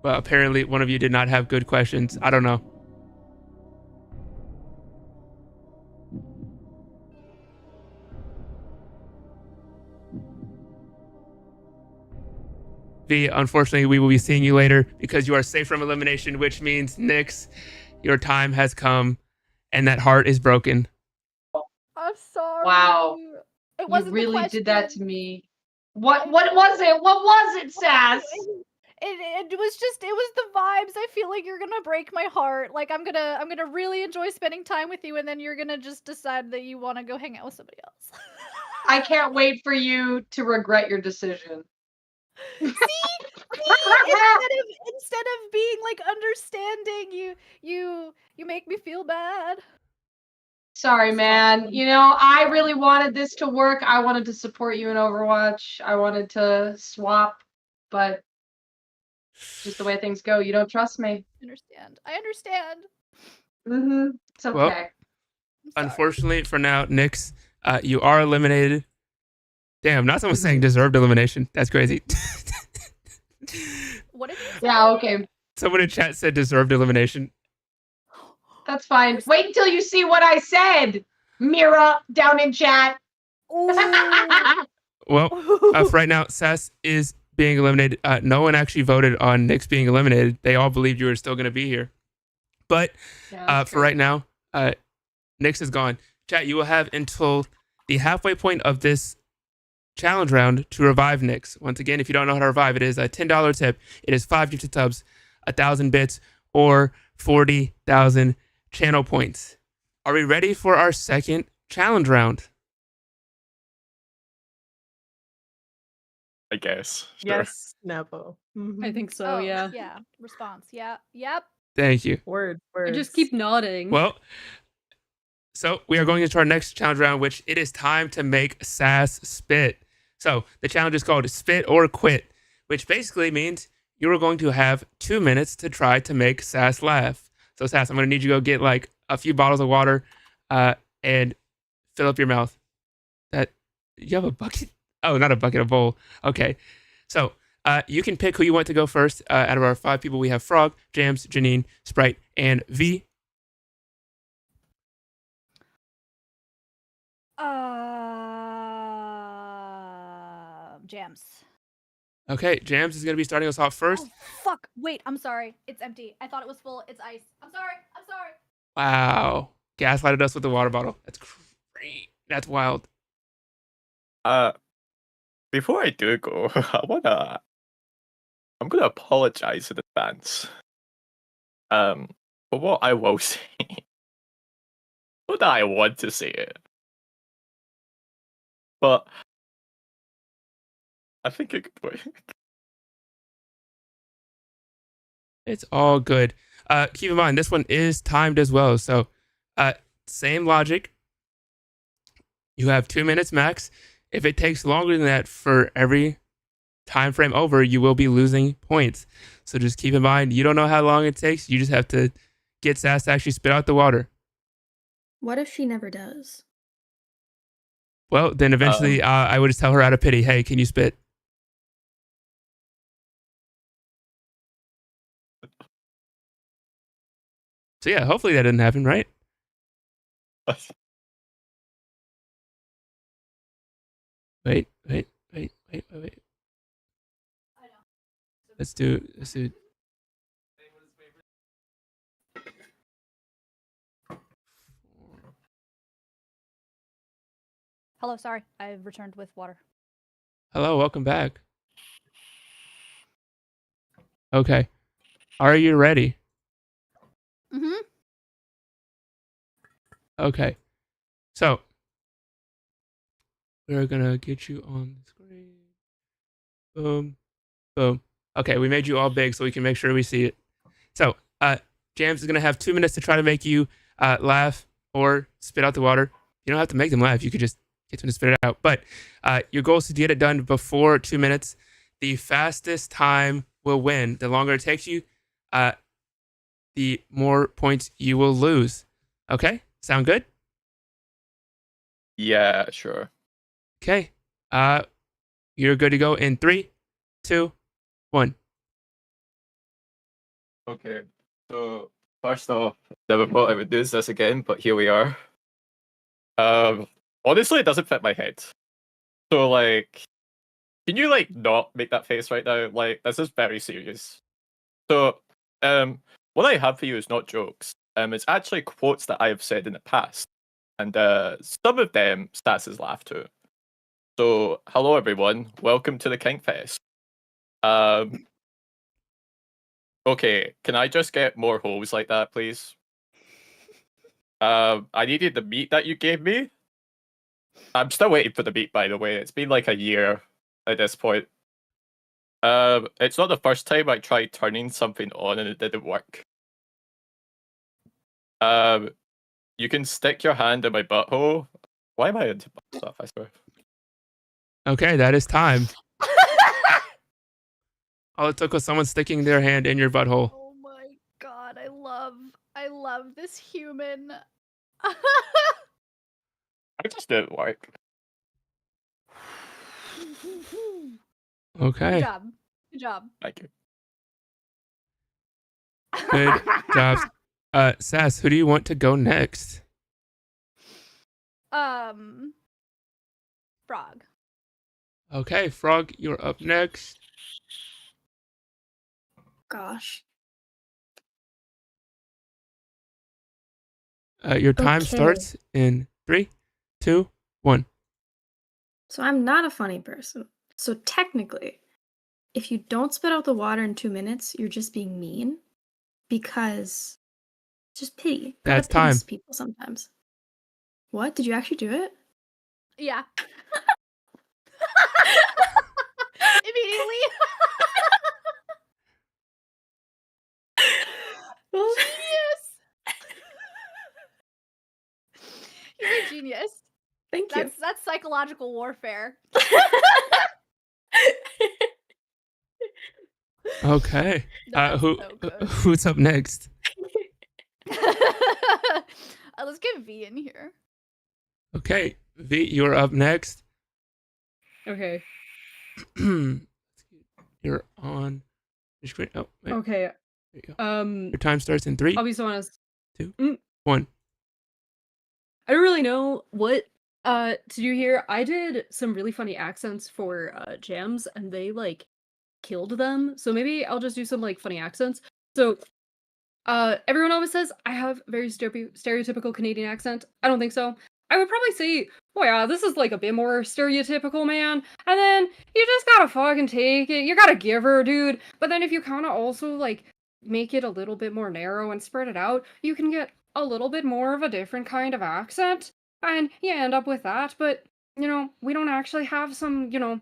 But apparently one of you did not have good questions. I don't know. V, unfortunately, we will be seeing you later because you are safe from elimination, which means, Nyx, your time has come and that heart is broken. I'm sorry. Wow. It wasn't You really the did that question. to me. What was it? What was it, Sass? It was the vibes. I feel like you're gonna break my heart. Like I'm gonna really enjoy spending time with you, and then you're gonna just decide that you want to go hang out with somebody else. I can't wait for you to regret your decision. See, instead of being like understanding, you make me feel bad. Sorry, man. You know, I really wanted this to work. I wanted to support you in Overwatch. I wanted to swap, but just the way things go, you don't trust me. I understand. It's okay. Well, unfortunately for now, Nyx, you are eliminated. Damn, not someone saying deserved elimination. That's crazy. What did you say? Yeah, okay. Someone in chat said deserved elimination. That's fine. Wait until you see what I said, Mira, down in chat. Well, for right now, Sass is being eliminated. No one actually voted on Nyx being eliminated. They all believed you were still going to be here. But for right now, Nyx is gone. Chat, you will have until the halfway point of this challenge round to revive Nyx. Once again, if you don't know how to revive, it is a $10 tip. It is 5 gifted subs, 1,000 bits, or 40,000 channel points. Are we ready for our second challenge round? I guess. Sure. Yes, Nepo. I think so, yeah. Yeah. Response. Yeah. Yep. Thank you. Words. I just keep nodding. Well, so we are going into our next challenge round, which it is time to make Sass spit. So the challenge is called Spit or Quit, which basically means you are going to have 2 minutes to try to make Sass laugh. So Sass, I'm going to need you to go get like a few bottles of water and fill up your mouth. You have a bucket? Oh, not a bucket, a bowl. Okay. So you can pick who you want to go first. Out of our 5 people, we have Frog, Jams, Janine, Sprite, and V. Jams. Okay, Jams is going to be starting us off first. Oh, fuck. Wait, I'm sorry. It's empty. I thought it was full. It's ice. I'm sorry. Wow. Gaslighted us with the water bottle. That's great. That's wild. Before I do go, I'm gonna apologize in advance. For what I will say. Not that I want to say it. But I think it could work. It's all good. Keep in mind, this one is timed as well. So, same logic. You have 2 minutes max. If it takes longer than that for every time frame over, you will be losing points. So just keep in mind, you don't know how long it takes. You just have to get Sass to actually spit out the water. What if she never does? Well, then eventually I would just tell her out of pity, hey, can you spit? So yeah, hopefully that didn't happen, right? Wait. Let's do. Hello, sorry. I've returned with water. Hello, welcome back. Okay. Are you ready? Mm-hmm. Okay. So we're gonna get you on the screen. Boom. Boom. Okay, we made you all big so we can make sure we see it. So, Jams is gonna have 2 minutes to try to make you laugh or spit out the water. You don't have to make them laugh. You could just get them to spit it out. But your goal is to get it done before 2 minutes. The fastest time will win. The longer it takes you, the more points you will lose. Okay? Sound good? Yeah, sure. Okay. You're good to go in 3, 2, 1. Okay. So first off, never thought I would do this again, but here we are. Honestly, it doesn't fit my head. So like, can you like not make that face right now? Like, this is very serious. So, what I have for you is not jokes. It's actually quotes that I have said in the past, and some of them Stats has laughed to. So, hello everyone, welcome to the Kingfest. Okay, can I just get more holes like that, please? I needed the meat that you gave me. I'm still waiting for the meat, by the way. It's been like a year at this point. It's not the first time I tried turning something on and it didn't work. You can stick your hand in my butthole. Why am I into butt stuff, I swear? Okay, that is time. All it took was someone sticking their hand in your butthole. Oh my god, I love this human. I just didn't work. Okay. Good job. Thank you. Good job. Sass, who do you want to go next? Frog. Okay, Frog, you're up next. Gosh. Your time Okay. starts in 3, 2, 1. So I'm not a funny person. So technically, if you don't spit out the water in 2 minutes, you're just being mean. Because just pity. That's Gotta pities time. people sometimes. What? Did you actually do it? Yeah. Immediately. Genius. You're a genius. Thank you. That's psychological warfare. Okay. That's so good. Who's up next? Let's get V in here. Okay, V, you're up next. Okay. You're on your screen. Oh, wait. Okay. There you go. Your time starts in 3, I'll be so honest. 2, 1. I don't really know what to do here. I did some really funny accents for jams and they like killed them. So maybe I'll just do some like funny accents. So everyone always says I have very stereotypical Canadian accent. I don't think so. I would probably say, oh yeah, this is like a bit more stereotypical, man. And then you just gotta fucking take it. You gotta give her, dude. But then if you kind of also like make it a little bit more narrow and spread it out, you can get a little bit more of a different kind of accent. And you end up with that. But, you know, we don't actually have some, you know,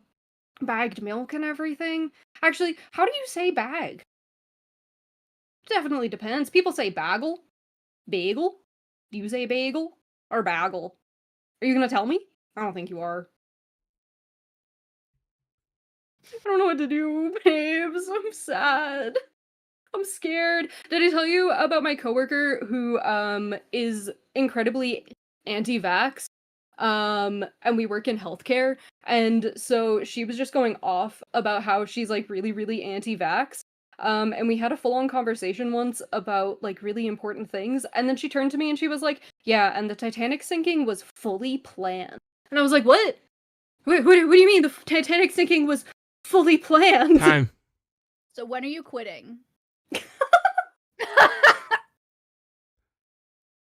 bagged milk and everything. Actually, how do you say bag? Definitely depends. People say bagel. Bagel? Do you say bagel? Or bagel? Are you gonna tell me? I don't think you are. I don't know what to do, babes. I'm sad. I'm scared. Did I tell you about my coworker who is incredibly anti-vax? And we work in healthcare, and so she was just going off about how she's like really, really anti-vax. And we had a full-on conversation once about like really important things. And then she turned to me and she was like, "Yeah, and the Titanic sinking was fully planned." And I was like, "What? What do you mean the Titanic sinking was fully planned?" Time. So when are you quitting?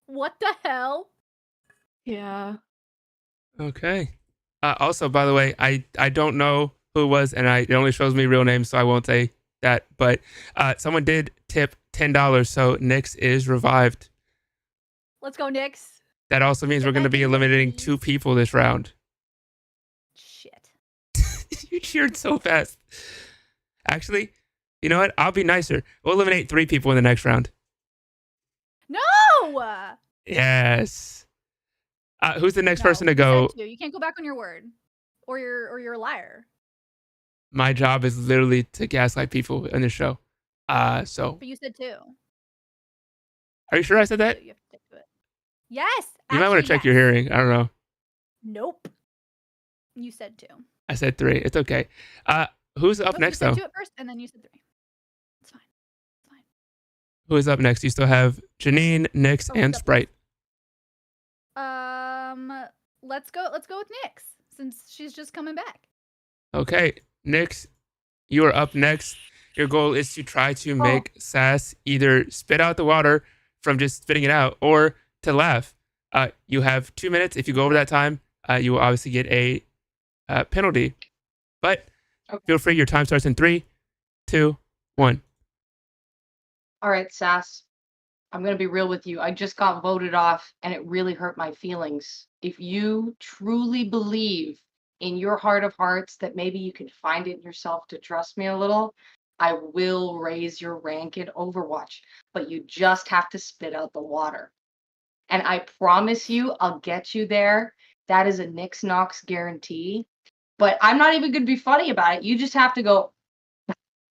What the hell? Yeah. Okay. Also, by the way, I don't know who it was, and it only shows me real names, so I won't say that. But someone did tip $10, so Nyx is revived. Let's go, Nyx. That also means Get we're going to back be in here, eliminating please. 2 people this round. Shit. You cheered so fast. Actually, you know what? I'll be nicer. We'll eliminate 3 people in the next round. No! Yes. Who's the next No, person to you go? said to. You can't go back on your word. Or you're a liar. My job is literally to gaslight people in this show. So But you said 2. are you sure I said that? So you have to stick to it. Yes. You might want to actually, check your yes. hearing. I don't know. Nope. You said 2. I said 3. It's okay. Who's up Nope, next, you said though? 2 at first, and then you said 3. It's fine. It's fine. Who is up next? You still have Janine, Nyx, Oh, who's and up Sprite. Let's go with Nyx, since she's just coming back. Okay, Nyx, you are up next. Your goal is to try to make Sass either spit out the water from just spitting it out or to laugh. You have 2 minutes. If you go over that time, you will obviously get a penalty. But feel free. Your time starts in 3, 2, 1. All right, Sass. I'm going to be real with you. I just got voted off and it really hurt my feelings. If you truly believe in your heart of hearts that maybe you can find it in yourself to trust me a little, I will raise your rank in Overwatch. But you just have to spit out the water. And I promise you, I'll get you there. That is a Nyx Nox guarantee. But I'm not even going to be funny about it. You just have to go,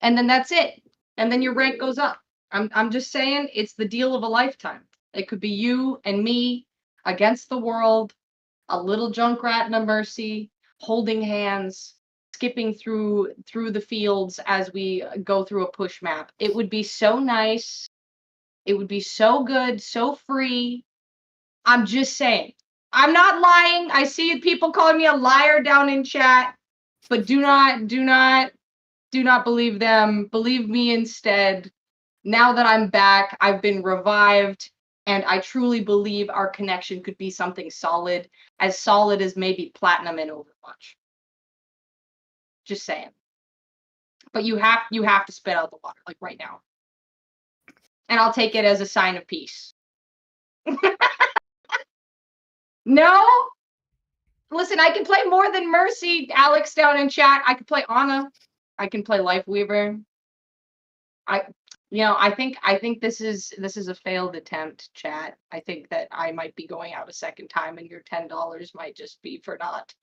and then that's it. And then your rank goes up. I'm just saying, it's the deal of a lifetime. It could be you and me against the world, a little Junkrat and a Mercy, holding hands, skipping through the fields as we go through a push map. It would be so nice. It would be so good, so free. I'm just saying. I'm not lying. I see people calling me a liar down in chat, but do not believe them. Believe me instead. Now that I'm back, I've been revived, and I truly believe our connection could be something solid as maybe Platinum in Overwatch. Just saying. But you have to spit out the water, like right now. And I'll take it as a sign of peace. No? Listen, I can play more than Mercy, Alex down in chat. I can play Ana. I can play Lifeweaver. I think this is a failed attempt, chat. I think that I might be going out a second time and your $10 might just be for naught.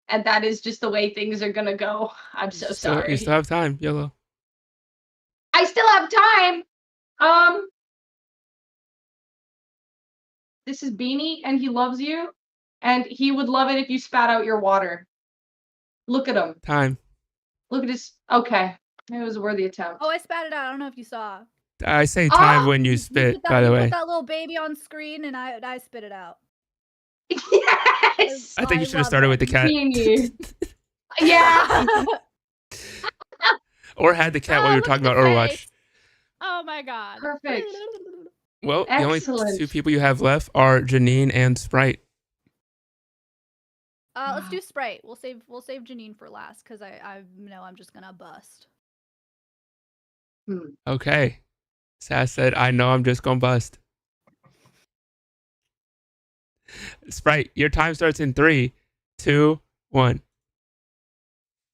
And that is just the way things are gonna go. I'm so sorry. You still have time, YOLO. I still have time. This is Beanie and he loves you. And he would love it if you spat out your water. Look at him. Time. Look at his it was a worthy attempt. Oh, I spat it out. I don't know if you saw. I say time when you spit, by the You way. put that little baby on screen, and I spit it out. Yes. I think you should have started with the cat. Yeah. Or had the cat while you were talking about Overwatch. Oh my god. Perfect. Well, the only 2 Excellent. people you have left are Janine and Sprite. Let's do Sprite. We'll save Janine for last because I know I'm just gonna bust. Okay. Sass said, I know I'm just gonna bust. Sprite, your time starts in 3, 2, 1.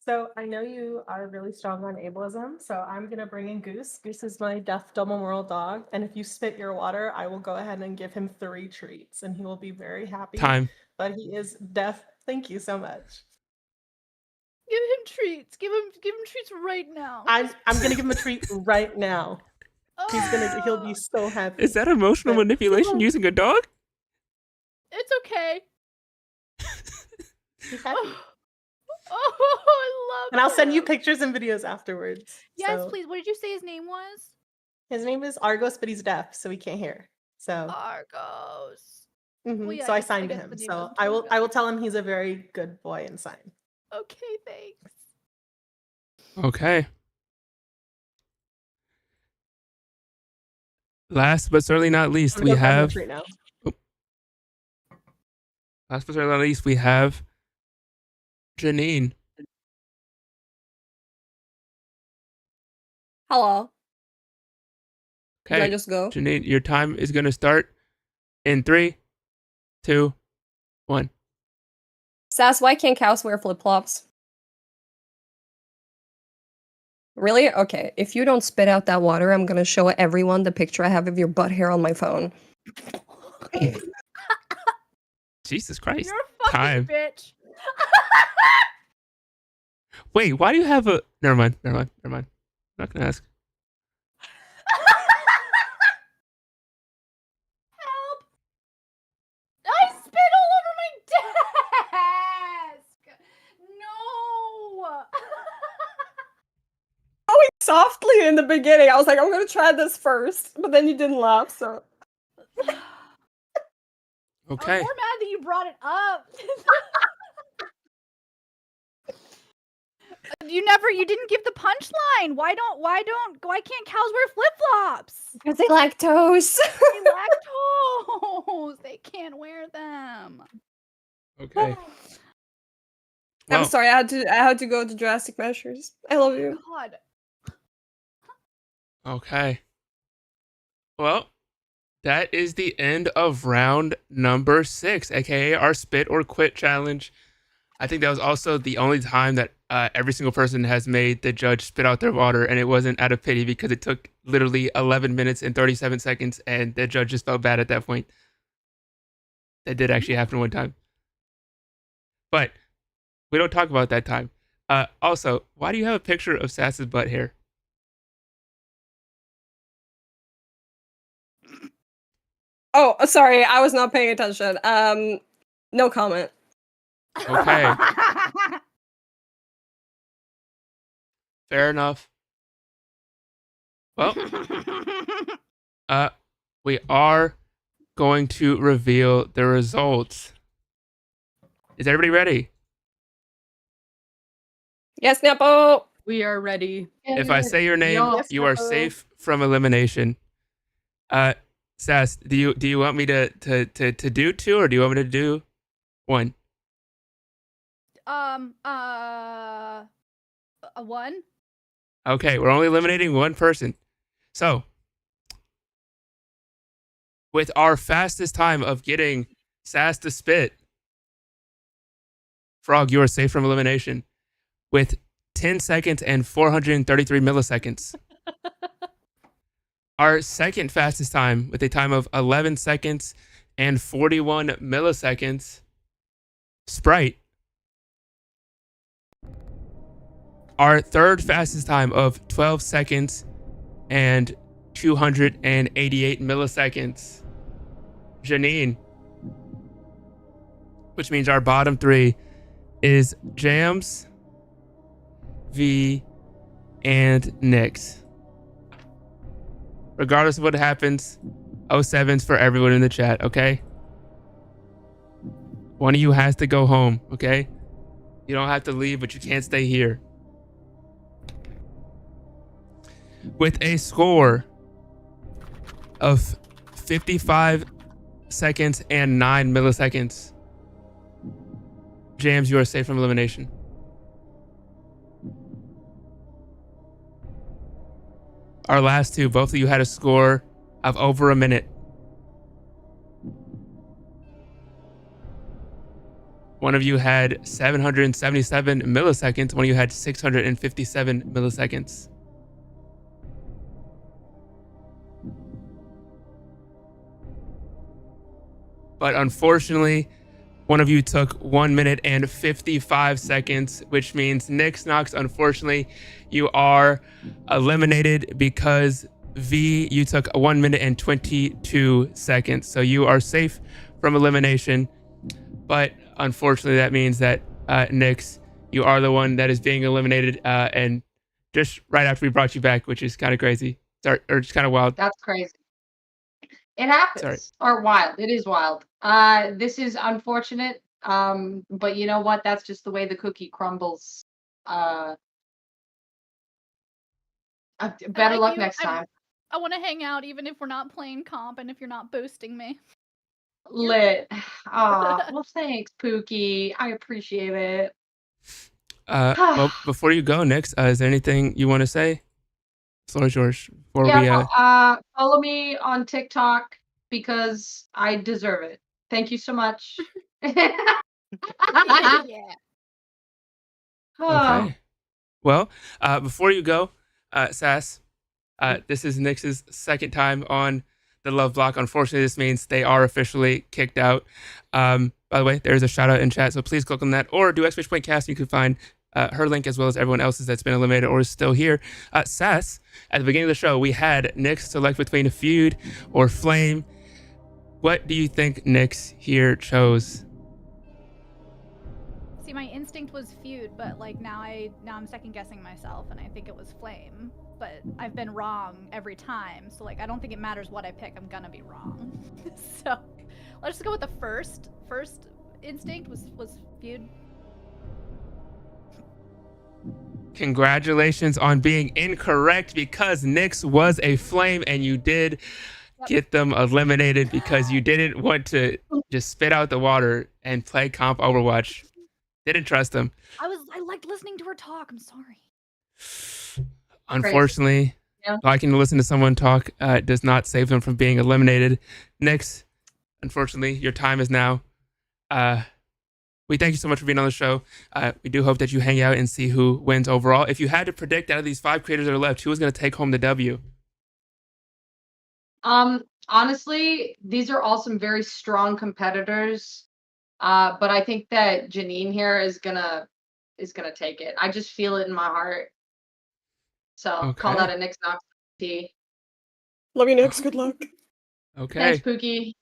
So I know you are really strong on ableism, so I'm gonna bring in Goose. Goose is my deaf double moral dog, and if you spit your water, I will go ahead and give him 3 treats, and he will be very happy. Time. But he is deaf. Thank you so much. Give him treats. Give him treats right now. I'm gonna give him a treat right now. He'll be so happy. Is that emotional manipulation using a dog? It's okay. He's happy. Oh, I love And I'll send you him. pictures and videos afterwards. Yes, So, please. What did you say his name was? his name is Argos, but he's deaf, so he can't hear. So, Argos. Well, yeah, so I guess signed the him. name So doesn't I change will tell him he's a very good boy and sign. Okay, thanks. Okay. Last but certainly not least, I'm we gonna go grab him a have. treat now. Last but certainly not least, we have Janine. Hello. Did I Okay, just go? Janine, your time is going to start in 3, 2, 1. Sass, why can't cows wear flip flops? Really? Okay. If you don't spit out that water, I'm gonna show everyone the picture I have of your butt hair on my phone. Jesus Christ. You're a fucking Time. bitch. Wait, why do you have a... Never mind. I'm not going to ask. Help! I spit all over my desk. No. Oh, softly in the beginning. I was like, I'm gonna try this first, but then you didn't laugh, so. Okay. I'm more mad that you brought it up. You didn't give the punchline. Why can't cows wear flip-flops? Because they lactose. They lactose. They can't wear them. Okay. I'm Well, sorry, I had to go to drastic measures. I love you. God. okay. Well, that is the end of round number 6, aka our spit or quit challenge. I think that was also the only time that every single person has made the judge spit out their water, and it wasn't out of pity because it took literally 11 minutes and 37 seconds, and the judge just felt bad at that point. That did actually happen one time. But we don't talk about that time. Also, why do you have a picture of Sass's butt hair? Oh, sorry, I was not paying attention. No comment. Okay. Fair enough. Well, we are going to reveal the results. Is everybody ready? Yes, Nepo. We are ready. If I say your name, Yes, you are Nepo. safe from elimination. Sass, do you want me to do 2 or do you want me to do 1? A 1. Okay, we're only eliminating one person. So, with our fastest time of getting Sass to spit, Frog, you are safe from elimination with 10 seconds and 433 milliseconds. Our second fastest time with a time of 11 seconds and 41 milliseconds, Sprite. Our third fastest time of 12 seconds and 288 milliseconds, Janine. Which means our bottom 3 is Jams, V, and Nyx. Regardless of what happens, 07's for everyone in the chat, okay? One of you has to go home, okay? You don't have to leave, but you can't stay here. With a score of 55 seconds and 9 milliseconds, Jams, you are safe from elimination. Our last 2, both of you had a score of over a minute. One of you had 777 milliseconds. One of you had 657 milliseconds. But unfortunately, one of you took 1 minute and 55 seconds, which means Nyx Nox, unfortunately, you are eliminated because V, you took 1 minute and 22 seconds. So you are safe from elimination. But unfortunately, that means that Nyx, you are the one that is being eliminated, and just right after we brought you back, which is kind of crazy. Sorry, or just kind of wild. That's crazy. It Sorry. happens. Or wild. It is wild. This is unfortunate. But you know what? That's just the way the cookie crumbles. Better like luck you. next time. I want to hang out even if we're not playing comp and if you're not boasting me. Lit. Well, thanks, Pookie. I appreciate it. Well, before you go, Nyx, is there anything you want to say? Floor is yours. Before we follow me on TikTok because I deserve it. Thank you so much. Yeah. Okay. Well, before you go, Sass, this is Nyx's second time on the Love Block. Unfortunately, this means they are officially kicked out. By the way, there's a shout out in chat, so please click on that or do !cast. You can find her link as well as everyone else's that's been eliminated or is still here. Sass, at the beginning of the show, we had Nyx select between a Feud or Flame. What do you think Nyx here chose? See, my instinct was Feud, but like now I'm second guessing myself, and I think it was Flame. But I've been wrong every time, so like I don't think it matters what I pick. I'm gonna be wrong. So let's just go with the first instinct was Feud. Congratulations on being incorrect because Nyx was a Flame and you did get them eliminated because you didn't want to just spit out the water and play comp Overwatch. Didn't trust them. I liked listening to her talk. I'm sorry. Unfortunately, liking to listen to someone talk does not save them from being eliminated. Nyx, unfortunately, your time is now. We thank you so much for being on the show. We do hope that you hang out and see who wins overall. If you had to predict out of these 5 creators that are left, who is going to take home the W? Honestly, these are all some very strong competitors. But I think that Janine here is gonna take it. I just feel it in my heart. So call that a Nyx Knox T. Love you, Nyx. Good luck. Okay. Thanks, Pookie.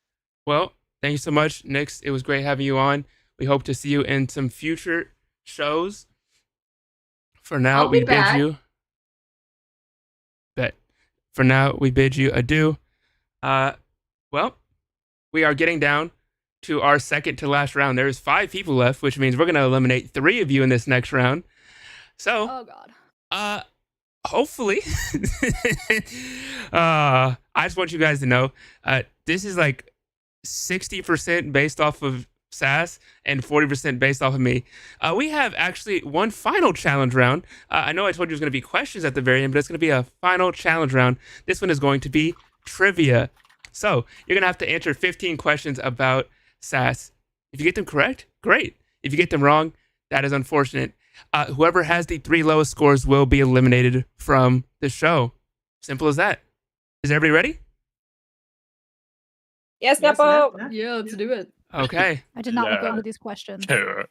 Well, thank you so much, Nyx. It was great having you on. We hope to see you in some future shows. For now, we bid you. For now, we bid you adieu. Well, we are getting down to our second to last round. There's 5 people left, which means we're going to eliminate 3 of you in this next round. So, oh god. Hopefully, I just want you guys to know, this is like 60% based off of Sass and 40% based off of me. We have actually one final challenge round. I know I told you it was going to be questions at the very end, but it's going to be a final challenge round. This one is going to be trivia. So you're going to have to answer 15 questions about Sass. If you get them correct, great. If you get them wrong, that is unfortunate. Whoever has the 3 lowest scores will be eliminated from the show. Simple as that. Is everybody ready? Yes, Nepo. Yeah, let's do it. Okay. I did not look over these questions. They're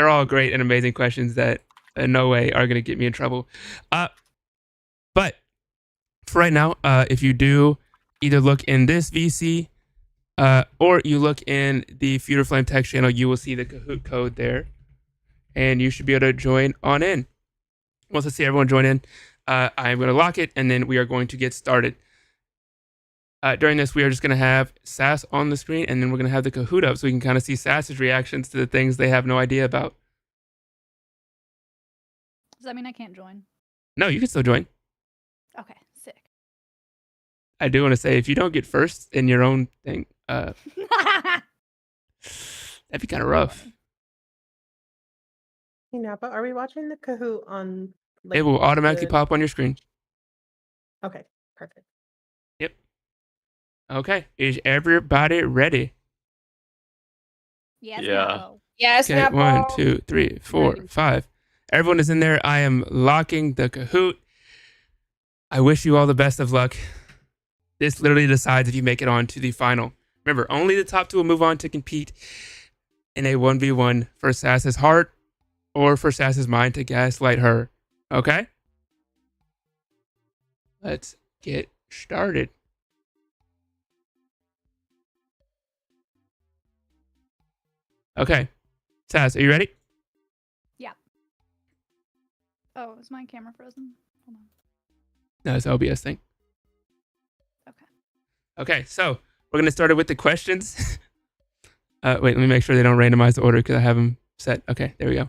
all great and amazing questions that in no way are going to get me in trouble. But for right now, if you do either look in this VC or you look in the Feud or Flame text channel, you will see the Kahoot code there. And you should be able to join on in. Once I see everyone join in, I'm going to lock it, and then we are going to get started. During this, we are just going to have Sass on the screen, and then we're going to have the Kahoot up so we can kind of see Sass's reactions to the things they have no idea about. Does that mean I can't join? No, you can still join. Okay, sick. I do want to say, if you don't get first in your own thing, that'd be kind of rough. Hey, Napa, are we watching the Kahoot on? Like, It will automatically pop on your screen. Okay, perfect. Yep. Okay, is everybody ready? Yes. Yeah. No. Yes, Okay, Nepo. 1, 2, 3, 4, 5. Everyone is in there. I am locking the Kahoot. I wish you all the best of luck. This literally decides if you make it on to the final. Remember, only the top 2 will move on to compete in a 1v1 for Sass's heart or for Sass's mind to gaslight her. Okay? Let's get started. Okay. Sass, are you ready? Yeah. Oh, is my camera frozen? Hold on. No, it's OBS thing. Okay. Okay, so we're going to start it with the questions. Wait, let me make sure they don't randomize the order because I have them set. Okay, there we go.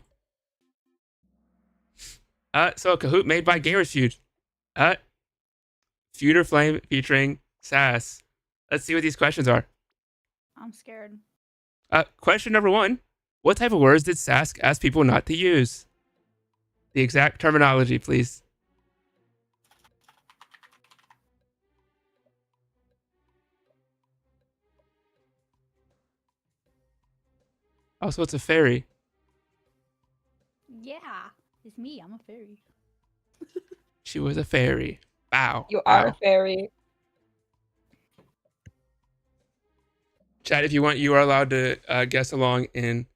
So a Kahoot made by Gamers Feud. Feud or Flame featuring Sass. Let's see what these questions are. I'm scared. Question number 1. What type of words did Sass ask people not to use? The exact terminology, please. Also, it's a fairy. Yeah, it's me. I'm a fairy. She was a fairy. Wow. You are a Wow. fairy. Chat, if you want, you are allowed to guess along in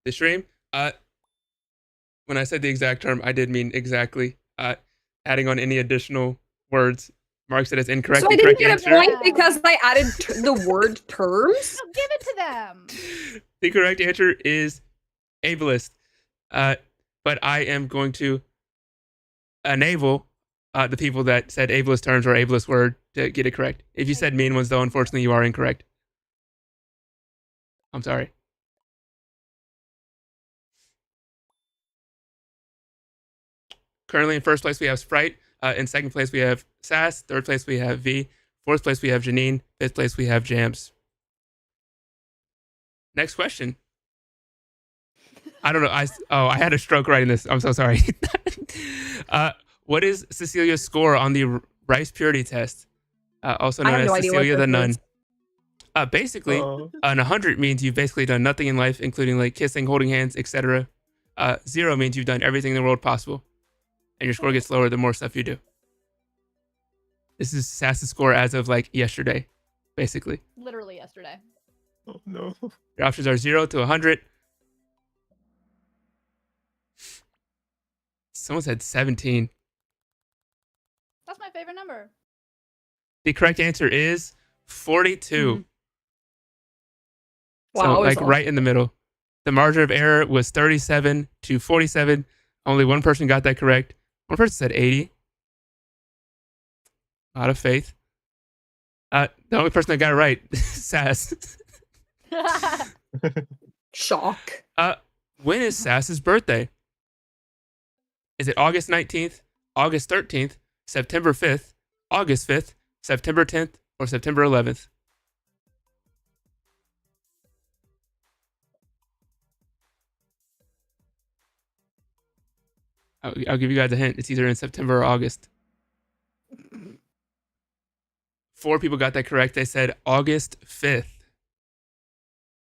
the stream. When I said the exact term, I did mean exactly. Adding on any additional words marks it as incorrect. So The I didn't correct get answer. a point because I added the word terms? No, give it to them. The correct answer is ableist. But I am going to enable the people that said ableist terms or ableist word to get it correct. If you said mean ones, though, unfortunately, you are incorrect. I'm sorry. Currently in first place, we have Sprite. In second place, we have Sass. Third place, we have V. Fourth place, we have Janine. Fifth place, we have Jams. Next question. I don't know. I had a stroke writing this. I'm so sorry. What is Cecilia's score on the rice purity test? Also I known have as no idea what Cecilia the this Nun. is. Basically, an 100 means you've basically done nothing in life, including like kissing, holding hands, etc. 0 means you've done everything in the world possible, and your score gets lower the more stuff you do. This is Sass's score as of like yesterday, basically. Literally yesterday. Oh no. Your options are 0 to 100. Someone said 17. That's my favorite number. The correct answer is 42. Wow, So it was like right in the middle. The margin of error was 37 to 47. Only one person got that correct. One person said 80. Out of faith. The only person that got it right, Sass. Shock. When is Sass's birthday? Is it August 19th, August 13th, September 5th, August 5th, September 10th, or September 11th? I'll give you guys a hint. It's either in September or August. 4 people got that correct. They said August 5th.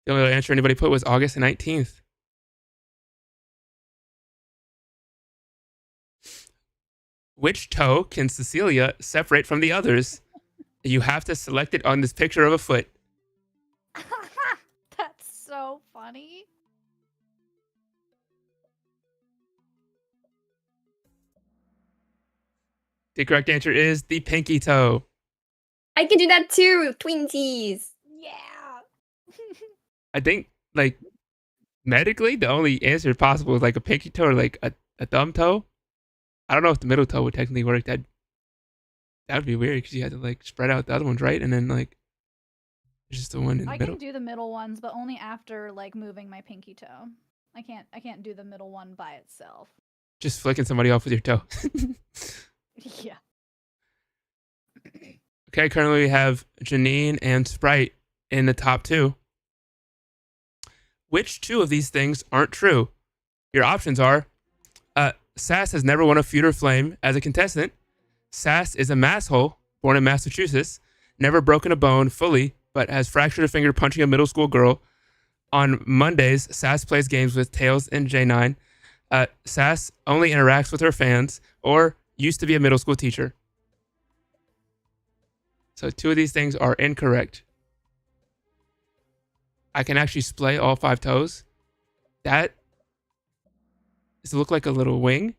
The only other answer anybody put was August 19th. Which toe can Cecilia separate from the others? You have to select it on this picture of a foot. That's so funny. The correct answer is the pinky toe. I can do that too, twinsies. Yeah. I think, like, medically, the only answer possible is like a pinky toe or like a thumb toe. I don't know if the middle toe would technically work. That would be weird because you had to like spread out the other ones, right? And then like there's just the one in the I middle. can do the middle ones, but only after like moving my pinky toe. I can't do the middle one by itself. Just flicking somebody off with your toe. Yeah. Okay, currently we have Janine and Sprite in the top 2. Which 2 of these things aren't true? Your options are Sass has never won a Feud or Flame as a contestant. Sass is a masshole born in Massachusetts, never broken a bone fully, but has fractured a finger punching a middle school girl. On Mondays, Sass plays games with Tails and J9. Sass only interacts with her fans, or used to be a middle school teacher. So 2 of these things are incorrect. I can actually splay all 5 toes. That does it look like a little wing?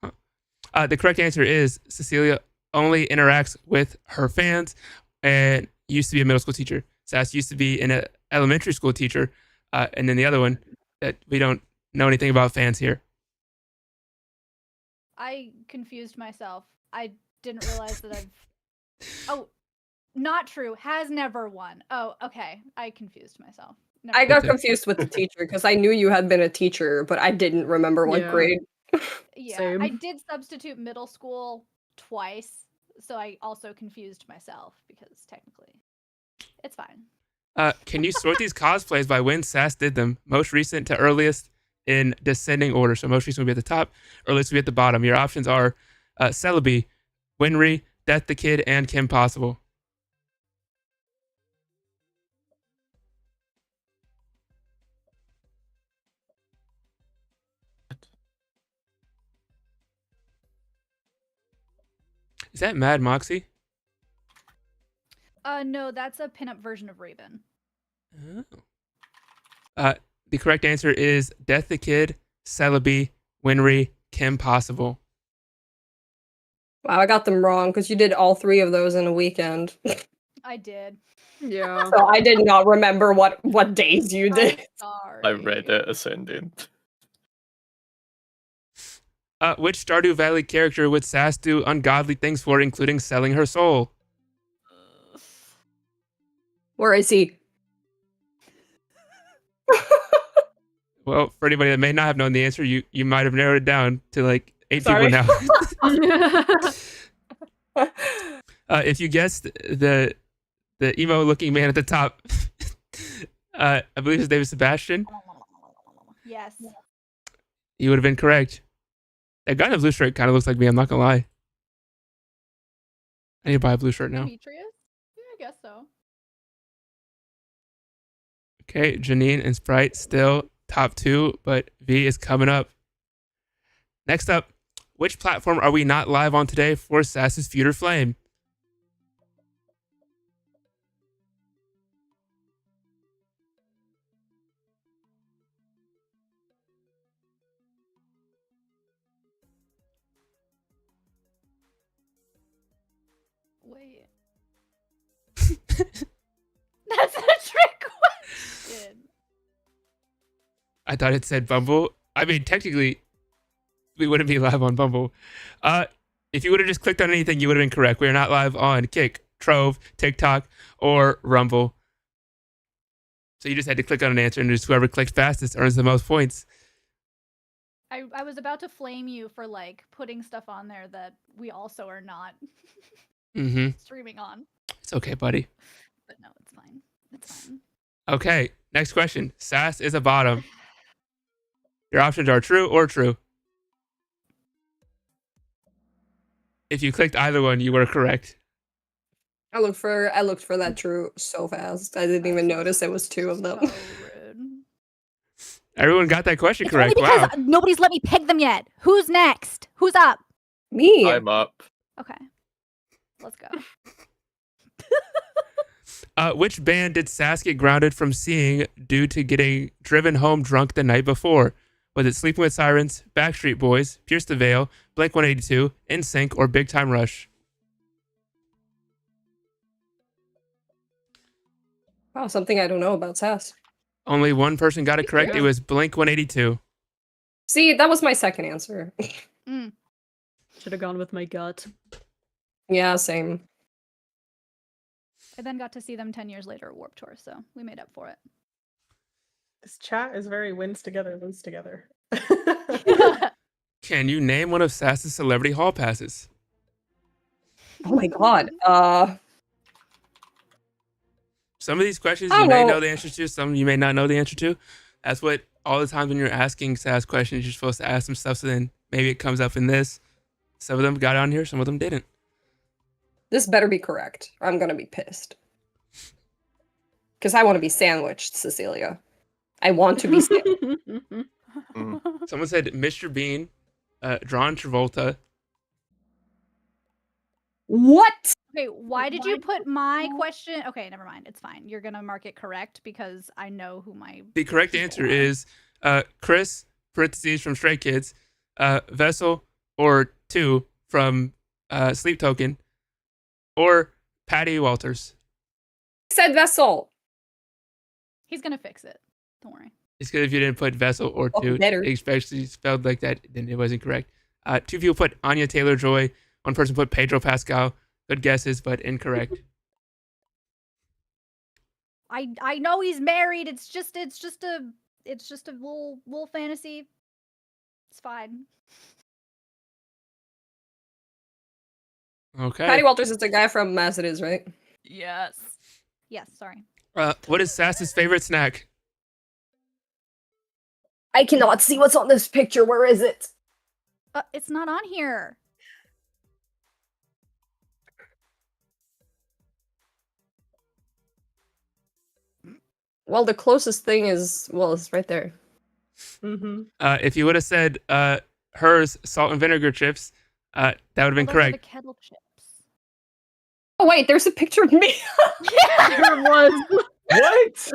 Huh. The correct answer is Cecilia only interacts with her fans and used to be a middle school teacher. Sass used to be an elementary school teacher, and then the other one that we don't know anything about fans here. I confused myself. I didn't realize that I've. Oh, not true. Has never won. Oh, okay. I confused myself. I got Okay. confused with the teacher because I knew you had been a teacher, but I didn't remember what Yeah. grade. Yeah, Same. I did substitute middle school twice, so I also confused myself because technically it's fine. Can you sort these cosplays by when Sass did them? Most recent to earliest in descending order. So most recent will be at the top, earliest will be at the bottom. Your options are Celebi, Winry, Death the Kid, and Kim Possible. Is that Mad Moxie? No, that's a pinup version of Raven. Oh. The correct answer is Death the Kid, Celebi, Winry, Kim Possible. Wow, I got them wrong because you did all three of those in a weekend. I did. Yeah. So I did not remember what days you did. Sorry. I read it ascending. Which Stardew Valley character would Sass do ungodly things for, including selling her soul? Where is he? Well, for anybody that may not have known the answer, you might have narrowed it down to like 8 Sorry. people now. If you guessed the emo-looking man at the top, I believe his name is Sebastian. Yes. You would have been correct. That guy in the blue shirt kind of looks like me. I'm not gonna lie. I need to buy a blue shirt now. Demetrius? Yeah, I guess so. Okay, Janine and Sprite still top 2, but V is coming up. Next up, which platform are we not live on today for Sass's Feud or Flame? Wait. That's a trick question. I thought it said Bumble. I mean, technically, we wouldn't be live on Bumble. If you would have just clicked on anything, you would have been correct. We are not live on Kick, Trove, TikTok, or Rumble. So you just had to click on an answer, and just whoever clicked fastest earns the most points. I was about to flame you for like putting stuff on there that we also are not streaming on. It's okay, buddy. But no, it's fine. It's fine. Okay, next question. Sass is a bottom. Your options are true or true. If you clicked either one, you were correct. I looked for that true so fast. I didn't even notice it was two of them. So rude. Everyone got that question It's correct. only because Wow. nobody's let me pick them yet. Who's next? Who's up? Me. I'm up. Okay. Let's go. Which band did Sass get grounded from seeing due to getting driven home drunk the night before? Was it Sleeping with Sirens, Backstreet Boys, Pierce the Veil, Blink-182, NSYNC, or Big Time Rush? Wow, something I don't know about Sass. Only one person got it correct. It was Blink-182. See, that was my second answer. Should have gone with my gut. Yeah, same. I then got to see them 10 years later at Warped Tour, so we made up for it. This chat is very wins together, lose together. Can you name one of Sass's celebrity hall passes? Oh my god. Some of these questions I you don't may know. know the answer to, some you may not know the answer to. That's what all the times when you're asking Sass questions, you're supposed to ask them stuff, so then maybe it comes up in this. Some of them got on here, some of them didn't. This better be correct. Or I'm gonna be pissed. Because I want to be sandwiched, Cecilia. I want to be sandwiched. Someone said Mr. Bean, John Travolta. What? Okay, why did you put my question? Okay, never mind. It's fine. You're gonna mark it correct because I know who my. The correct answer is Chris, parentheses from Stray Kids, Vessel, or 2 from Sleep Token, or Patty Walters. I said Vessel. He's gonna fix it. Don't worry. It's good if you didn't put Vessel or Oh, Toot, better. especially spelled like that, then it wasn't correct. 2 people put Anya Taylor-Joy. 1 person put Pedro Pascal. Good guesses, but incorrect. I know he's married. It's just a little fantasy. It's fine. Okay. Patty Walters is the guy from Mass It Is, right? Yes. Yes, sorry. What is Sass's favorite snack? I cannot see what's on this picture. Where is it? It's not on here. Well, the closest thing is, well, it's right there. Mm-hmm. If you would have said hers salt and vinegar chips, that would have been Those are the correct. kettle chips. Oh, wait, there's a picture of me. There was. What?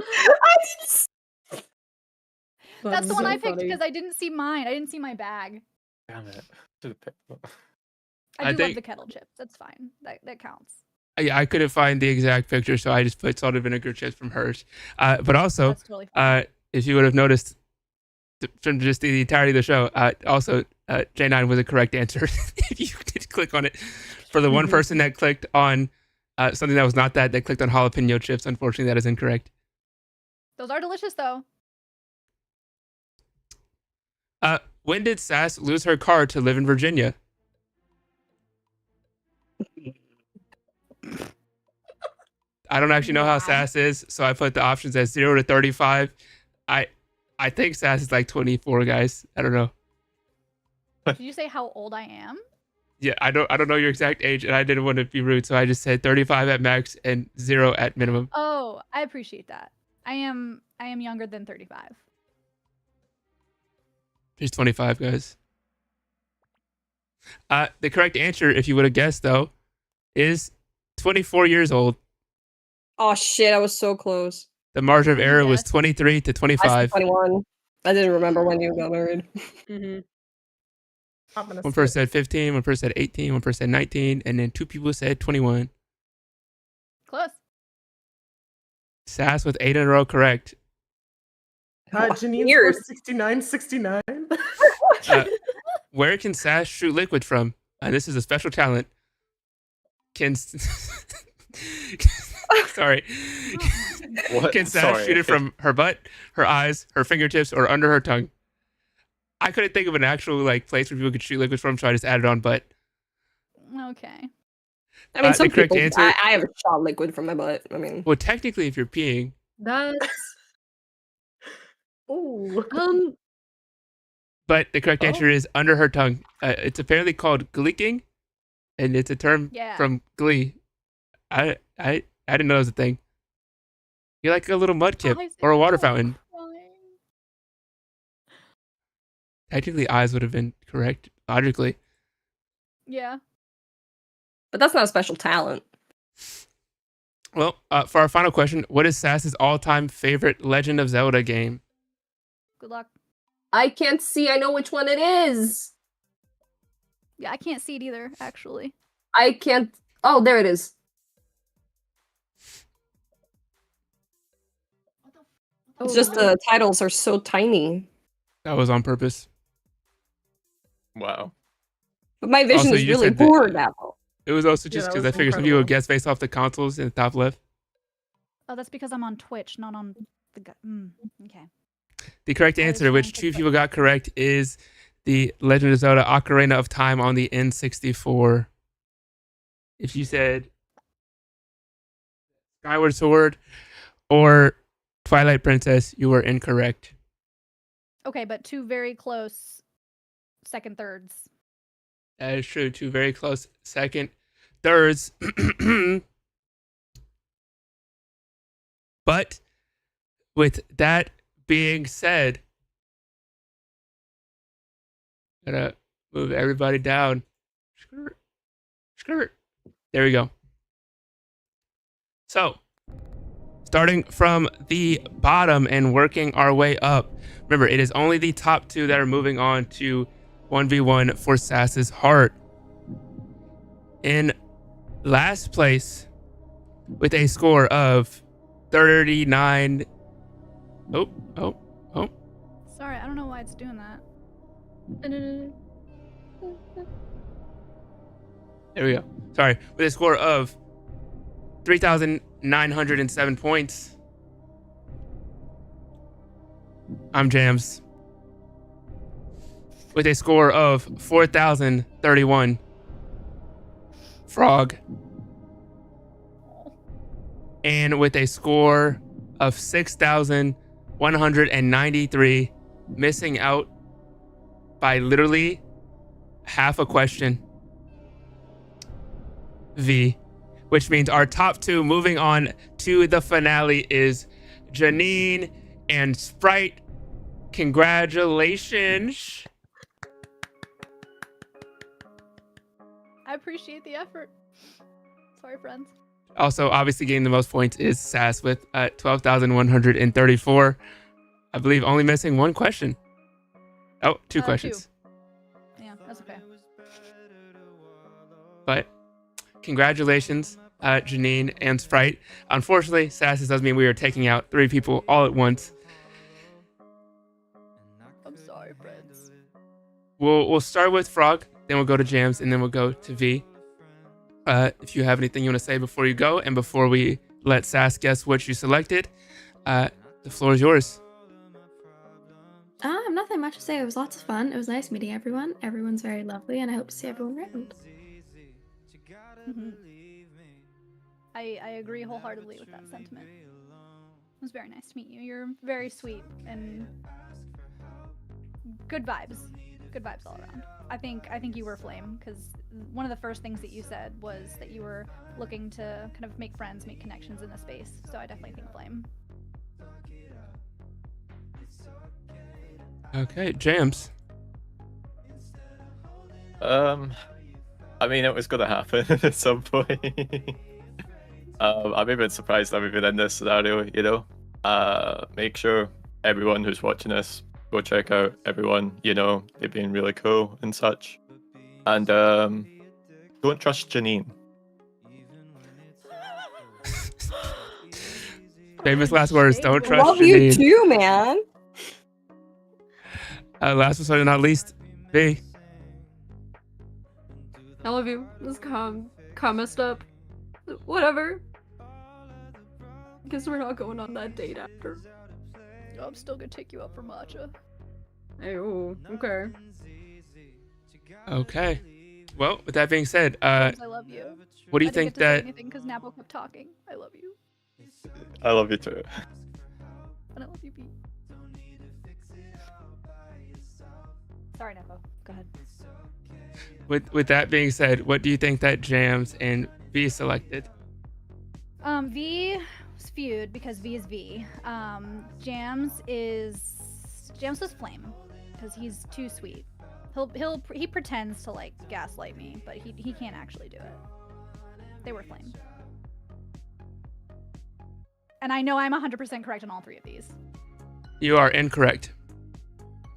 That's the one so I picked funny. because I didn't see mine. I didn't see my bag. Damn it. I I do think- love the kettle chips. That's fine. That counts. I couldn't find the exact picture, so I just put salt and vinegar chips from hers. But also, That's totally fine. if you would have noticed from just the entirety of the show, also J9 was a correct answer. If you did click on it, for the one person that clicked on something that was not that clicked on jalapeno chips, unfortunately that is incorrect. Those are delicious though. When did Sass lose her car to live in Virginia? I don't actually know how Sass is, so I put the options as 0 to 35. I think Sass is like 24, guys. I don't know. Did you say how old I am? Yeah, I don't know your exact age, and I didn't want to be rude, so I just said 35 at max and 0 at minimum. Oh, I appreciate that. I am younger than 35. She's 25, guys. The correct answer, if you would have guessed though, is 24 years old. Oh, shit, I was so close. The margin of error was Yes. 23 to I said 25. 21. I didn't remember when you got married. Mm-hmm. One person said 15, one person said 18, one person said 19, and then 2 people said 21. Close. Sass with 8 in a row correct. Janine's Years. scored 69. Where can Sass shoot liquid from? This is a special talent. Can sorry. What? Can Sass Sorry. shoot it from her butt, her eyes, her fingertips, or under her tongue? I couldn't think of an actual like place where people could shoot liquid from, so I just added on butt. Okay. I mean, some the correct people, answer- I have a shot liquid from my butt. I mean, Well, technically, if you're peeing, That's Ooh. but the correct answer is under her tongue. It's apparently called gleeking, and it's a term Yeah. from Glee. I didn't know it was a thing. You're like a little mud kip Eyes or a water are fountain. crying. Technically, eyes would have been correct logically. Yeah. but that's not a special talent. Well, for our final question, what is Sass's all-time favorite Legend of Zelda game? Good luck. I can't see. I know which one it is. Yeah, I can't see it either, actually. I can't. Oh, there it is. It's just the titles are so tiny. That was on purpose. Wow. But my vision Also, is you just really said that- poor now. It was also Yeah, just that because I was figured some people would incredible. guess based off the consoles in the top left. Oh, that's because I'm on Twitch, not on the okay. The correct I was answer, trying which to 2 put- people got correct, is the Legend of Zelda Ocarina of Time on the N64. If you said Skyward Sword or Twilight Princess, you were incorrect. Okay, but 2 very close second thirds. That is true. 2 very close second thirds. But with that being said, gotta move everybody down. Skirt. Skirt. There we go. So, starting from the bottom and working our way up. Remember, it is only the top 2 that are moving on to 1v1 for Sass's heart. In last place with a score of 39 Oh. Sorry, I don't know why it's doing that. There we go. Sorry. With a score of 3,907 points, I'm Jams. With a score of 4,031, Frog. And with a score of 6,193, missing out by literally half a question, V. Which means our top two moving on to the finale is Janine and Sprite. Congratulations. I appreciate the effort. Sorry, friends. Also, obviously getting the most points is Sass with 12,134. I believe only missing one question. Oh, two questions. Yeah, that's okay. But congratulations, Janine and Sprite. Unfortunately, Sass does mean we are taking out 3 people all at once. I'm sorry, friends. We'll start with Frog, then we'll go to Jams, and then we'll go to V. If you have anything you want to say before you go, and before we let Sass guess what you selected, the floor is yours. Nothing much to say. It was lots of fun. It was nice meeting everyone. Everyone's very lovely, and I hope to see everyone around. Mm-hmm. I agree wholeheartedly with that sentiment. It was very nice to meet you. You're very sweet and good vibes. Good vibes all around. I think you were Flame, because one of the first things that you said was that you were looking to kind of make friends, make connections in the space. So I definitely think Flame. Okay, Jams. I mean, it was gonna happen at some point. I'm even surprised I'm even in this scenario, you know. Make sure everyone who's watching this, go check out everyone, you know, they've been really cool and such. And don't trust Janine. Famous last words, don't trust Love Janine. you too, man. Last but certainly not least, V. I love you. This calm messed up. Whatever. Guess we're not going on that date after. I'm still gonna take you out for matcha. Hey, oh, okay. Okay. Well, with that being said, I love you. What do you I didn't think get to say that? anything because Napo kept talking. I love you. I love you too. And I love you, Pete. Sorry, Napo. Go ahead. With that being said, what do you think that Jams and V selected? V was Feud because V is V. Jams was Flame because he's too sweet. He pretends to like gaslight me, but he can't actually do it. They were Flame. And I know I'm 100% correct on all 3 of these. You are incorrect.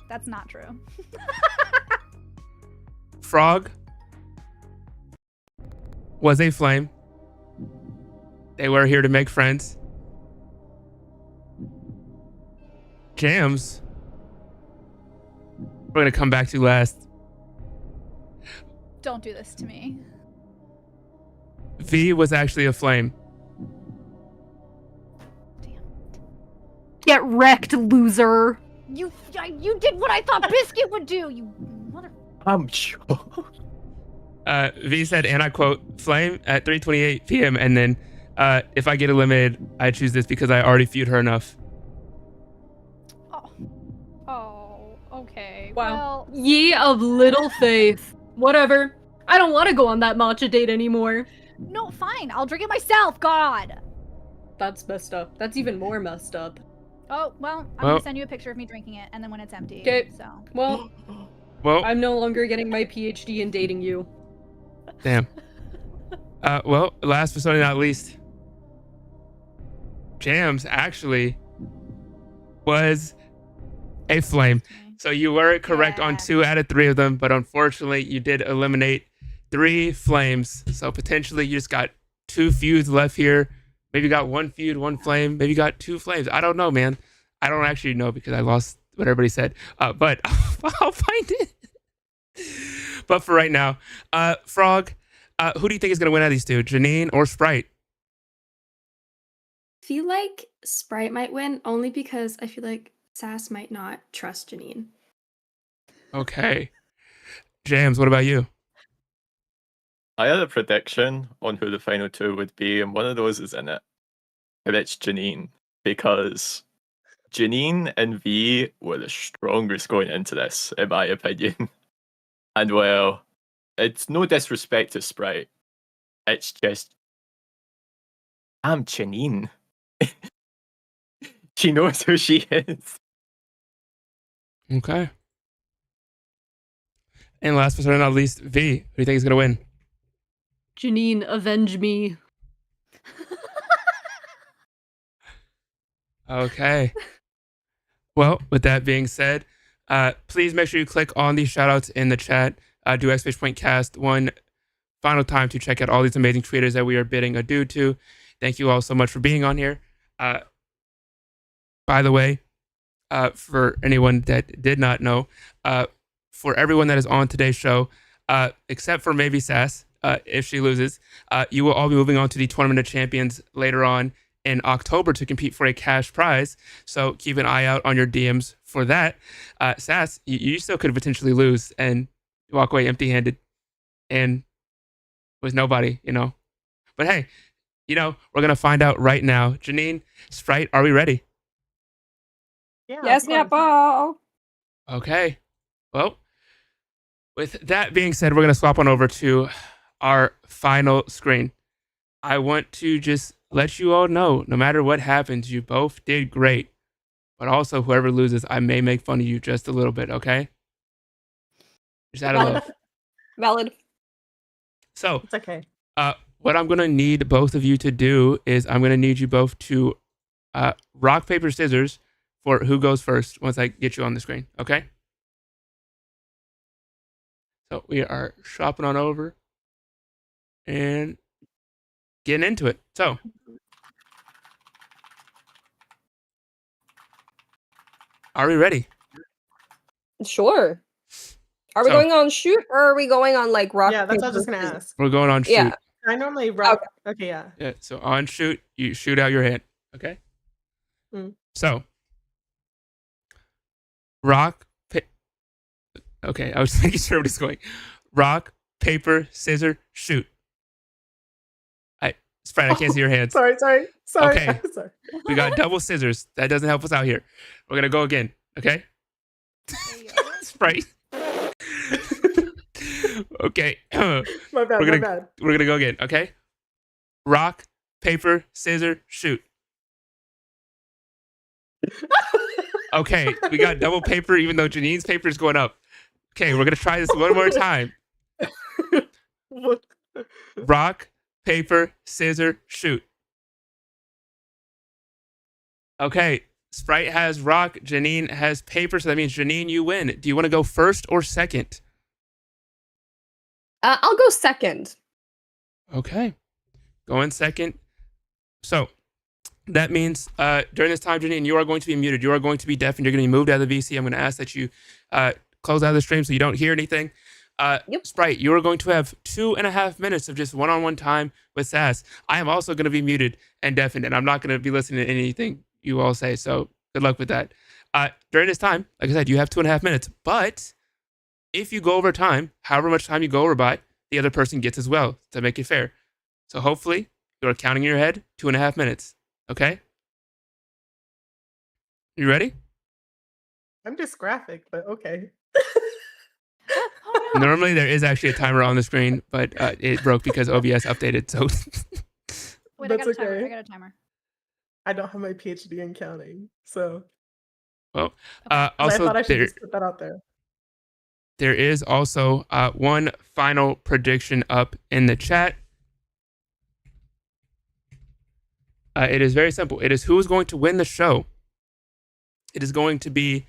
That's not true. Frog was a Flame. They were here to make friends. Jams, we're going to come back to last. Don't do this to me. V was actually a Flame. Get wrecked, loser. You did what I thought Biscuit would do. You mother. I'm sure. V said, and I quote, Flame at 3:28 p.m. And then, if I get eliminated, I choose this because I already feud her enough. Oh, okay. Wow. Well, Ye of little faith. Whatever. I don't want to go on that matcha date anymore. no, fine. I'll drink it myself. God. That's messed up. That's even more messed up. Oh, well, I'm Well- gonna send you a picture of me drinking it, and then when it's empty. 'Kay. So. Well, Well, I'm no longer getting my PhD in dating you. damn. Well, last but certainly not least, Jams actually was a Flame. So you were correct on 2 out of 3 of them, but unfortunately you did eliminate 3 Flames. So potentially you just got 2 feuds left here. Maybe you got 1 feud, 1 Flame. Maybe you got 2 Flames. I don't know, man. I don't actually know because I lost what everybody said. But I'll find it. But for right now, Frog, who do you think is going to win out of these two, Janine or Sprite? I feel like Sprite might win only because I feel like Sass might not trust Janine. Okay. James, what about you? I had a prediction on who the final two would be, and one of those is in it. And it's Janine, because Janine and V were the strongest going into this, in my opinion. And well, it's no disrespect to Sprite. It's just, I'm Janine. She knows who she is. Okay. And last but certainly not least, V, who do you think is going to win? Janine, avenge me. Okay. Well, with that being said, please make sure you click on these shoutouts in the chat. Do !Cast one final time to check out all these amazing creators that we are bidding adieu to. Thank you all so much for being on here. By the way, for anyone that did not know, for everyone that is on today's show, except for maybe Sass, if she loses, you will all be moving on to the Tournament of Champions later on in October to compete for a cash prize. So keep an eye out on your DMs for that. Sass, you still could potentially lose and walk away empty-handed and with nobody, you know. But hey, you know, we're going to find out right now. Janine, Sprite, are we ready? Yeah, Yes, of course. Napa. Okay. Well, with that being said, we're going to swap on over to our final screen. I want to just let you all know, no matter what happens, you both did great. But also, whoever loses, I may make fun of you just a little bit, okay? Just out of love. Valid. So, It's okay. what I'm going to need both of you to do is I'm going to need you both to rock, paper, scissors for who goes first once I get you on the screen, okay? So we are shopping on over and getting into it. So, are we ready? Sure. Are we So- going on shoot or are we going on like rock? Yeah, that's what I was just paper, gonna scissors? ask. We're going on shoot. Yeah. I normally rock. Okay, yeah. Yeah, so on shoot, you shoot out your hand, okay? So, rock, okay, I was making sure what it's going. Rock, paper, scissors, shoot. Sprite, I can't see your hands. Sorry. Okay. Sorry. We got double scissors. That doesn't help us out here. We're gonna go again, okay? Sprite. Okay. My bad. We're gonna, my bad. We're gonna go again, okay? Rock, paper, scissors, shoot. Okay, we got double paper, even though Janine's paper is going up. Okay, we're gonna try this one more time. Rock, paper, scissors, shoot. Okay, Sprite has rock, Janine has paper, so that means Janine, you win. Do you want to go first or second? I'll go second. Okay, going second. So that means during this time, Janine, you are going to be muted. You are going to be deaf, and you're going to be moved out of the VC. I'm going to ask that you close out of the stream so you don't hear anything. Sprite, you are going to have 2.5 minutes of just one-on-one time with Sass. I am also going to be muted and deafened, and I'm not going to be listening to anything you all say. So good luck with that. During this time, like I said, you have 2.5 minutes. But if you go over time, however much time you go over by, the other person gets as well to make it fair. So hopefully you're counting in your head 2.5 minutes. Okay? You ready? I'm dysgraphic, but okay. Normally there is actually a timer on the screen, but it broke because OBS updated. So Wait, I That's got a timer. okay. I got a timer. I don't have my PhD in counting, so. well, I also thought I should just put that out there. there is also one final prediction up in the chat. It is very simple. It is who is going to win the show. It is going to be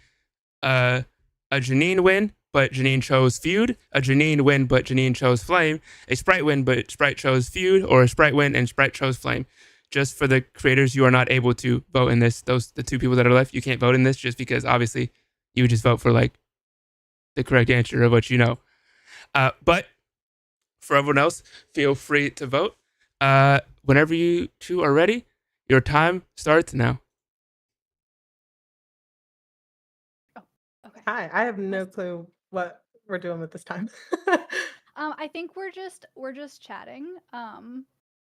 a Janine win, but Janine chose Feud. A Janine win, but Janine chose Flame. A Sprite win, but Sprite chose Feud. Or a Sprite win and Sprite chose Flame. just for the creators, you are not able to vote in this. The two people that are left, you can't vote in this just because obviously you would just vote for like the correct answer of what you know. But for everyone else, feel free to vote. Whenever you two are ready, your time starts now. Okay. Hi, I have no clue what we're doing with this time. I think we're just chatting.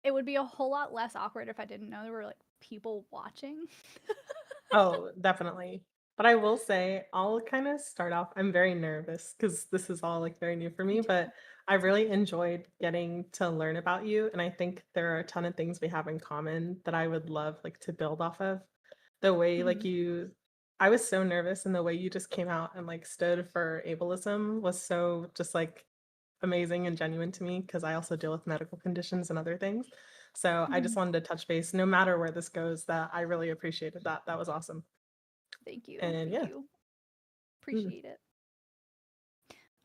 It would be a whole lot less awkward if I didn't know there were like people watching. Oh, definitely. But I will say, I'll kind of start off. I'm very nervous because this is all like very new for me, but I really enjoyed getting to learn about you. And I think there are a ton of things we have in common that I would love like to build off of. The way like I was so nervous, and the way you just came out and like stood for ableism was so just like amazing and genuine to me because I also deal with medical conditions and other things. So I just wanted to touch base, no matter where this goes, that I really appreciated that. That was awesome. Thank you. And Thank yeah. you. Appreciate it.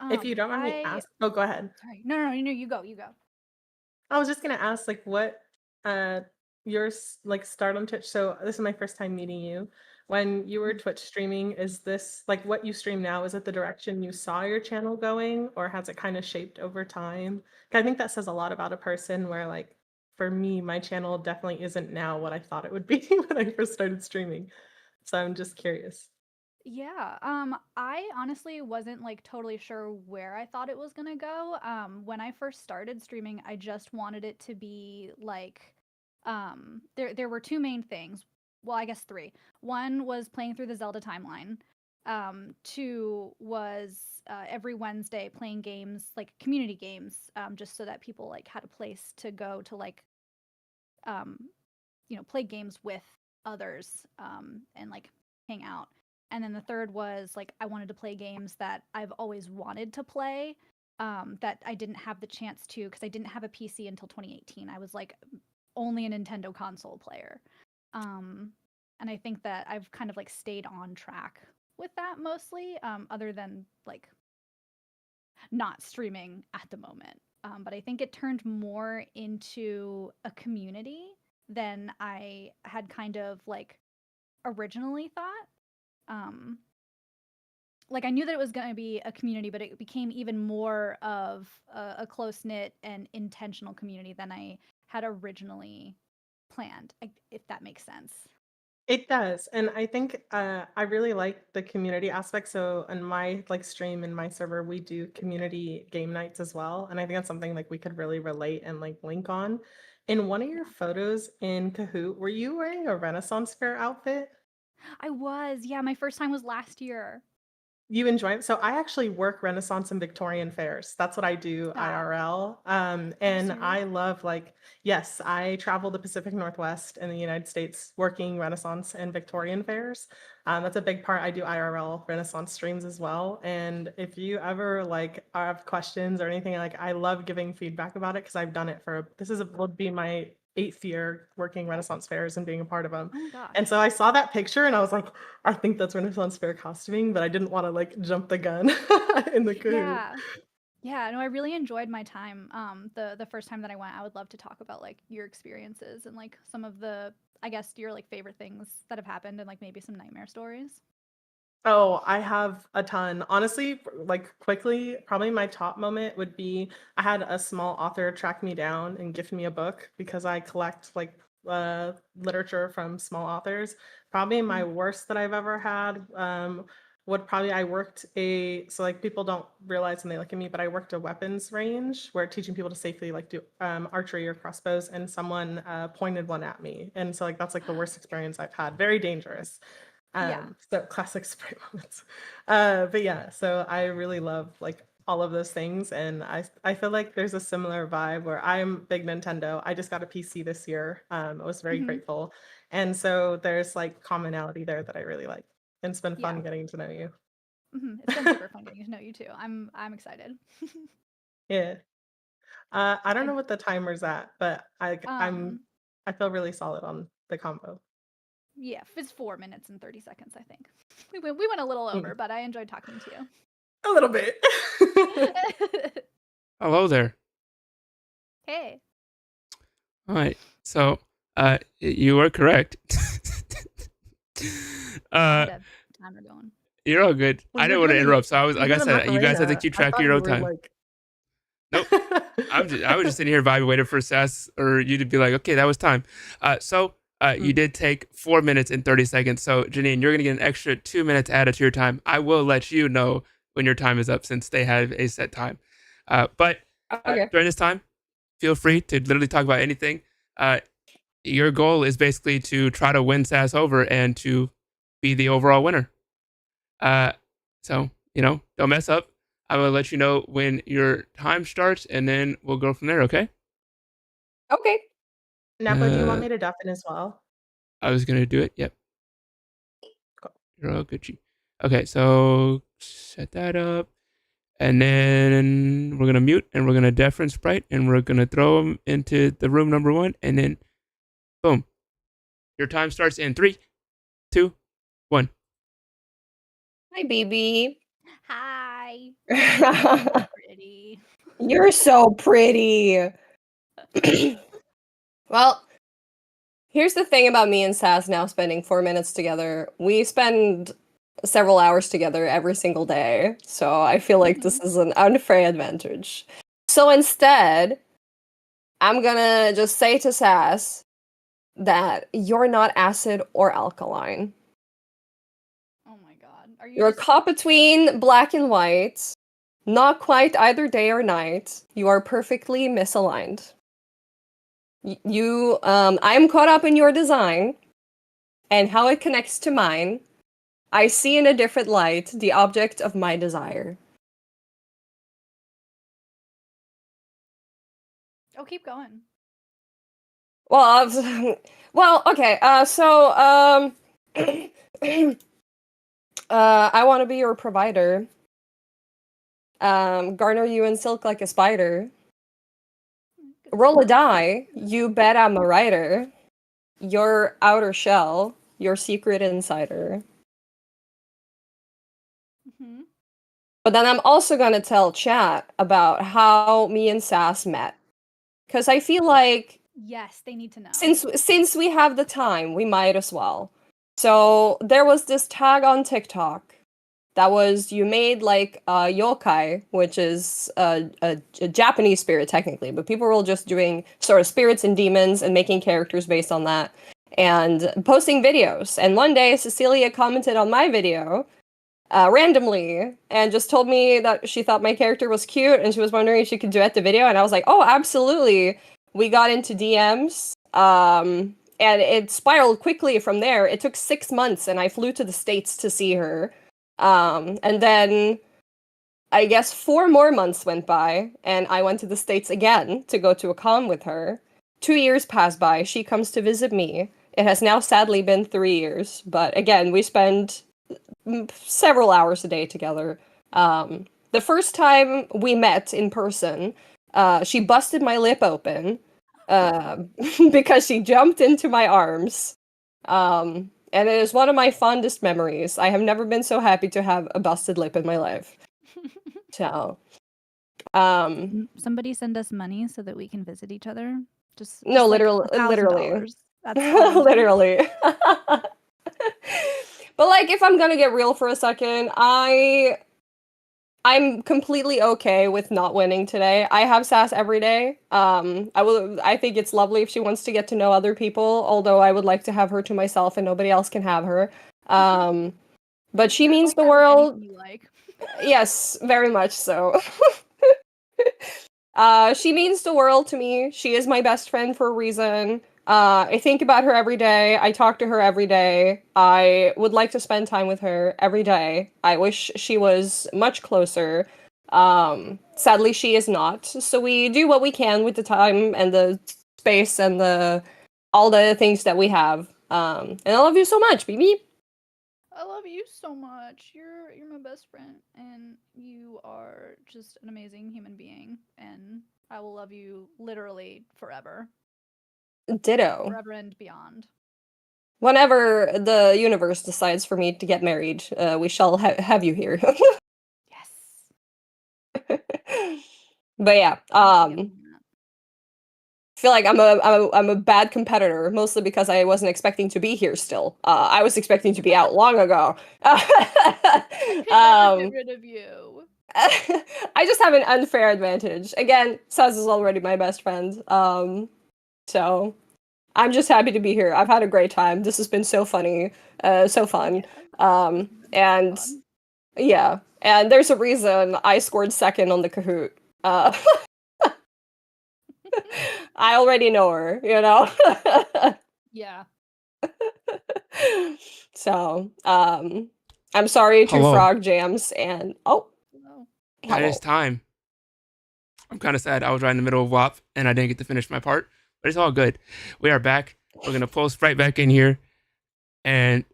If you don't mind me oh, go ahead. Sorry. No, you go. You go. I was just gonna ask, like, what your like start on Twitch. So this is my first time meeting you. When you were Twitch streaming, is this like what you stream now? Is it the direction you saw your channel going, or has it kind of shaped over time? 'Cause I think that says a lot about a person. Where like for me, my channel definitely isn't now what I thought it would be when I first started streaming. So I'm just curious. Yeah, I honestly wasn't like totally sure where I thought it was gonna go. When I first started streaming, I just wanted it to be like, there were two main things. Well, I guess three. One was playing through the Zelda timeline. Two was every Wednesday playing games, like community games, just so that people like had a place to go to like, um, play games with others, and like hang out. And then the third was like I wanted to play games that I've always wanted to play, that I didn't have the chance to because I didn't have a PC until 2018. I was like only a Nintendo console player. And I think that I've kind of like stayed on track with that mostly, other than like not streaming at the moment. But I think it turned more into a community than I had kind of like originally thought. Um, like I knew that it was going to be a community, but it became even more of a close knit and intentional community than I had originally planned, if that makes sense. It does, and I think I really like the community aspect. So on my like stream and my server, we do community game nights as well, and I think that's something like we could really relate and like link on. In one of your photos in Kahoot, were you wearing a Renaissance fair outfit? I was, yeah. My first time was last year. You enjoy it? So I actually work Renaissance and Victorian fairs. That's what I do Stop. IRL. Are you And serious? I love like, yes, I travel the Pacific Northwest in the United States working Renaissance and Victorian fairs. That's a big part. I do IRL Renaissance streams as well. And if you ever like have questions or anything, like I love giving feedback about it because I've done it for, would be my 8th year working Renaissance fairs and being a part of them. Oh my gosh. And so I saw that picture and I was like, I think that's Renaissance fair costuming, but I didn't want to like jump the gun in the Kahoot. Yeah. Yeah, no, I really enjoyed my time. The first time that I went, I would love to talk about like your experiences and like some of the, I guess, your like favorite things that have happened and like maybe some nightmare stories. Oh, I have a ton. Honestly, like quickly, probably my top moment would be I had a small author track me down and gift me a book because I collect like literature from small authors. Probably my worst that I've ever had would probably I worked so like people don't realize when they look at me, but I worked a weapons range where teaching people to safely like do archery or crossbows, and someone pointed one at me, and so like that's like the worst experience I've had. Very dangerous. Yeah. So classic spray moments. But yeah, so I really love like all of those things, and I feel like there's a similar vibe where I'm big Nintendo. I just got a PC this year. I was very grateful, and so there's like commonality there that I really like, and it's been fun getting to know you. It's been super fun getting to know you too. I'm excited. Yeah. I don't know what the timer's at, but I feel really solid on the combo. Yeah, it's 4 minutes and 30 seconds, I think. We went a little over, but I enjoyed talking to you. A little bit. Hello there. Hey. All right. So You are correct. Timer going. You're all good. Well, I you're didn't want to doing interrupt, so I was you're like I doing the said, you guys have to Macarena. keep I track of thought your you own were time. like. Nope. I was just sitting here vibing, waiting for Sass or you to be like, okay, that was time. You did take 4 minutes and 30 seconds. So Janine, you're gonna get an extra 2 minutes added to your time. I will let you know when your time is up since they have a set time. But Okay. during this time, feel free to literally talk about anything. Your goal is basically to try to win Sass over and to be the overall winner. So don't mess up. I will let you know when your time starts, and then we'll go from there. Okay? Okay. Napa, do you want me to deafen as well? I was gonna do it. Yep. You're all Gucci. Okay, so set that up, and then we're gonna mute, and we're gonna deafen Sprite, and we're gonna throw them into the room number 1, and then boom, your time starts in 3, 2, 1. Hi, baby. Hi. Pretty. You're so pretty. Well, here's the thing about me and Sass now spending 4 minutes together. We spend several hours together every single day. So I feel like this is an unfair advantage. So instead, I'm gonna just say to Sass that you're not acid or alkaline. Oh my god. Are You're a caught between black and white, not quite either day or night. You are perfectly misaligned. I'm caught up in your design and how it connects to mine. I see in a different light the object of my desire. Oh, keep going. Well, okay. I want to be your provider. Garner you in silk like a spider. Roll a die. You bet I'm a writer. Your outer shell. Your secret insider. Mm-hmm. But then I'm also gonna tell chat about how me and Sass met. Because I feel like Yes, they need to know. since we have the time, we might as well. So there was this tag on TikTok that was you made like a yokai, which is a Japanese spirit technically, but people were just doing sort of spirits and demons and making characters based on that and posting videos. And one day Cecilia commented on my video randomly and just told me that she thought my character was cute and she was wondering if she could duet the video. And I was like, oh, absolutely. We got into DMs. And it spiraled quickly from there. It took 6 months and I flew to the States to see her. And then I guess 4 more months went by and I went to the States again to go to a con with her. 2 years passed by. She comes to visit me. It has now sadly been 3 years, but again, we spend several hours a day together. The first time we met in person, she busted my lip open because she jumped into my arms. And it is one of my fondest memories. I have never been so happy to have a busted lip in my life. So, somebody send us money so that we can visit each other. Just no, like literally. $1,000. That's all we need. Literally. But like, if I'm gonna get real for a second, I'm completely okay with not winning today. I have Sass every day. I think it's lovely if she wants to get to know other people, although I would like to have her to myself and nobody else can have her. But she means the world. You like. Yes, very much so. She means the world to me. She is my best friend for a reason. I think about her every day. I talk to her every day. I would like to spend time with her every day. I wish she was much closer. Sadly, she is not. So we do what we can with the time and the space and all the things that we have. And I love you so much, baby. I love you so much. You're my best friend, and you are just an amazing human being. And I will love you literally forever. Ditto. Forever and beyond. Whenever the universe decides for me to get married, we shall have you here. Yes. But yeah, feel like I'm a bad competitor, mostly because I wasn't expecting to be here still. I was expecting to be out long ago. I could never get rid of you. I just have an unfair advantage. Again, Saz is already my best friend. So I'm just happy to be here. I've had a great time. This has been so funny, so fun. And yeah, and there's a reason I scored second on the Kahoot. I already know her, you know? Yeah. So, I'm sorry to Hello. Frog Jams and It is time. I'm kind of sad. I was right in the middle of WAP and I didn't get to finish my part, but it's all good. We are back. We're going to pull Sprite back in here and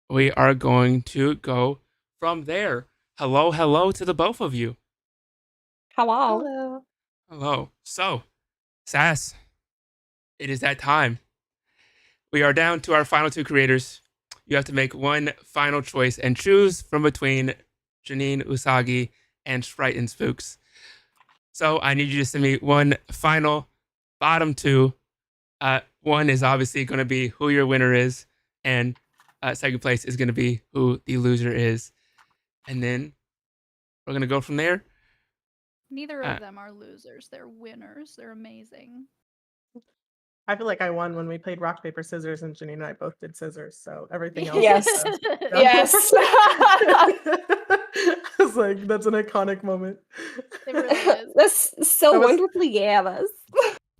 we are going to go from there. Hello to the both of you. Hello. Hello. So, Sass, it is that time. We are down to our final two creators. You have to make one final choice and choose from between Janine Usagi and Sprite and Spooks. So I need you to send me one final bottom two. One is obviously going to be who your winner is, and second place is going to be who the loser is. And then we're going to go from there. Neither of them are losers. They're winners. They're amazing. I feel like I won when we played rock, paper, scissors, and Janine and I both did scissors. So everything else. Yes. Yes. I was like, that's an iconic moment. It really is. That's so wonderfully Gavas.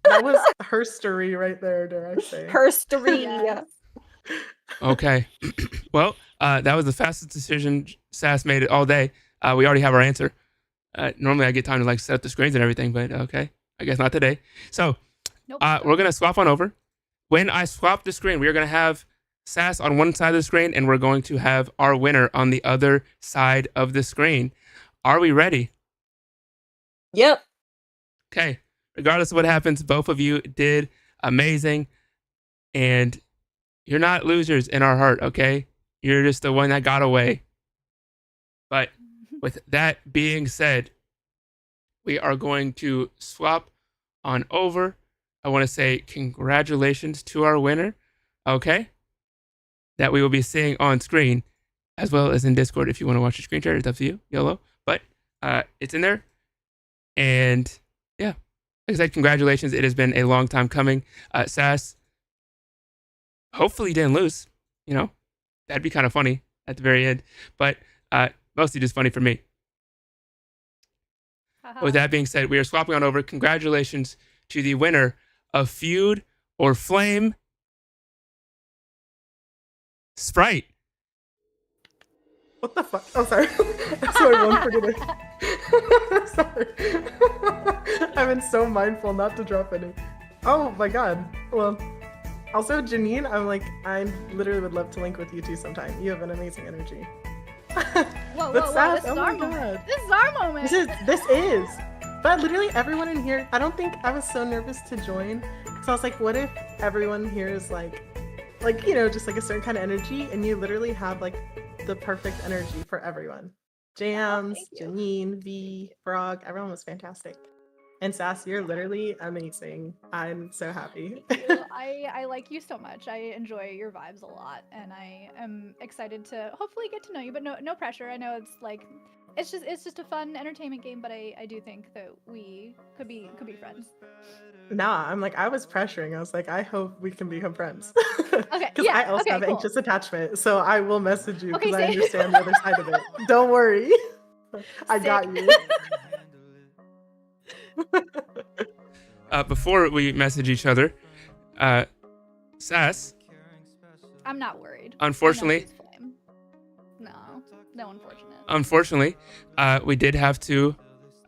That was herstory right there, dare I say. Herstory. Yes. Okay. Well, that was the fastest decision Sass made it all day. We already have our answer. Normally I get time to like set up the screens and everything, but okay. I guess not today. So Nope. we're going to swap on over. When I swap the screen, we are going to have Sass on one side of the screen and we're going to have our winner on the other side of the screen. Are we ready? Yep. Okay. Regardless of what happens, both of you did amazing. And you're not losers in our heart, okay? You're just the one that got away. But with that being said, we are going to swap on over. I want to say congratulations to our winner, okay? That we will be seeing on screen, as well as in Discord. If you want to watch the screen share, it's up to you, YOLO. But it's in there. And yeah, like I said, congratulations. It has been a long time coming. Sass, hopefully you didn't lose. You know, that'd be kind of funny at the very end. But mostly just funny for me. With that being said, we are swapping on over. Congratulations to the winner of Feud or Flame, Sprite. What the fuck? Oh, sorry. Sorry, one for today. Sorry. I've been so mindful not to drop any. Oh my god. Well, also Janine, I literally would love to link with you two sometime. You have an amazing energy. Whoa, But Sass, this is oh our my moment. god. This is our moment. This is. But literally everyone in here, I don't think I was so nervous to join. Because I was like, what if everyone here is like, you know, just like a certain kind of energy, and you literally have like the perfect energy for everyone. Jams, Janine, V, Frog, everyone was fantastic. And Sass, you're literally amazing. I'm so happy. I like you so much. I enjoy your vibes a lot, and I am excited to hopefully get to know you. But no pressure. I know it's just a fun entertainment game, but I do think that we could be friends. Nah, I was pressuring. I was like, I hope we can become friends. Okay. Because I also have anxious attachment, so I will message you because I understand the other side of it. Don't worry. I got you. Before we message each other, Sass, I'm not worried. unfortunately, No, unfortunate. Unfortunately, we did have to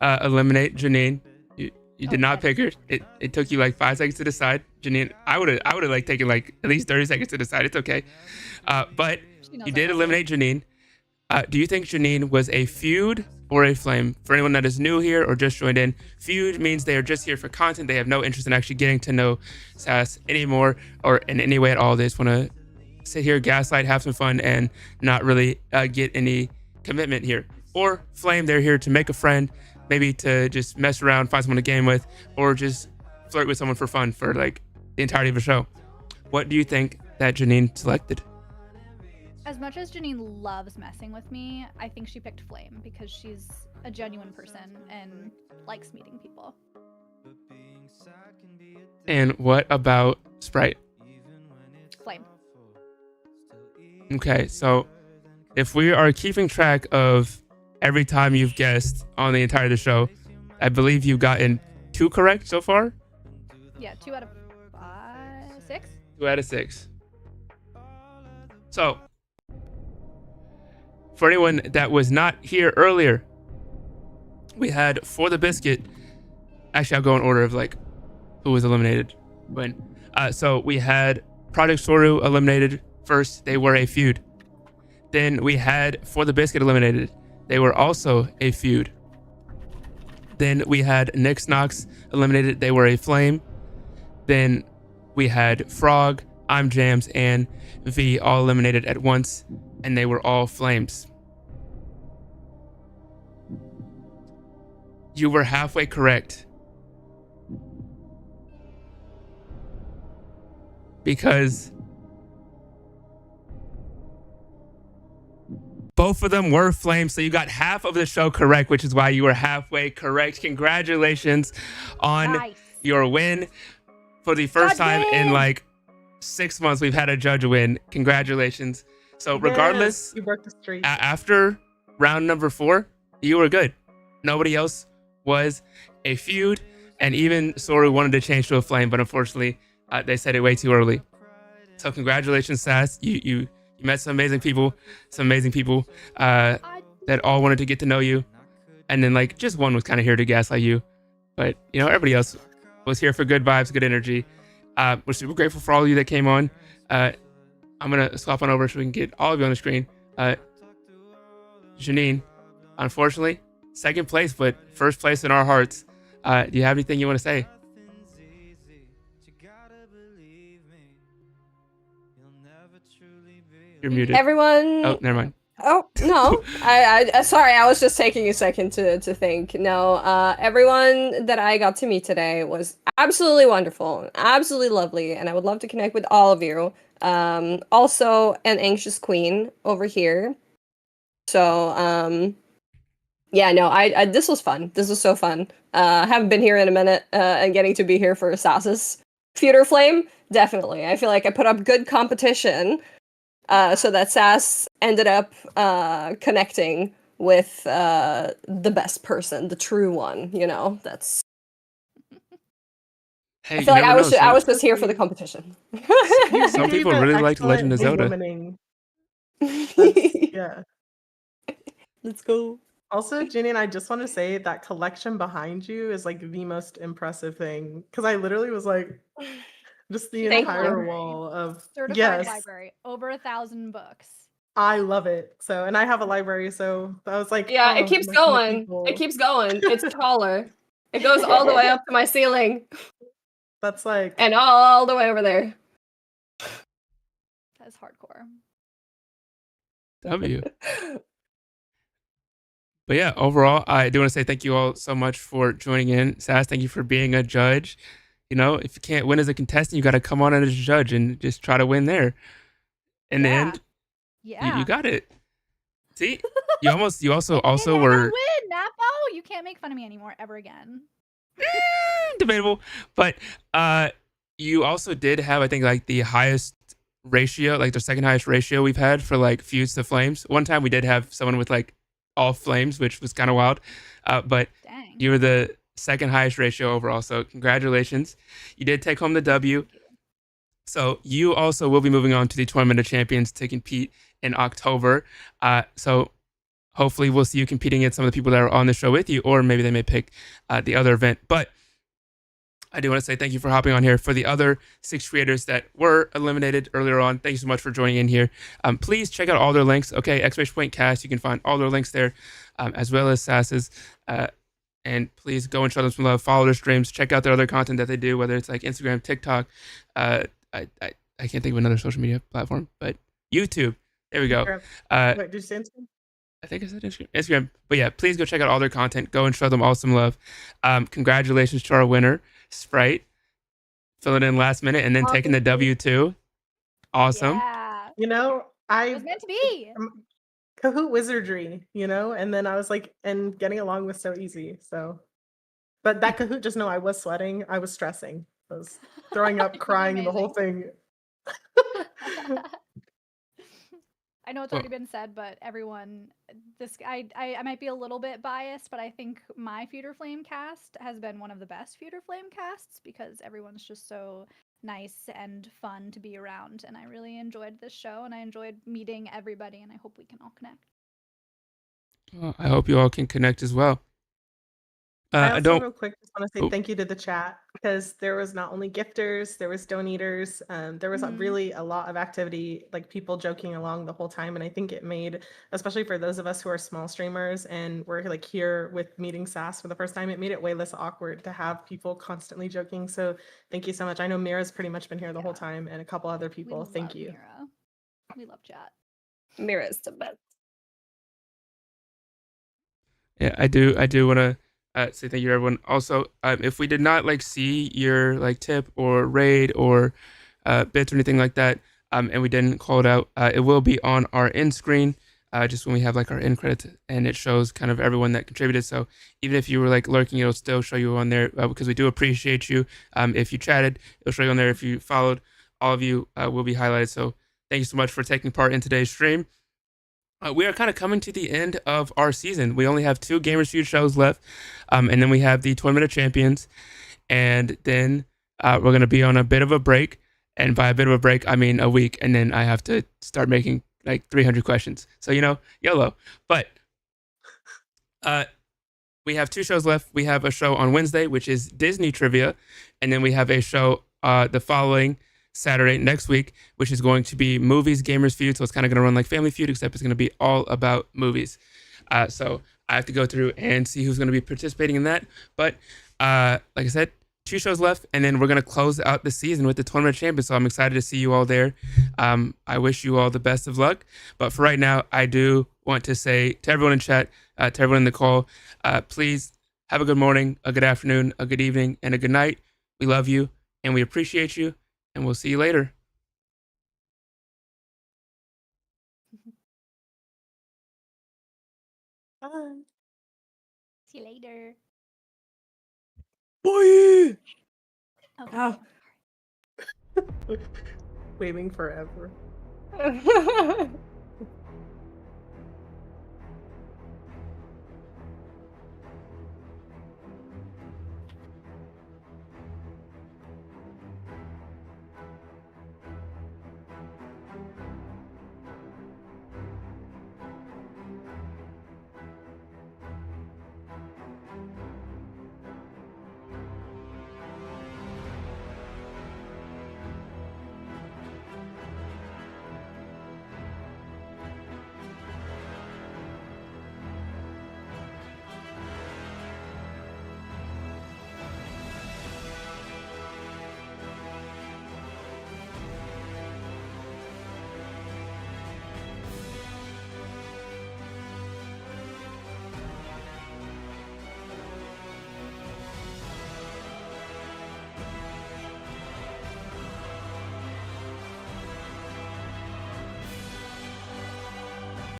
eliminate Janine. You did not pick her. It took you like 5 seconds to decide. Janine, I would have like taken like at least 30 seconds to decide. It's okay. But you did eliminate Janine. Do you think Janine was a feud or a flame? For anyone that is new here or just joined in, feud means they are just here for content. They have no interest in actually getting to know Sass anymore or in any way at all. They just want to sit here, gaslight, have some fun, and not really get any commitment here. Or flame, they're here to make a friend, maybe to just mess around, find someone to game with, or just flirt with someone for fun for like the entirety of the show. What do you think that Janine selected? As much as Janine loves messing with me, I think she picked Flame because she's a genuine person and likes meeting people. And what about Sprite? Flame. Okay, so if we are keeping track of every time you've guessed on the entire of the show, I believe you've gotten 2 correct so far? Yeah, 2 out of 6. 2 out of 6. So, for anyone that was not here earlier, we had For the Biscuit. Actually, I'll go in order of like who was eliminated when. So we had Project Soru eliminated first. They were a feud. Then we had For the Biscuit eliminated. They were also a feud. Then we had Nix Nox eliminated. They were a flame. Then we had Frog, I'm Jams, and V all eliminated at once, and they were all flames. You were halfway correct. Because both of them were flames, so you got half of the show correct, which is why you were halfway correct. Congratulations on your win. For the first time in like 6 months, we've had a judge win. Congratulations. So regardless, you broke the streak. After round number 4, you were good. Nobody else was a feud, and even Soru wanted to change to a flame, but unfortunately, they said it way too early. So congratulations, Sass. You met some amazing people that all wanted to get to know you, and then like just one was kind of here to gaslight you, but you know everybody else was here for good vibes, good energy. We're super grateful for all of you that came on. I'm gonna swap on over so we can get all of you on the screen. Janine, unfortunately, second place, but first place in our hearts. Do you have anything you want to say? You're muted. Everyone. Oh, never mind. Oh no, I sorry, I was just taking a second to think. No, everyone that I got to meet today was absolutely wonderful, absolutely lovely, and I would love to connect with all of you. Also an anxious queen over here. So yeah, no, I this was fun. This was so fun. Haven't been here in a minute, and getting to be here for Sass's Feud or Flame, definitely. I feel like I put up good competition. So that Sass ended up connecting with the best person, the true one. You know, that's. Hey, I feel like I was just here for the competition. Some people really liked Legend of Zelda. Yeah. Let's go. Also, Ginny, and I just want to say that collection behind you is like the most impressive thing because I literally was like. Just the entire wall of certified library, over 1,000 books. I love it. So, and I have a library, so I was like, yeah, it keeps going. It keeps going. It's taller. It goes all the way up to my ceiling. That's like, and all the way over there. That's hardcore. W. But yeah, overall, I do want to say thank you all so much for joining in. Sass, thank you for being a judge. You know, if you can't win as a contestant, you got to come on as a judge and just try to win there. In the end, you got it. See, you also were win, Napo. You can't make fun of me anymore ever again. Debatable, but you also did have, I think, like the highest ratio, like the second highest ratio we've had for like feuds to flames. One time we did have someone with like all flames, which was kind of wild. But you were the second highest ratio overall, so congratulations. You did take home the W. So you also will be moving on to the Tournament of Champions to compete in October. So hopefully we'll see you competing against some of the people that are on the show with you, or maybe they may pick the other event. But I do want to say thank you for hopping on here. For the other 6 creators that were eliminated earlier on, thank you so much for joining in here. Please check out all their links. Okay, Exclamation Point Cast, you can find all their links there, as well as Sass's. And please go and show them some love. Follow their streams. Check out their other content that they do, whether it's like Instagram, TikTok. I can't think of another social media platform, but YouTube. There we go. Wait, did you say Instagram? I think I said Instagram. But yeah, please go check out all their content. Go and show them all some love. Congratulations to our winner, Sprite. filling in last minute and then taking the W too. Awesome. Yeah. You know, It was meant to be. Kahoot wizardry, you know, and then I was like, and getting along was so easy. So, but that Kahoot, just know I was sweating, I was stressing, I was throwing up, crying, the whole thing. I know it's Well- already been said, but everyone, I might be a little bit biased, but I think my Feud or Flame cast has been one of the best Feud or Flame casts because everyone's just so nice and fun to be around, and I really enjoyed this show, and I enjoyed meeting everybody, and I hope we can all connect. Well, I hope you all can connect as well. I I also don't. real quick just want to say Oh. thank you to the chat because there was not only gifters, there was donators, there was really a lot of activity, like people joking along the whole time, and I think it made, especially for those of us who are small streamers and we're like here with meeting Sass for the first time, it made it way less awkward to have people constantly joking. So thank you so much. I know Mira's pretty much been here the whole time, and a couple other people. Thank you. Mira. We love chat. Mira's the best. Yeah, I do want to say thank you to everyone. Also, if we did not like see your like tip or raid or bits or anything like that, and we didn't call it out, it will be on our end screen just when we have like our end credits, and it shows kind of everyone that contributed. So even if you were like lurking, it'll still show you on there because we do appreciate you. If you chatted, it'll show you on there. If you followed, all of you will be highlighted. So thank you so much for taking part in today's stream. We are kind of coming to the end of our season. We only have 2 Gamers Feud shows left, and then we have the Tournament of Champions, and then we're going to be on a bit of a break. And by a bit of a break, I mean a week, and then I have to start making like 300 questions. So, YOLO. But we have 2 shows left. We have a show on Wednesday, which is Disney Trivia, and then we have a show the following Saturday next week, which is going to be Movies Gamers Feud. So it's kind of going to run like Family Feud, except it's going to be all about movies. So I have to go through and see who's going to be participating in that. But like I said, 2 shows left, and then we're going to close out the season with the Tournament of Champions. So I'm excited to see you all there. I wish you all the best of luck. But for right now, I do want to say to everyone in chat, to everyone in the call, please have a good morning, a good afternoon, a good evening, and a good night. We love you, and we appreciate you. And we'll see you later. Bye. See you later. Bye. Okay. Waiting forever.